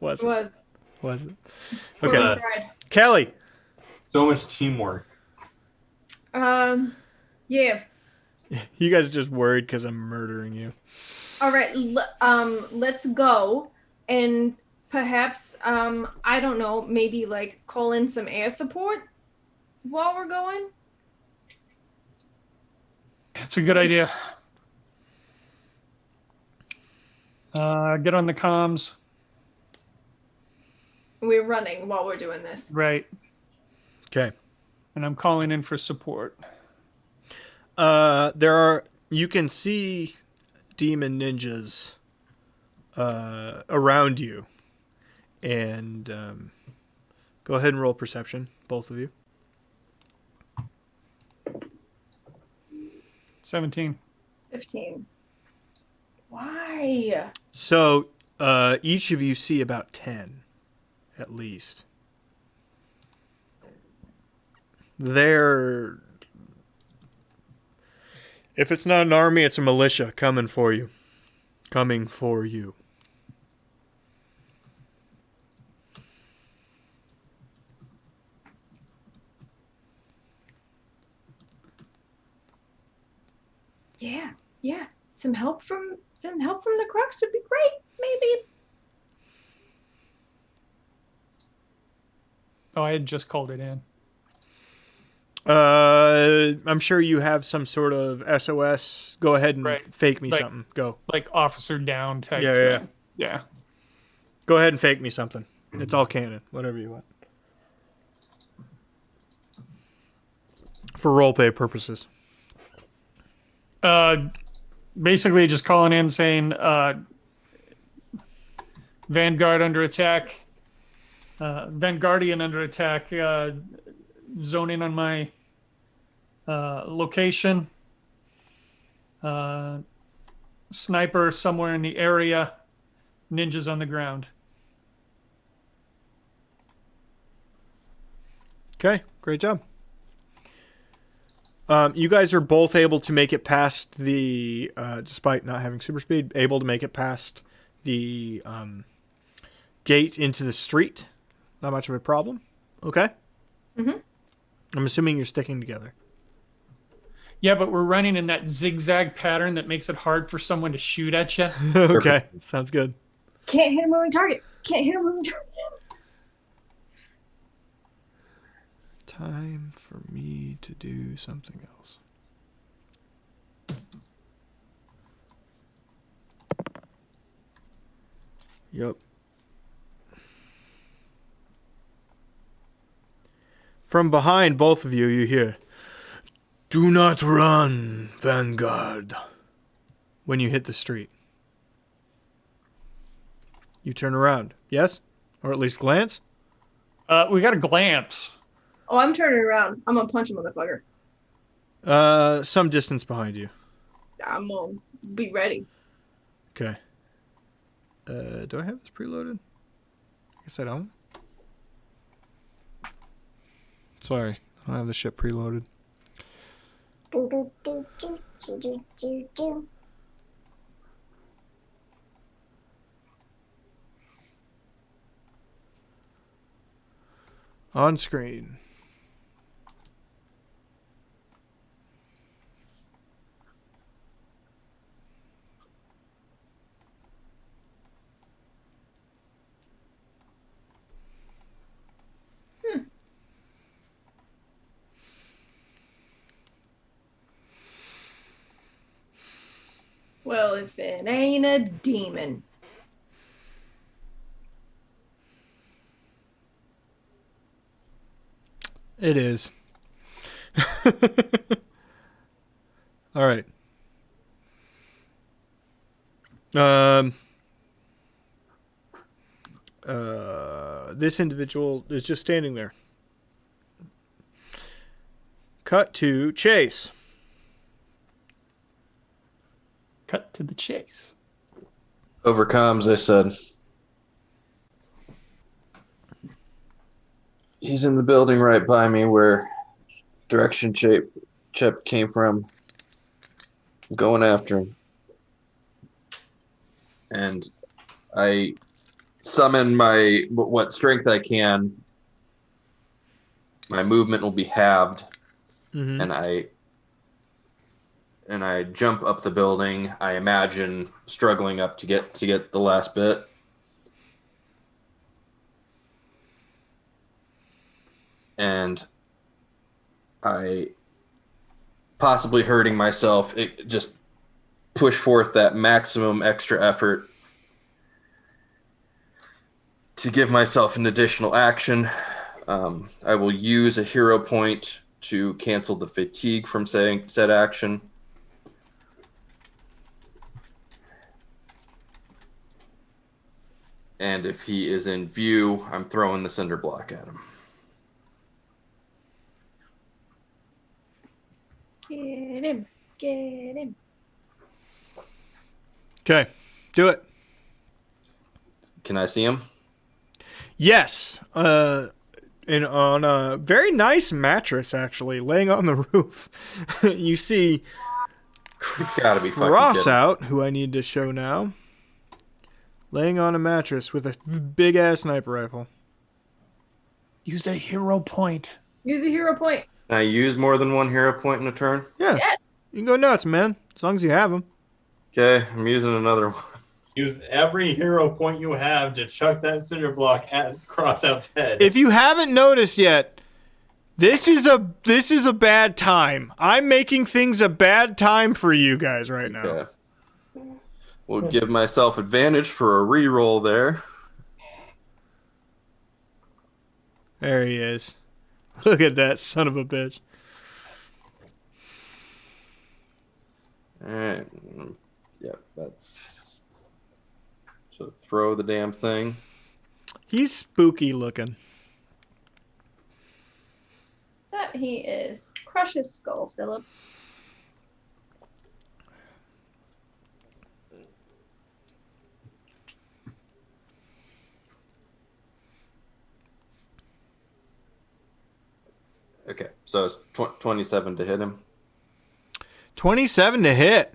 A: Was
B: It
A: it?
B: was.
A: Was it? Okay.
B: Right.
A: Kelly.
E: So much teamwork.
B: Yeah.
A: You guys are just worried because I'm murdering you.
B: All right. Let's go, and perhaps I don't know, maybe like call in some air support while we're going.
C: That's a good idea. Get on the comms.
B: We're running while we're doing this.
C: Right.
A: Okay.
C: And I'm calling in for support.
A: You can see demon ninjas around you. And go ahead and roll perception, both of you.
C: 17.
B: 15. Why?
A: So each of you see about 10, at least. They're... If it's not an army, it's a militia coming for you. Coming for you.
B: Yeah. Some help from the Crux would be great, maybe.
C: Oh, I had just called it in.
A: I'm sure you have some sort of SOS. Go ahead and
C: Right.
A: fake me
C: Like-
A: something. Go.
C: Like officer down type
A: Yeah,
C: thing. Yeah.
A: Go ahead and fake me something. It's all canon. Whatever you want. For roleplay purposes.
C: Basically just calling in saying Vanguard under attack. Vanguardian under attack. Zone in on my location. Sniper somewhere in the area. Ninjas on the ground.
A: Okay, great job. You guys are both able to make it past the, despite not having super speed, able to make it past the gate into the street. Not much of a problem. Okay?
B: Mhm.
A: I'm assuming you're sticking together.
C: Yeah, but we're running in that zigzag pattern that makes it hard for someone to shoot at you.
A: Okay, sounds good.
B: Can't hit a moving target. Can't hit a moving target.
A: Time for me to do something else. Yep. From behind both of you, you hear, "Do not run, Vanguard," when you hit the street. You turn around, yes? Or at least glance?
C: We got a glance.
B: Oh, I'm turning around. I'm gonna punch a motherfucker.
A: Some distance behind you.
B: I'm gonna be ready.
A: Okay. Do I have this preloaded? I guess I don't. Sorry. I don't have the ship preloaded.
G: Do, do, do, do, do, do, do, do.
A: On screen.
B: Well, if it ain't a demon.
A: It is. All right. This individual is just standing there. Cut to Chase.
C: Cut to the chase.
D: Overcomes, I said. He's in the building right by me where direction Chip came from. I'm going after him. And I summon my what strength I can. My movement will be halved.
A: Mm-hmm.
D: And I jump up the building. I imagine struggling up to get the last bit. And I, possibly hurting myself, just push forth that maximum extra effort to give myself an additional action. I will use a hero point to cancel the fatigue from said action. And if he is in view, I'm throwing the cinder block at him.
B: Get him. Get him.
A: Okay, do it.
D: Can I see him?
A: Yes. And on a very nice mattress, actually, laying on the roof, you see
D: You've got to be fucking
A: Ross
D: kidding.
A: out, who I need to show now, laying on a mattress with a big ass sniper rifle.
C: Use a hero point.
B: Use a hero point.
D: Can I use more than one hero point in a turn?
A: Yeah,
B: Yes.
A: you can go nuts, man, as long as you have them.
D: Okay, I'm using another one.
E: Use every hero point you have to chuck that cinder block at Crossout's head.
A: If you haven't noticed yet, this is a bad time. I'm making things a bad time for you guys right now.
D: Okay. We'll give myself advantage for a reroll there.
A: There he is. Look at that son of a bitch.
D: Alright. Yep, that's... So throw the damn thing.
A: He's spooky looking.
B: That he is. Crush his skull, Philip.
D: Okay, so it's 27 to hit him.
A: 27 to hit.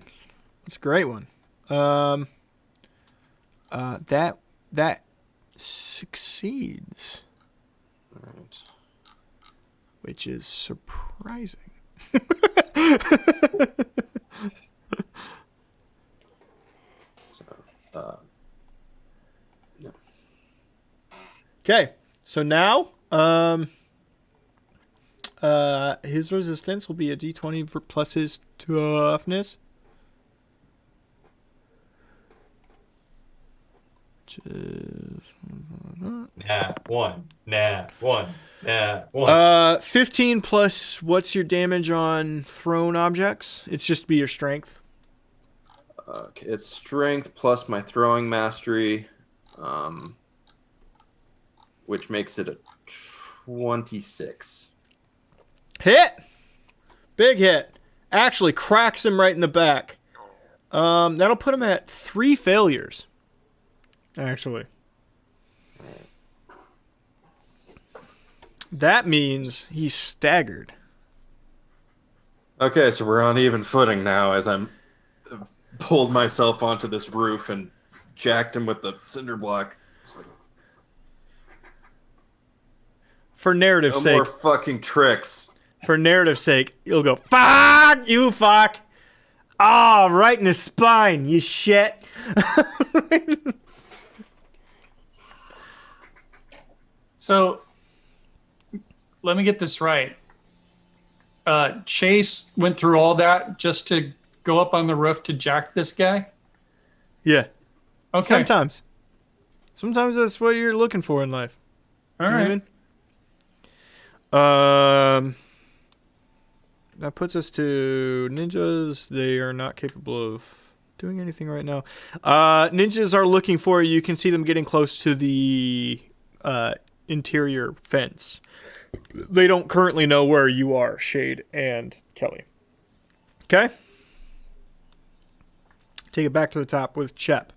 A: That's a great one. That succeeds,
D: Alright.
A: which is surprising.
D: No.
A: Okay, so now his resistance will be a d20 plus his toughness. Which is...
E: Nah, one.
A: 15 plus what's your damage on thrown objects? It's just be your strength.
D: Okay, it's strength plus my throwing mastery, which makes it a 26.
A: Hit! Big hit. Actually cracks him right in the back. That'll put him at 3 failures. Actually. That means he's staggered.
D: Okay, so we're on even footing now as I'm pulled myself onto this roof and jacked him with the cinder block.
A: For narrative's
D: No
A: sake.
D: more fucking tricks.
A: For narrative's sake, you'll go, fuck you, fuck. Ah, right in the spine, you shit.
C: So, let me get this right. Chase went through all that just to go up on the roof to jack this guy?
A: Yeah.
C: Okay.
A: Sometimes. Sometimes that's what you're looking for in life.
C: All
A: You know
C: right.
A: what I mean? That puts us to ninjas. They are not capable of doing anything right now. Ninjas are looking for you. You can see them getting close to the interior fence. They don't currently know where you are, Shade and Kelly. Okay? Take it back to the top with Chep.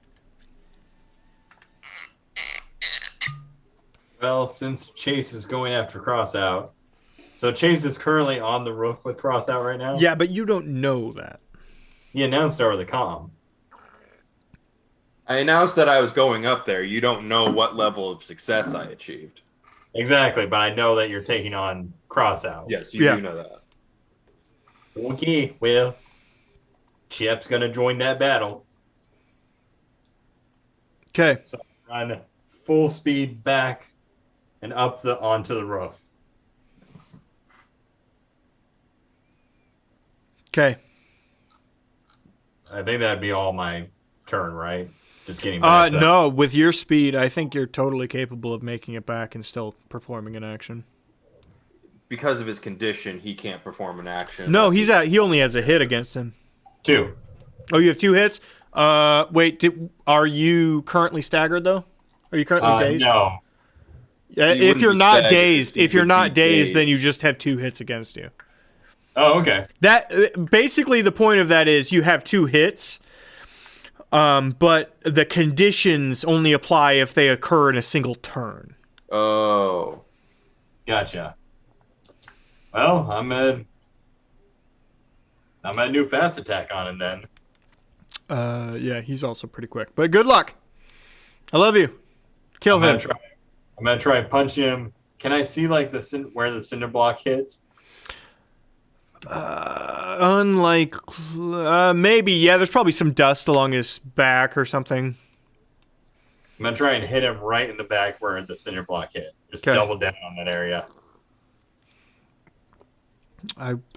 E: Well, since Chase is going after Crossout, so Chase is currently on the roof with Crossout right now?
A: Yeah, but you don't know that.
E: He announced over the comm.
D: I announced that I was going up there. You don't know what level of success I achieved.
E: Exactly, but I know that you're taking on Crossout.
D: Yes, you
A: Yeah.
D: do know that.
E: Okay, well, Chep's gonna join that battle.
A: Okay.
E: So run full speed back and up onto the roof.
A: Okay.
E: I think that'd be all my turn, right? Just getting back. to-
A: No, with your speed, I think you're totally capable of making it back and still performing an action.
D: Because of his condition, he can't perform an action.
A: No,
D: unless
A: he only has a hit against him.
E: 2.
A: Oh, you have 2 hits? Wait, are you currently staggered though? Are you currently dazed?
E: No.
A: Yeah,
D: You
A: if
D: wouldn't
A: you're
D: be
A: not
D: staggered,
A: dazed,
D: you
A: if you're
D: would
A: not
D: be
A: dazed, then
D: dazed.
A: you just have 2 hits against you.
E: Oh, okay.
A: That basically the point of that is you have 2 hits. But the conditions only apply if they occur in a single turn.
D: Oh.
E: Gotcha. Well, I'm at new fast attack on him then.
A: Yeah, he's also pretty quick. But good luck. I love you. Kill him.
E: I'm gonna try and punch him. Can I see like where the cinder block hit?
A: Maybe, yeah, there's probably some dust along his back or something.
E: I'm gonna try and hit him right in the back where the cinder block hit. Just
A: Okay.
E: double down on that area.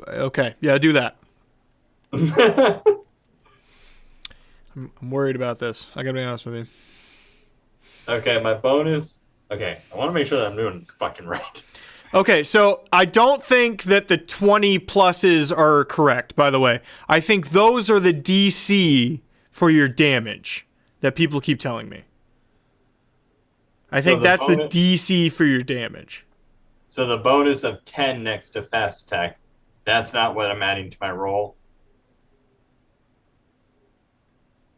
A: Okay, yeah, do that. I'm worried about this. I gotta be honest with you.
E: Okay, my bonus. Okay, I want to make sure that I'm doing this fucking right.
A: Okay, so I don't think that the 20 pluses are correct, by the way. I think those are the DC for your damage that people keep telling me. I think
E: the
A: that's the
E: bonus-
A: DC for your damage.
E: So the bonus of 10 next to fast attack, that's not what I'm adding to my roll.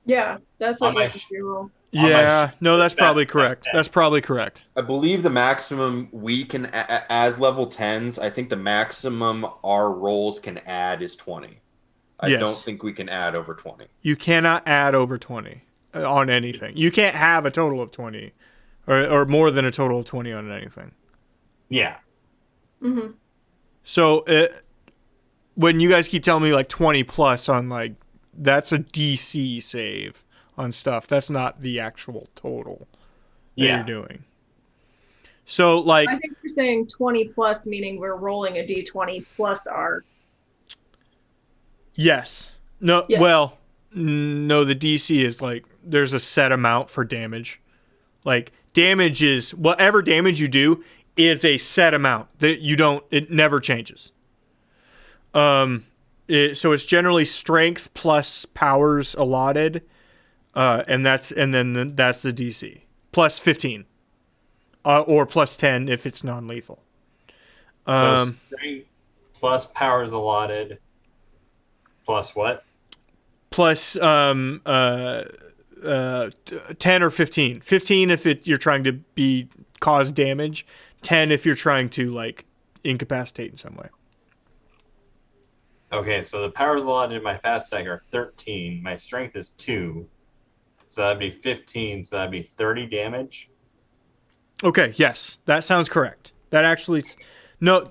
B: Yeah, that's what
E: On my-
B: you should roll.
A: Yeah, no, that's
E: That-
A: probably
E: that-
A: correct.
E: that-
A: That's probably correct.
D: I believe the maximum we can, as level 10s, I think the maximum our rolls can add is 20. I
A: Yes.
D: don't think we can add over 20.
A: You cannot add over 20 on anything. You can't have a total of 20 or more than a total of 20 on anything.
E: Yeah.
B: Mm-hmm.
A: So when you guys keep telling me like 20 plus on like, that's a DC save on stuff. That's not the actual total that
E: Yeah.
A: you're doing. So like,
B: I think you're saying 20 plus, meaning we're rolling a d20 plus our.
A: yes. No,
B: Yeah.
A: well, no, the DC is like, there's a set amount for damage. Like damage is whatever damage you do is a set amount that you don't, it never changes. So it's generally strength plus powers allotted. And then that's the DC plus 15, or plus 10 if it's non-lethal.
E: So strength plus powers allotted. Plus what?
A: Plus 10 or 15. 15 if you're trying to cause damage. 10 if you're trying to like incapacitate in some way.
E: Okay, so the powers allotted in my fast attack are 13. My strength is 2. So that'd be 15. So that'd be 30 damage.
A: Okay, yes, that sounds correct. That actually, no.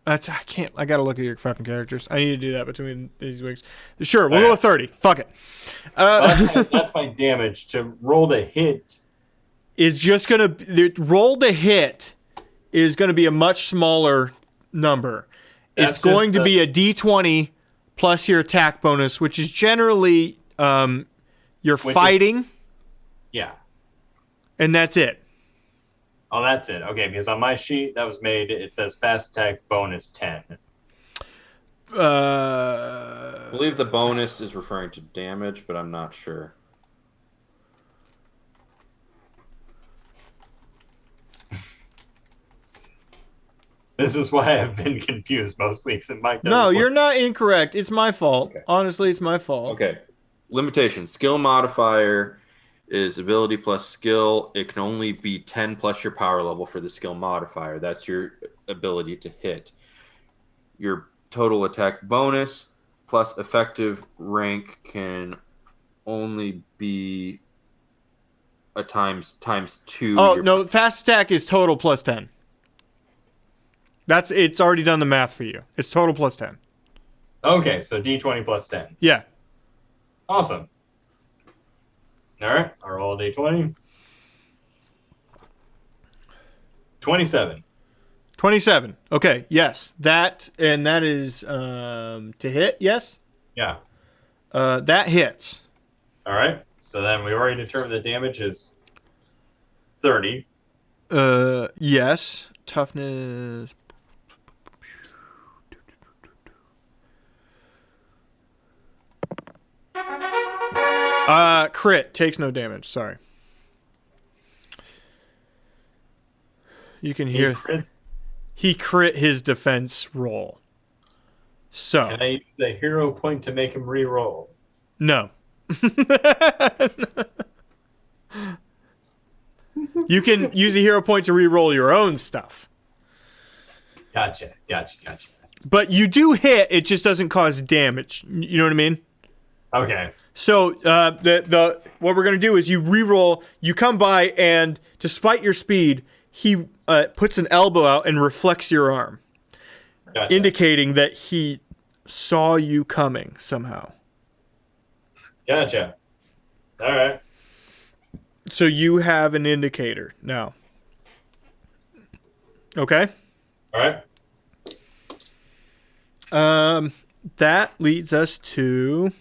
A: I can't. I gotta look at your fucking characters. I need to do that between these weeks. Sure, we'll go with 30. Fuck it.
E: That's my damage. To roll to hit
A: is just gonna roll to hit is gonna be a much smaller number. It's going to be a D20 plus your attack bonus, which is generally your fighting.
E: Yeah.
A: And that's it.
E: Oh, that's it. Okay, because on my sheet that was made, it says fast attack bonus 10.
D: I believe the bonus is referring to damage, but I'm not sure.
E: This is why I've been confused most weeks. And Mike.
A: No, you're not incorrect. It's my fault.
D: Okay.
A: Honestly, it's my fault.
D: Okay. Limitation. Skill modifier is ability plus skill. It can only be 10 plus your power level for the skill modifier. That's your ability to hit. Your total attack bonus plus effective rank can only be a times 2.
A: Oh, no, fast attack is total plus 10. It's already done the math for you. It's total plus 10.
E: Okay, so D20 plus 10.
A: Yeah.
E: Awesome. All right, I'll roll a D20. 27.
A: 27. Okay, yes. That is to hit, yes?
E: Yeah.
A: That hits.
E: All right, so then we already determined the damage is 30.
A: Yes. Toughness. Crit. Takes no damage. Sorry. You can hear. He crit his defense roll. So.
E: Can I use a hero point to make him re-roll?
A: No. You can use a hero point to re-roll your own stuff.
E: Gotcha.
A: But you do hit, it just doesn't cause damage. You know what I mean?
E: Okay.
A: So the what we're gonna do is you re-roll, you come by, and despite your speed, he puts an elbow out and reflects your arm,
E: Gotcha.
A: indicating that he saw you coming somehow.
E: Gotcha. All right.
A: So you have an indicator now. Okay.
E: All right.
A: That leads us to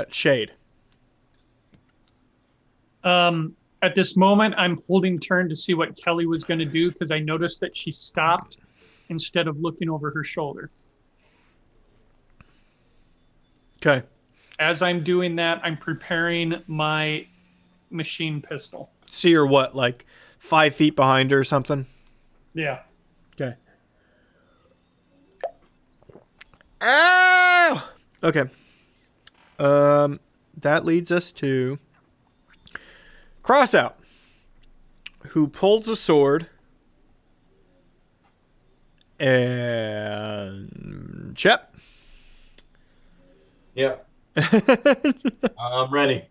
A: Shade.
C: At this moment, I'm holding turn to see what Kelly was going to do because I noticed that she stopped instead of looking over her shoulder.
A: Okay.
C: As I'm doing that, I'm preparing my machine pistol.
A: So you're what, like 5 feet behind her or something?
C: Yeah.
A: Okay. Ow! Okay. That leads us to Crossout, who pulls a sword and Shep.
E: Yeah. I'm ready.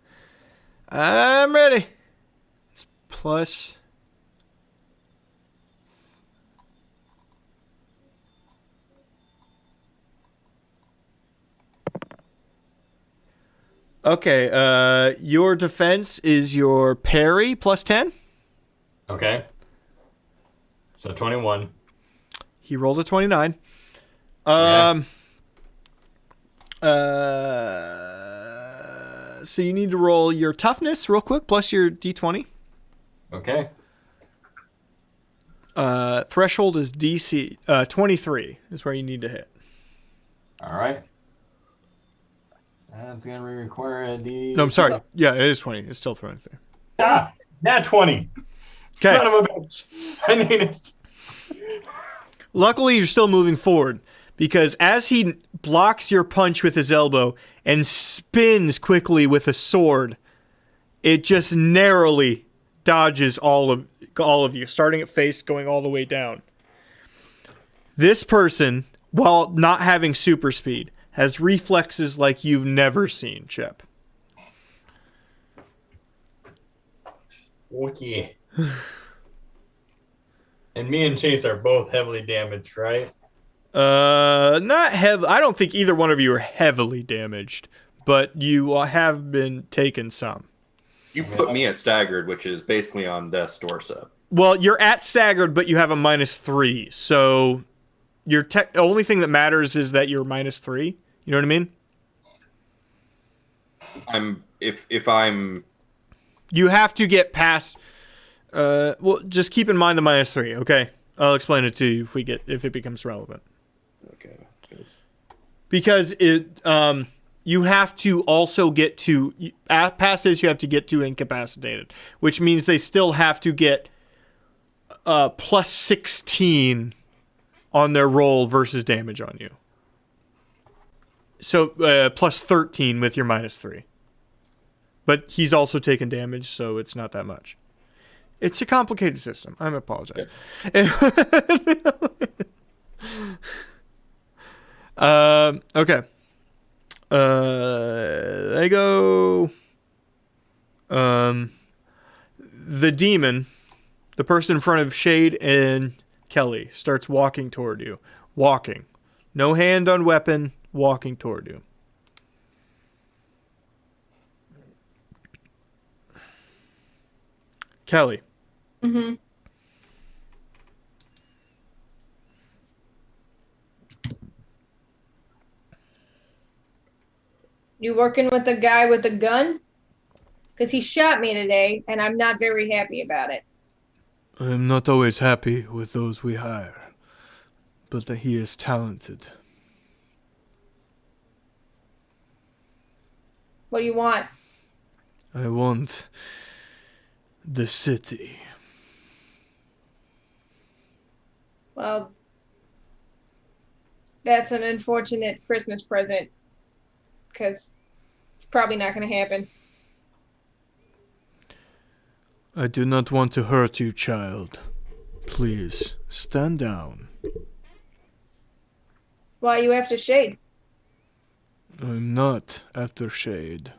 A: I'm ready. It's plus. Okay, your defense is your parry plus 10.
E: Okay. So 21.
A: He rolled a 29. So you need to roll your toughness real quick plus your d20.
E: Okay.
A: Threshold is DC 23 is where you need to hit.
E: All right. That's going to require a D.
A: No, I'm sorry. Yeah, it is 20. It's still 23.
E: Ah, nat 20.
A: Okay.
E: Son of a bitch. I need it.
A: Luckily, you're still moving forward because as he blocks your punch with his elbow and spins quickly with a sword, it just narrowly dodges all of you, starting at face, going all the way down. This person, while not having super speed, has reflexes like you've never seen, Chip.
E: Okay. And me and Chase are both heavily damaged, right?
A: Not heavy. I don't think either one of you are heavily damaged, but you have been taken some.
H: You put me at staggered, which is basically on death's doorstep.
A: Well, you're at staggered, but you have a -3, so your the only thing that matters is that you're -3. You know what I mean?
H: If I'm.
A: You have to get past. Well, just keep in mind the -3. Okay, I'll explain it to you if it becomes relevant.
H: Okay.
A: Because you have to also get to past this. You have to get to incapacitated, which means they still have to get +16 on their roll versus damage on you. So +13 with your -3. But he's also taken damage, so it's not that much. It's a complicated system. I apologize. Yeah. Okay. There you go. The demon, the person in front of Shade and Kelly, starts walking toward you. Walking. No hand on weapon, walking toward you. Kelly.
B: Mm-hmm. You working with the guy with the gun? Because he shot me today, and I'm not very happy about it.
A: I'm not always happy with those we hire, but he is talented.
B: What do you want?
A: I want the city.
B: Well, that's an unfortunate Christmas present, because it's probably not going to happen.
A: I do not want to hurt you, child. Please, stand down.
B: Why are you after Shade?
A: I'm not after Shade.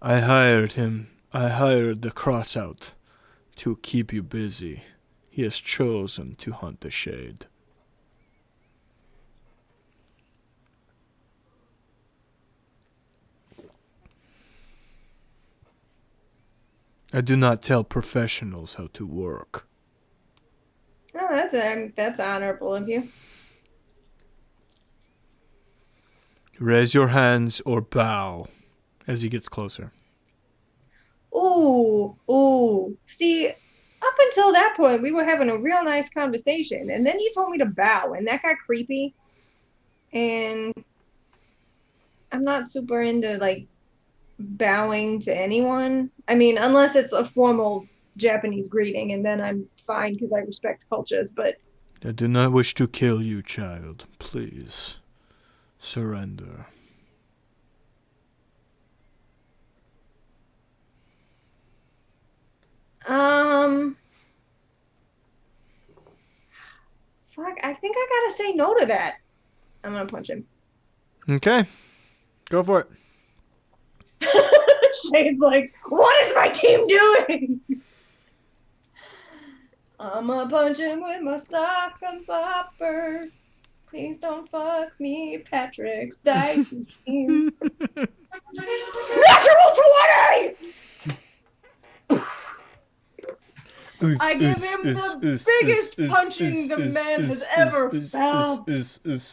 A: I hired him. I hired the Crossout to keep you busy. He has chosen to hunt the Shade. I do not tell professionals how to work.
B: Oh, that's honorable of you.
A: Raise your hands or bow as he gets closer.
B: Ooh. See, up until that point, we were having a real nice conversation, and then you told me to bow, and that got creepy. And I'm not super into, like, bowing to anyone. I mean, unless it's a formal Japanese greeting, and then I'm fine because I respect cultures, but...
A: I do not wish to kill you, child. Please, surrender.
B: Fuck, I think I gotta say no to that. I'm gonna punch him.
A: Okay, go for it.
B: Shade's like, what is my team doing? I'm gonna punch him with my sock and poppers. Please don't fuck me, Patrick's dice machine. Natural 20! I give him the biggest punching the man has ever felt.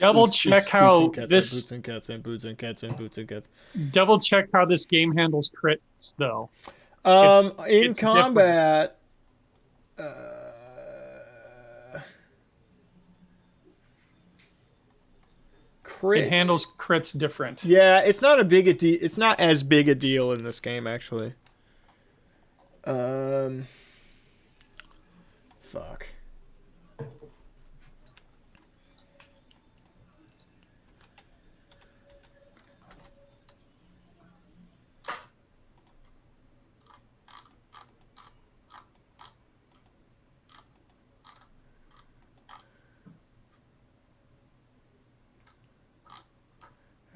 C: Double check how this.
A: Boots and cats and boots and cats and boots and cats.
C: Double check how this game handles crits, though.
A: In combat, crits.
C: It handles crits different.
A: Yeah, it's not it's not as big a deal in this game, actually. Fuck.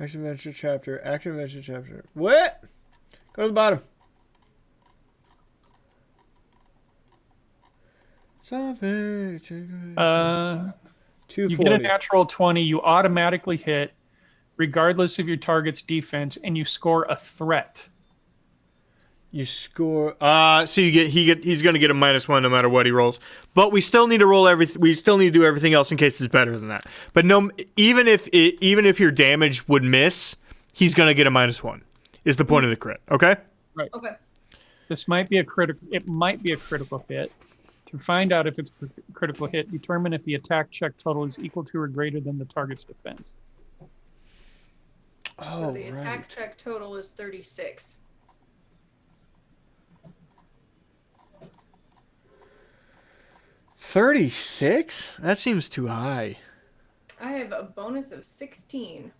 A: Action adventure chapter. Action adventure chapter. What? Go to the bottom. Something.
C: You
A: 240.
C: get a natural 20. You automatically hit, regardless of your target's defense, and you score a threat.
A: You score. So he's going to get a -1 no matter what he rolls. But we still need to roll everything. We still need to do everything else in case it's better than that. But no, even if your damage would miss, he's going to get a -1. Is the point of the crit? Okay.
C: Right.
B: Okay.
C: This might be a critical. It might be a critical hit. To find out if it's a critical hit, determine if the attack check total is equal to or greater than the target's defense.
B: So the attack check total is 36.
A: $36? That seems too high.
B: I have a bonus of 16.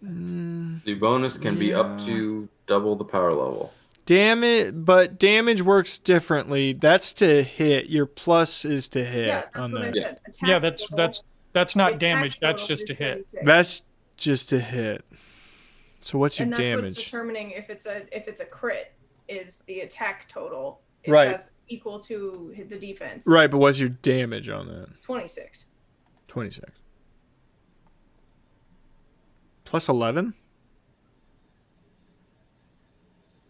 D: The bonus can be up to double the power level.
A: But damage works differently. That's to hit. Your plus is to hit
B: Yeah, that's
A: on
B: what I
A: that.
B: said. Attack
C: Yeah,
B: total-
C: that's not
B: attack
C: damage. That's
B: total
C: just
B: is
C: a hit.
B: 36.
A: That's just a hit. So what's your
B: And that's what's
A: damage?
B: determining if it's a crit is the attack total. If
A: Right.
B: that's equal to the defense.
A: Right, but what's your damage on that?
B: 26.
A: 26. Plus 11?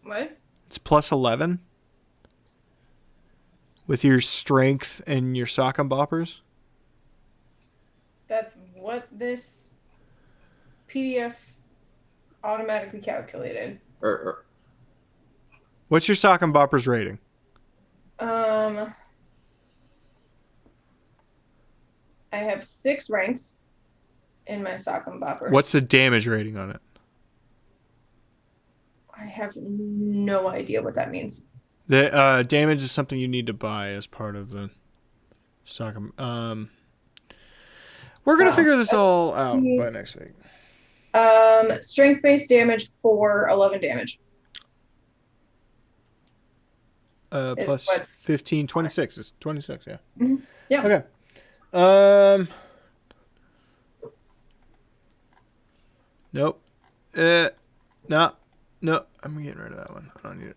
B: What?
A: It's plus 11? With your strength and your sock and boppers?
B: That's what this PDF automatically calculated.
A: What's your sock and boppers rating?
B: I have 6 ranks in my sock and boppers.
A: What's the damage rating on it?
B: I have no idea what that means.
A: The damage is something you need to buy as part of the sock. We're gonna figure this all out by next week.
B: Strength-based damage for 11 damage.
A: Plus
B: what?
A: 15, 26. It's 26, yeah.
B: Mm-hmm. Yeah.
A: Okay. Nope. No. I'm getting rid of that one. I don't need it.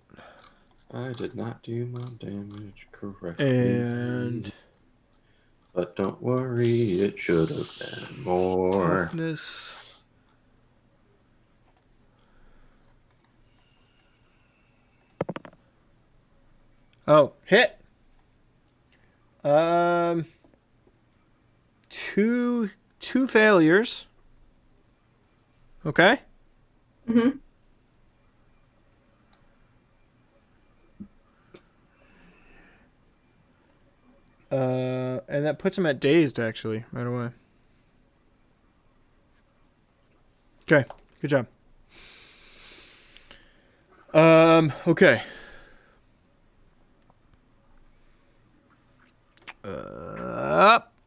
D: I did not do my damage correctly.
A: And
D: but don't worry, it should have been more.
A: toughness. Oh, hit. Two failures. Okay.
B: Mm-hmm.
A: And that puts him at dazed actually right away. Okay, good job. Okay.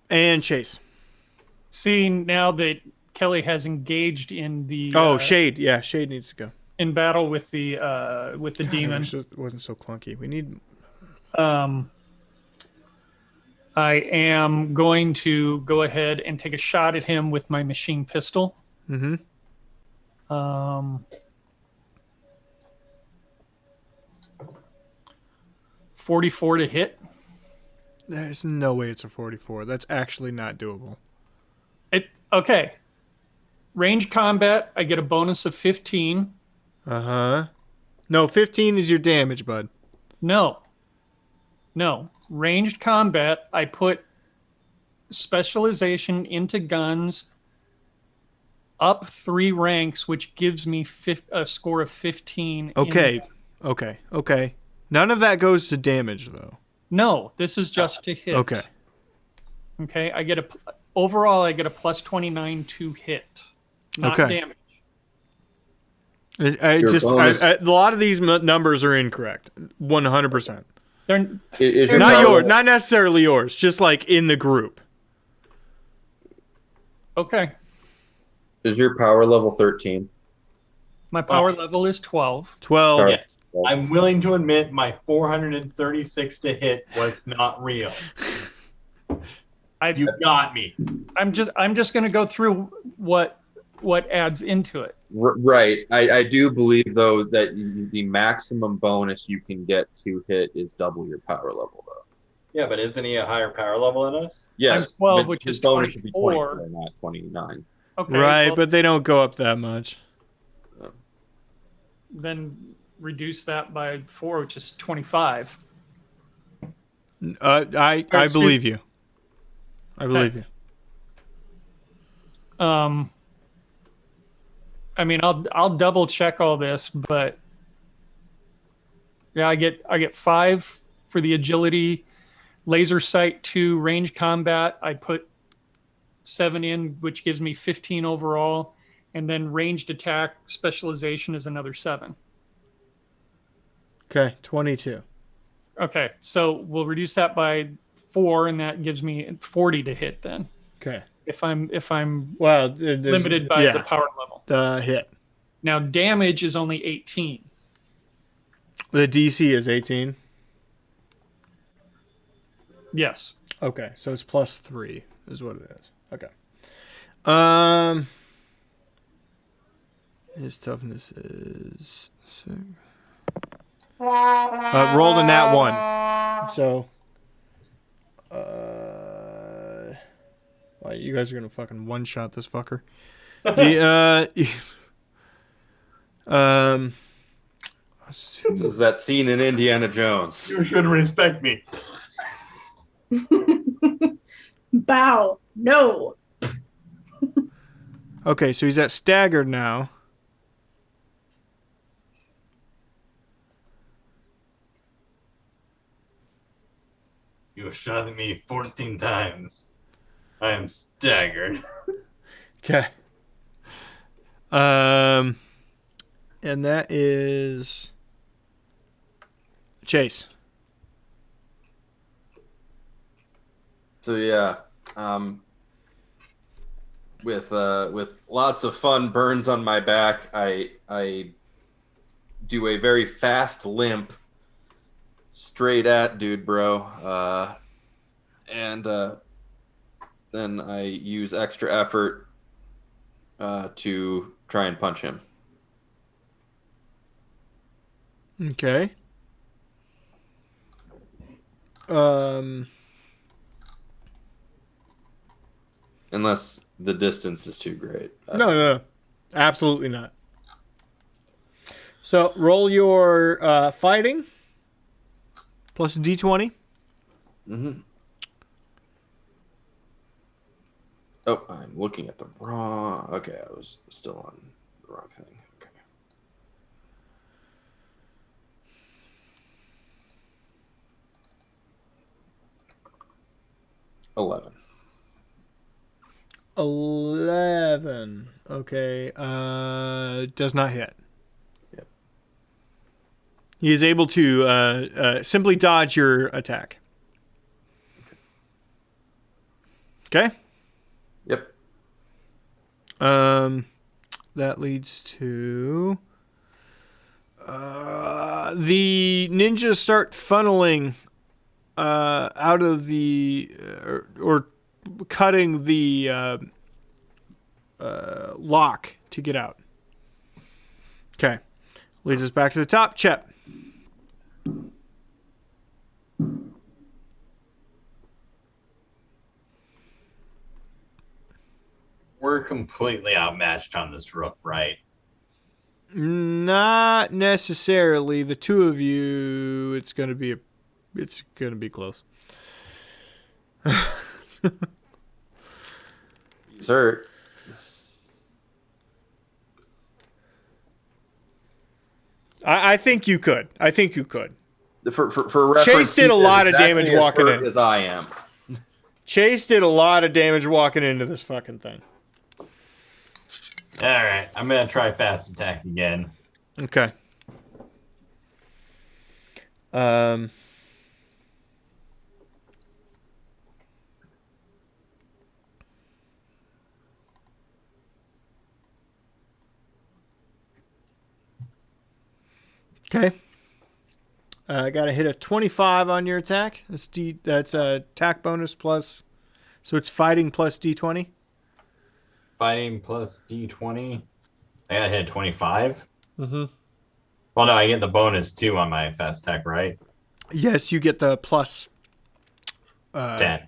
A: And chase.
C: Seeing now that Kelly has engaged in the
A: Shade. Yeah, Shade needs to go.
C: in battle with the
A: God, I
C: demon.
A: wish it wasn't so clunky. We need.
C: I am going to go ahead and take a shot at him with my machine pistol.
A: Mm-hmm.
C: 44 to hit.
A: There's no way it's a 44. That's actually not doable.
C: Okay. Range combat, I get a bonus of 15.
A: Uh-huh. No, 15 is your damage, bud.
C: No. Ranged combat, I put specialization into guns up 3 ranks, which gives me a score of 15.
A: Okay. None of that goes to damage, though.
C: No, this is just to hit.
A: Okay.
C: I get overall I get a plus 29 to hit, not damage.
A: A lot of these numbers are incorrect. 100%.
C: They're
A: not yours, not necessarily yours, just like in the group.
C: Okay.
D: Is your power level 13?
C: My power level is 12.
A: 12.
E: Yeah. I'm willing to admit my 436 to hit was not real. You got me.
C: I'm just going to go through what what adds into it.
D: Right. I do believe though that the maximum bonus you can get to hit is double your power level though.
E: Yeah, but isn't he a higher power level than us?
D: Yes.
C: I'm 12,
D: but
C: which
D: his
C: is
D: bonus should be
C: 24.
D: 24, not 29.
C: Okay,
A: Right,
C: well,
A: but they don't go up that much.
C: then reduce that by 4, which is 25.
A: I believe you. I believe you.
C: I mean, I'll double check all this, but yeah, I get 5 for the agility, laser sight 2, range combat. I put 7 in, which gives me 15 overall, and then ranged attack specialization is another 7.
A: Okay, 22.
C: Okay, so we'll reduce that by 4, and that gives me 40 to hit then.
A: Okay.
C: If I'm
A: limited
C: by the power level.
A: The hit.
C: Now damage is only 18.
A: The DC is 18.
C: Yes.
A: Okay, so it's plus 3 is what it is. Okay. His toughness is 6. Rolled a nat 1. So well, you guys are gonna fucking one shot this fucker.
D: This is that scene in Indiana Jones.
E: You should respect me.
B: Bow. No.
A: Okay, so he's at staggered now.
E: You shot at me 14 times. I am staggered.
A: Okay. And that is Chase.
D: So yeah, with lots of fun burns on my back, I do a very fast limp straight at dude bro, and then I use extra effort to try and punch him.
A: Okay.
D: Unless the distance is too great.
A: No. Absolutely not. So roll your fighting plus a d20.
D: Mm-hmm. Oh, I'm looking at the wrong... Okay, I was still on the wrong thing. Okay. 11.
A: 11. Okay. Does not hit.
D: Yep.
A: He is able to simply dodge your attack. Okay.
D: Yep.
A: That leads to the ninjas start funneling out of the or cutting the lock to get out. Okay. Leads us back to the top. Chet.
E: We're completely outmatched on this roof, right?
A: Not necessarily. The two of you, it's gonna be close.
D: He's hurt.
A: I think you could.
D: For reference,
A: Chase did a lot of damage
D: exactly as
A: walking
D: hurt
A: in.
D: as I am.
A: Chase did a lot of damage walking into this fucking thing.
E: All right, I'm gonna try fast attack again.
A: Okay. Okay. Got to hit a 25 on your attack. That's a attack bonus plus, so it's fighting plus d20.
E: fighting plus D20. I gotta hit 25.
A: Mm-hmm.
E: Well, no, I get the bonus 2 on my fast attack, right?
A: Yes, you get the plus.
E: 10.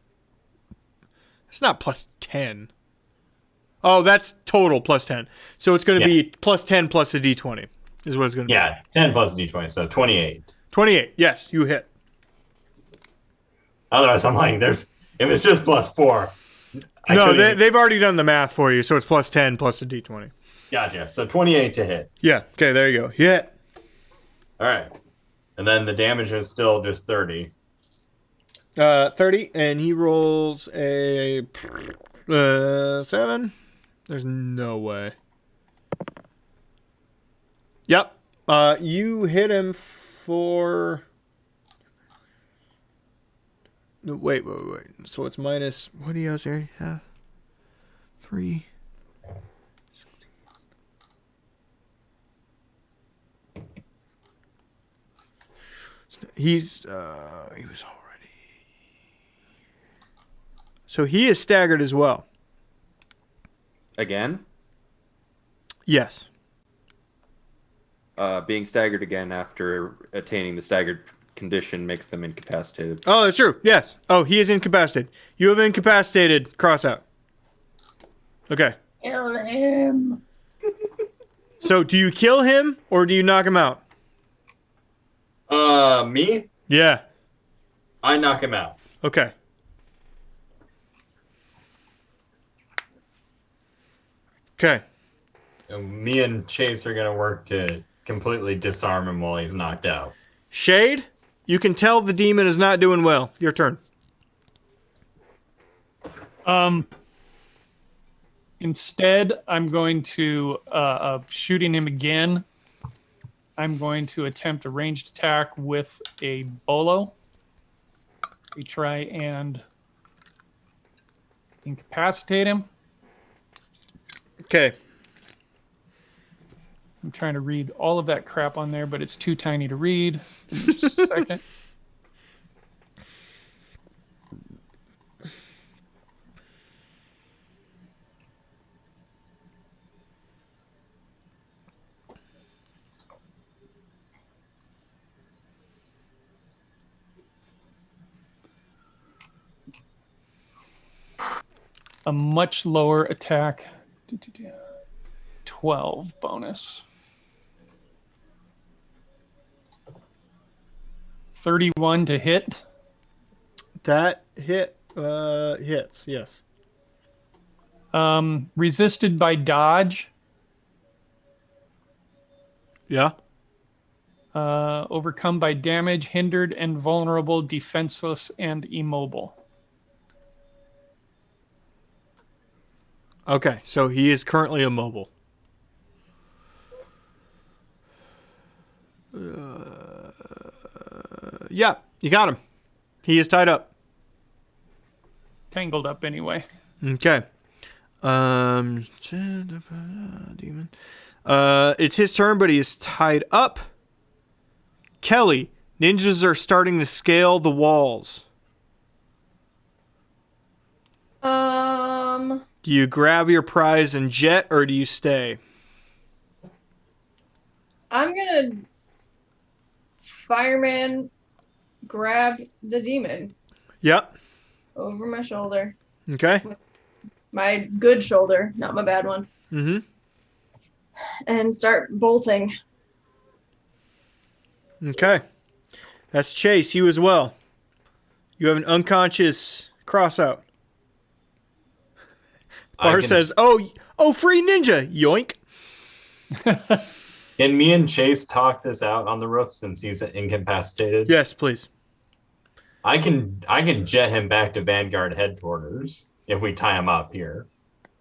A: It's not plus 10. Oh, that's total plus 10. So it's going to be plus 10 plus a d20 is what it's going to be.
E: Yeah, 10 plus D20, so 28.
A: 28. Yes, you hit.
E: Otherwise, I'm like, if it's just plus 4.
A: They've already done the math for you, so it's plus 10 plus a d20.
E: Gotcha. So 28 to hit.
A: Yeah. Okay, there you go. Yeah.
E: All right. And then the damage is still just 30.
A: 30, and he rolls a 7. There's no way. Yep. You hit him for... No, wait. So it's minus... What do you have here? Yeah. 3. 16. He was already... So he is staggered as well.
D: Again?
A: Yes.
D: Being staggered again after attaining the staggered condition makes them incapacitated.
A: Oh, that's true. Yes. Oh, he is incapacitated. You have incapacitated. Cross out. Okay.
G: Kill him.
A: So do you kill him or do you knock him out?
E: Me?
A: Yeah.
E: I knock him out.
A: Okay. Okay.
E: And me and Chase are gonna work to completely disarm him while he's knocked out.
A: Shade, you can tell the demon is not doing well. Your turn.
C: Instead, I'm going to shooting him again. I'm going to attempt a ranged attack with a bolo. We try and incapacitate him.
A: Okay.
C: I'm trying to read all of that crap on there, but it's too tiny to read. Give me just a second. A much lower attack. 12 bonus. 31 to hit.
A: That hits, yes.
C: Resisted by dodge.
A: Yeah.
C: Overcome by damage, hindered and vulnerable, defenseless and immobile.
A: Okay, so he is currently immobile. Yeah, you got him. He is tied up.
C: Tangled up anyway.
A: Okay. Demon. It's his turn, but he is tied up. Kelly, ninjas are starting to scale the walls. Do you grab your prize and jet, or do you stay?
B: I'm gonna fireman grab the demon
A: Yep.
B: over my shoulder.
A: Okay.
B: My good shoulder, not my bad one.
A: Mm-hmm.
B: And start bolting.
A: Okay. That's Chase. You as well. You have an unconscious crossout. Bar says, oh, free ninja. Yoink.
E: Can me and Chase talk this out on the roof since he's incapacitated?
A: Yes, please.
E: I can jet him back to Vanguard headquarters if we tie him up here.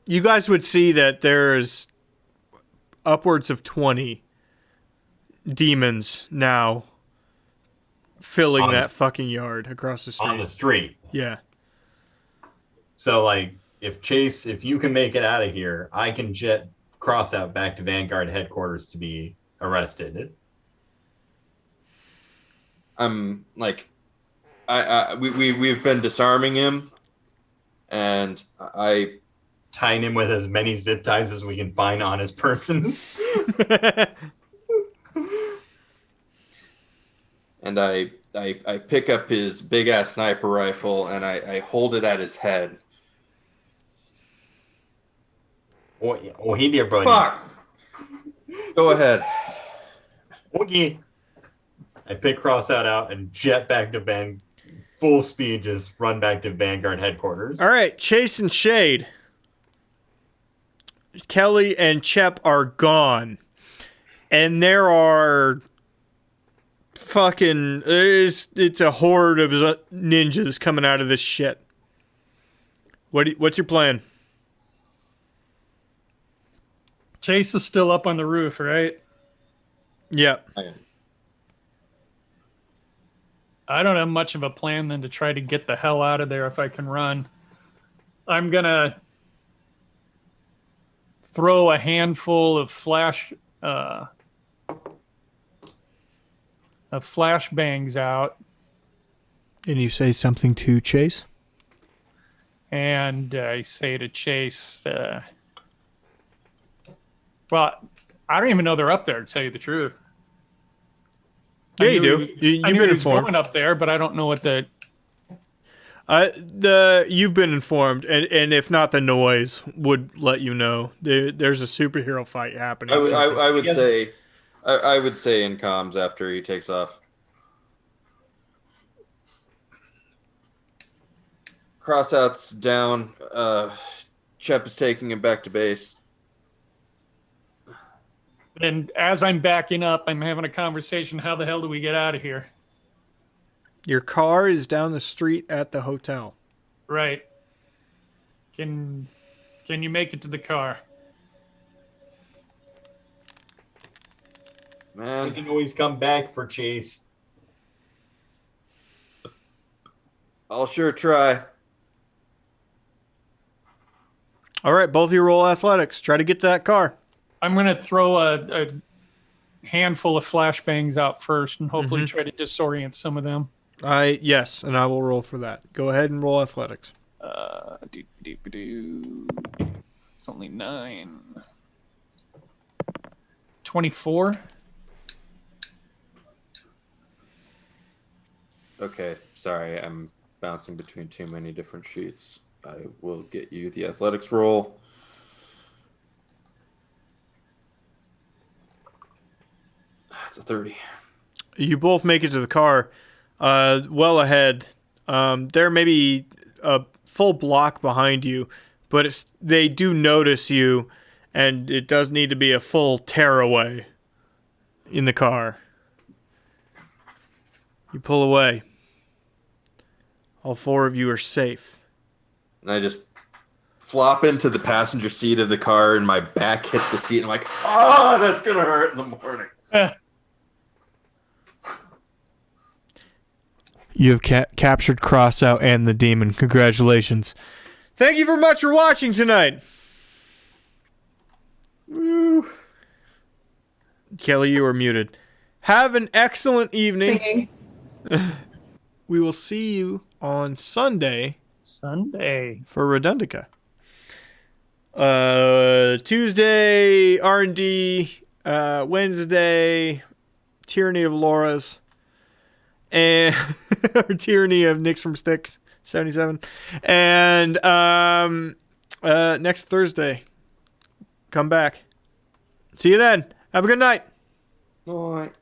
A: You guys would see that there's upwards of 20 demons now filling that fucking yard across the street.
E: On the street.
A: Yeah.
E: So, like, if you can make it out of here, I can jet cross out back to Vanguard headquarters to be arrested.
D: Like, we've been disarming him, and I
E: tying him with as many zip ties as we can find on his person.
H: And I pick up his big ass sniper rifle and I hold it at his head.
E: Oh, he did, buddy.
H: Fuck! Go ahead.
E: Okay. I pick Crossout out and jet back to full speed, just run back to Vanguard headquarters.
A: All right, Chase and Shade. Kelly and Chep are gone. And there are fucking... It's a horde of ninjas coming out of this shit. What's your plan?
C: Chase is still up on the roof, right?
A: Yep.
H: Okay.
C: I don't have much of a plan than to try to get the hell out of there if I can run. I'm going to throw a handful of flashbangs out.
A: And you say something to Chase?
C: And I say to Chase, well, I don't even know they're up there, to tell you the truth.
A: Yeah, you do. You've been informed.
C: Going up there, but I don't know what the...
A: You've been informed, and if not, the noise would let you know. There's a superhero fight happening.
H: I would say in comms after he takes off. Crossout's down. Chep is taking him back to base.
C: And as I'm backing up, I'm having a conversation. How the hell do we get out of here?
A: Your car is down the street at the hotel.
C: Right. Can you make it to the car?
H: Man,
E: We can always come back for Chase.
H: I'll sure try.
A: All right, both of you roll athletics. Try to get to that car.
C: I'm going to throw a handful of flashbangs out first and hopefully try to disorient some of them.
A: Yes, and I will roll for that. Go ahead and roll athletics.
C: It's only 9. 24.
H: Okay, sorry, I'm bouncing between too many different sheets. I will get you the athletics roll. That's a 30.
A: You both make it to the car, well ahead. They're maybe a full block behind you, but they do notice you, and it does need to be a full tearaway in the car. You pull away. All 4 of you are safe.
H: And I just flop into the passenger seat of the car, and my back hits the seat, and I'm like, oh, that's going to hurt in the morning.
A: You have captured Crossout and the demon. Congratulations. Thank you very much for watching tonight. Woo. Kelly, you are muted. Have an excellent evening.
B: Singing.
A: We will see you on Sunday for Redundica. Tuesday, R&D. Wednesday, Tyranny of Laura's. And or Tyranny of Nicks from Sticks 77. And next Thursday, come back. See you then. Have a good night.
H: All right.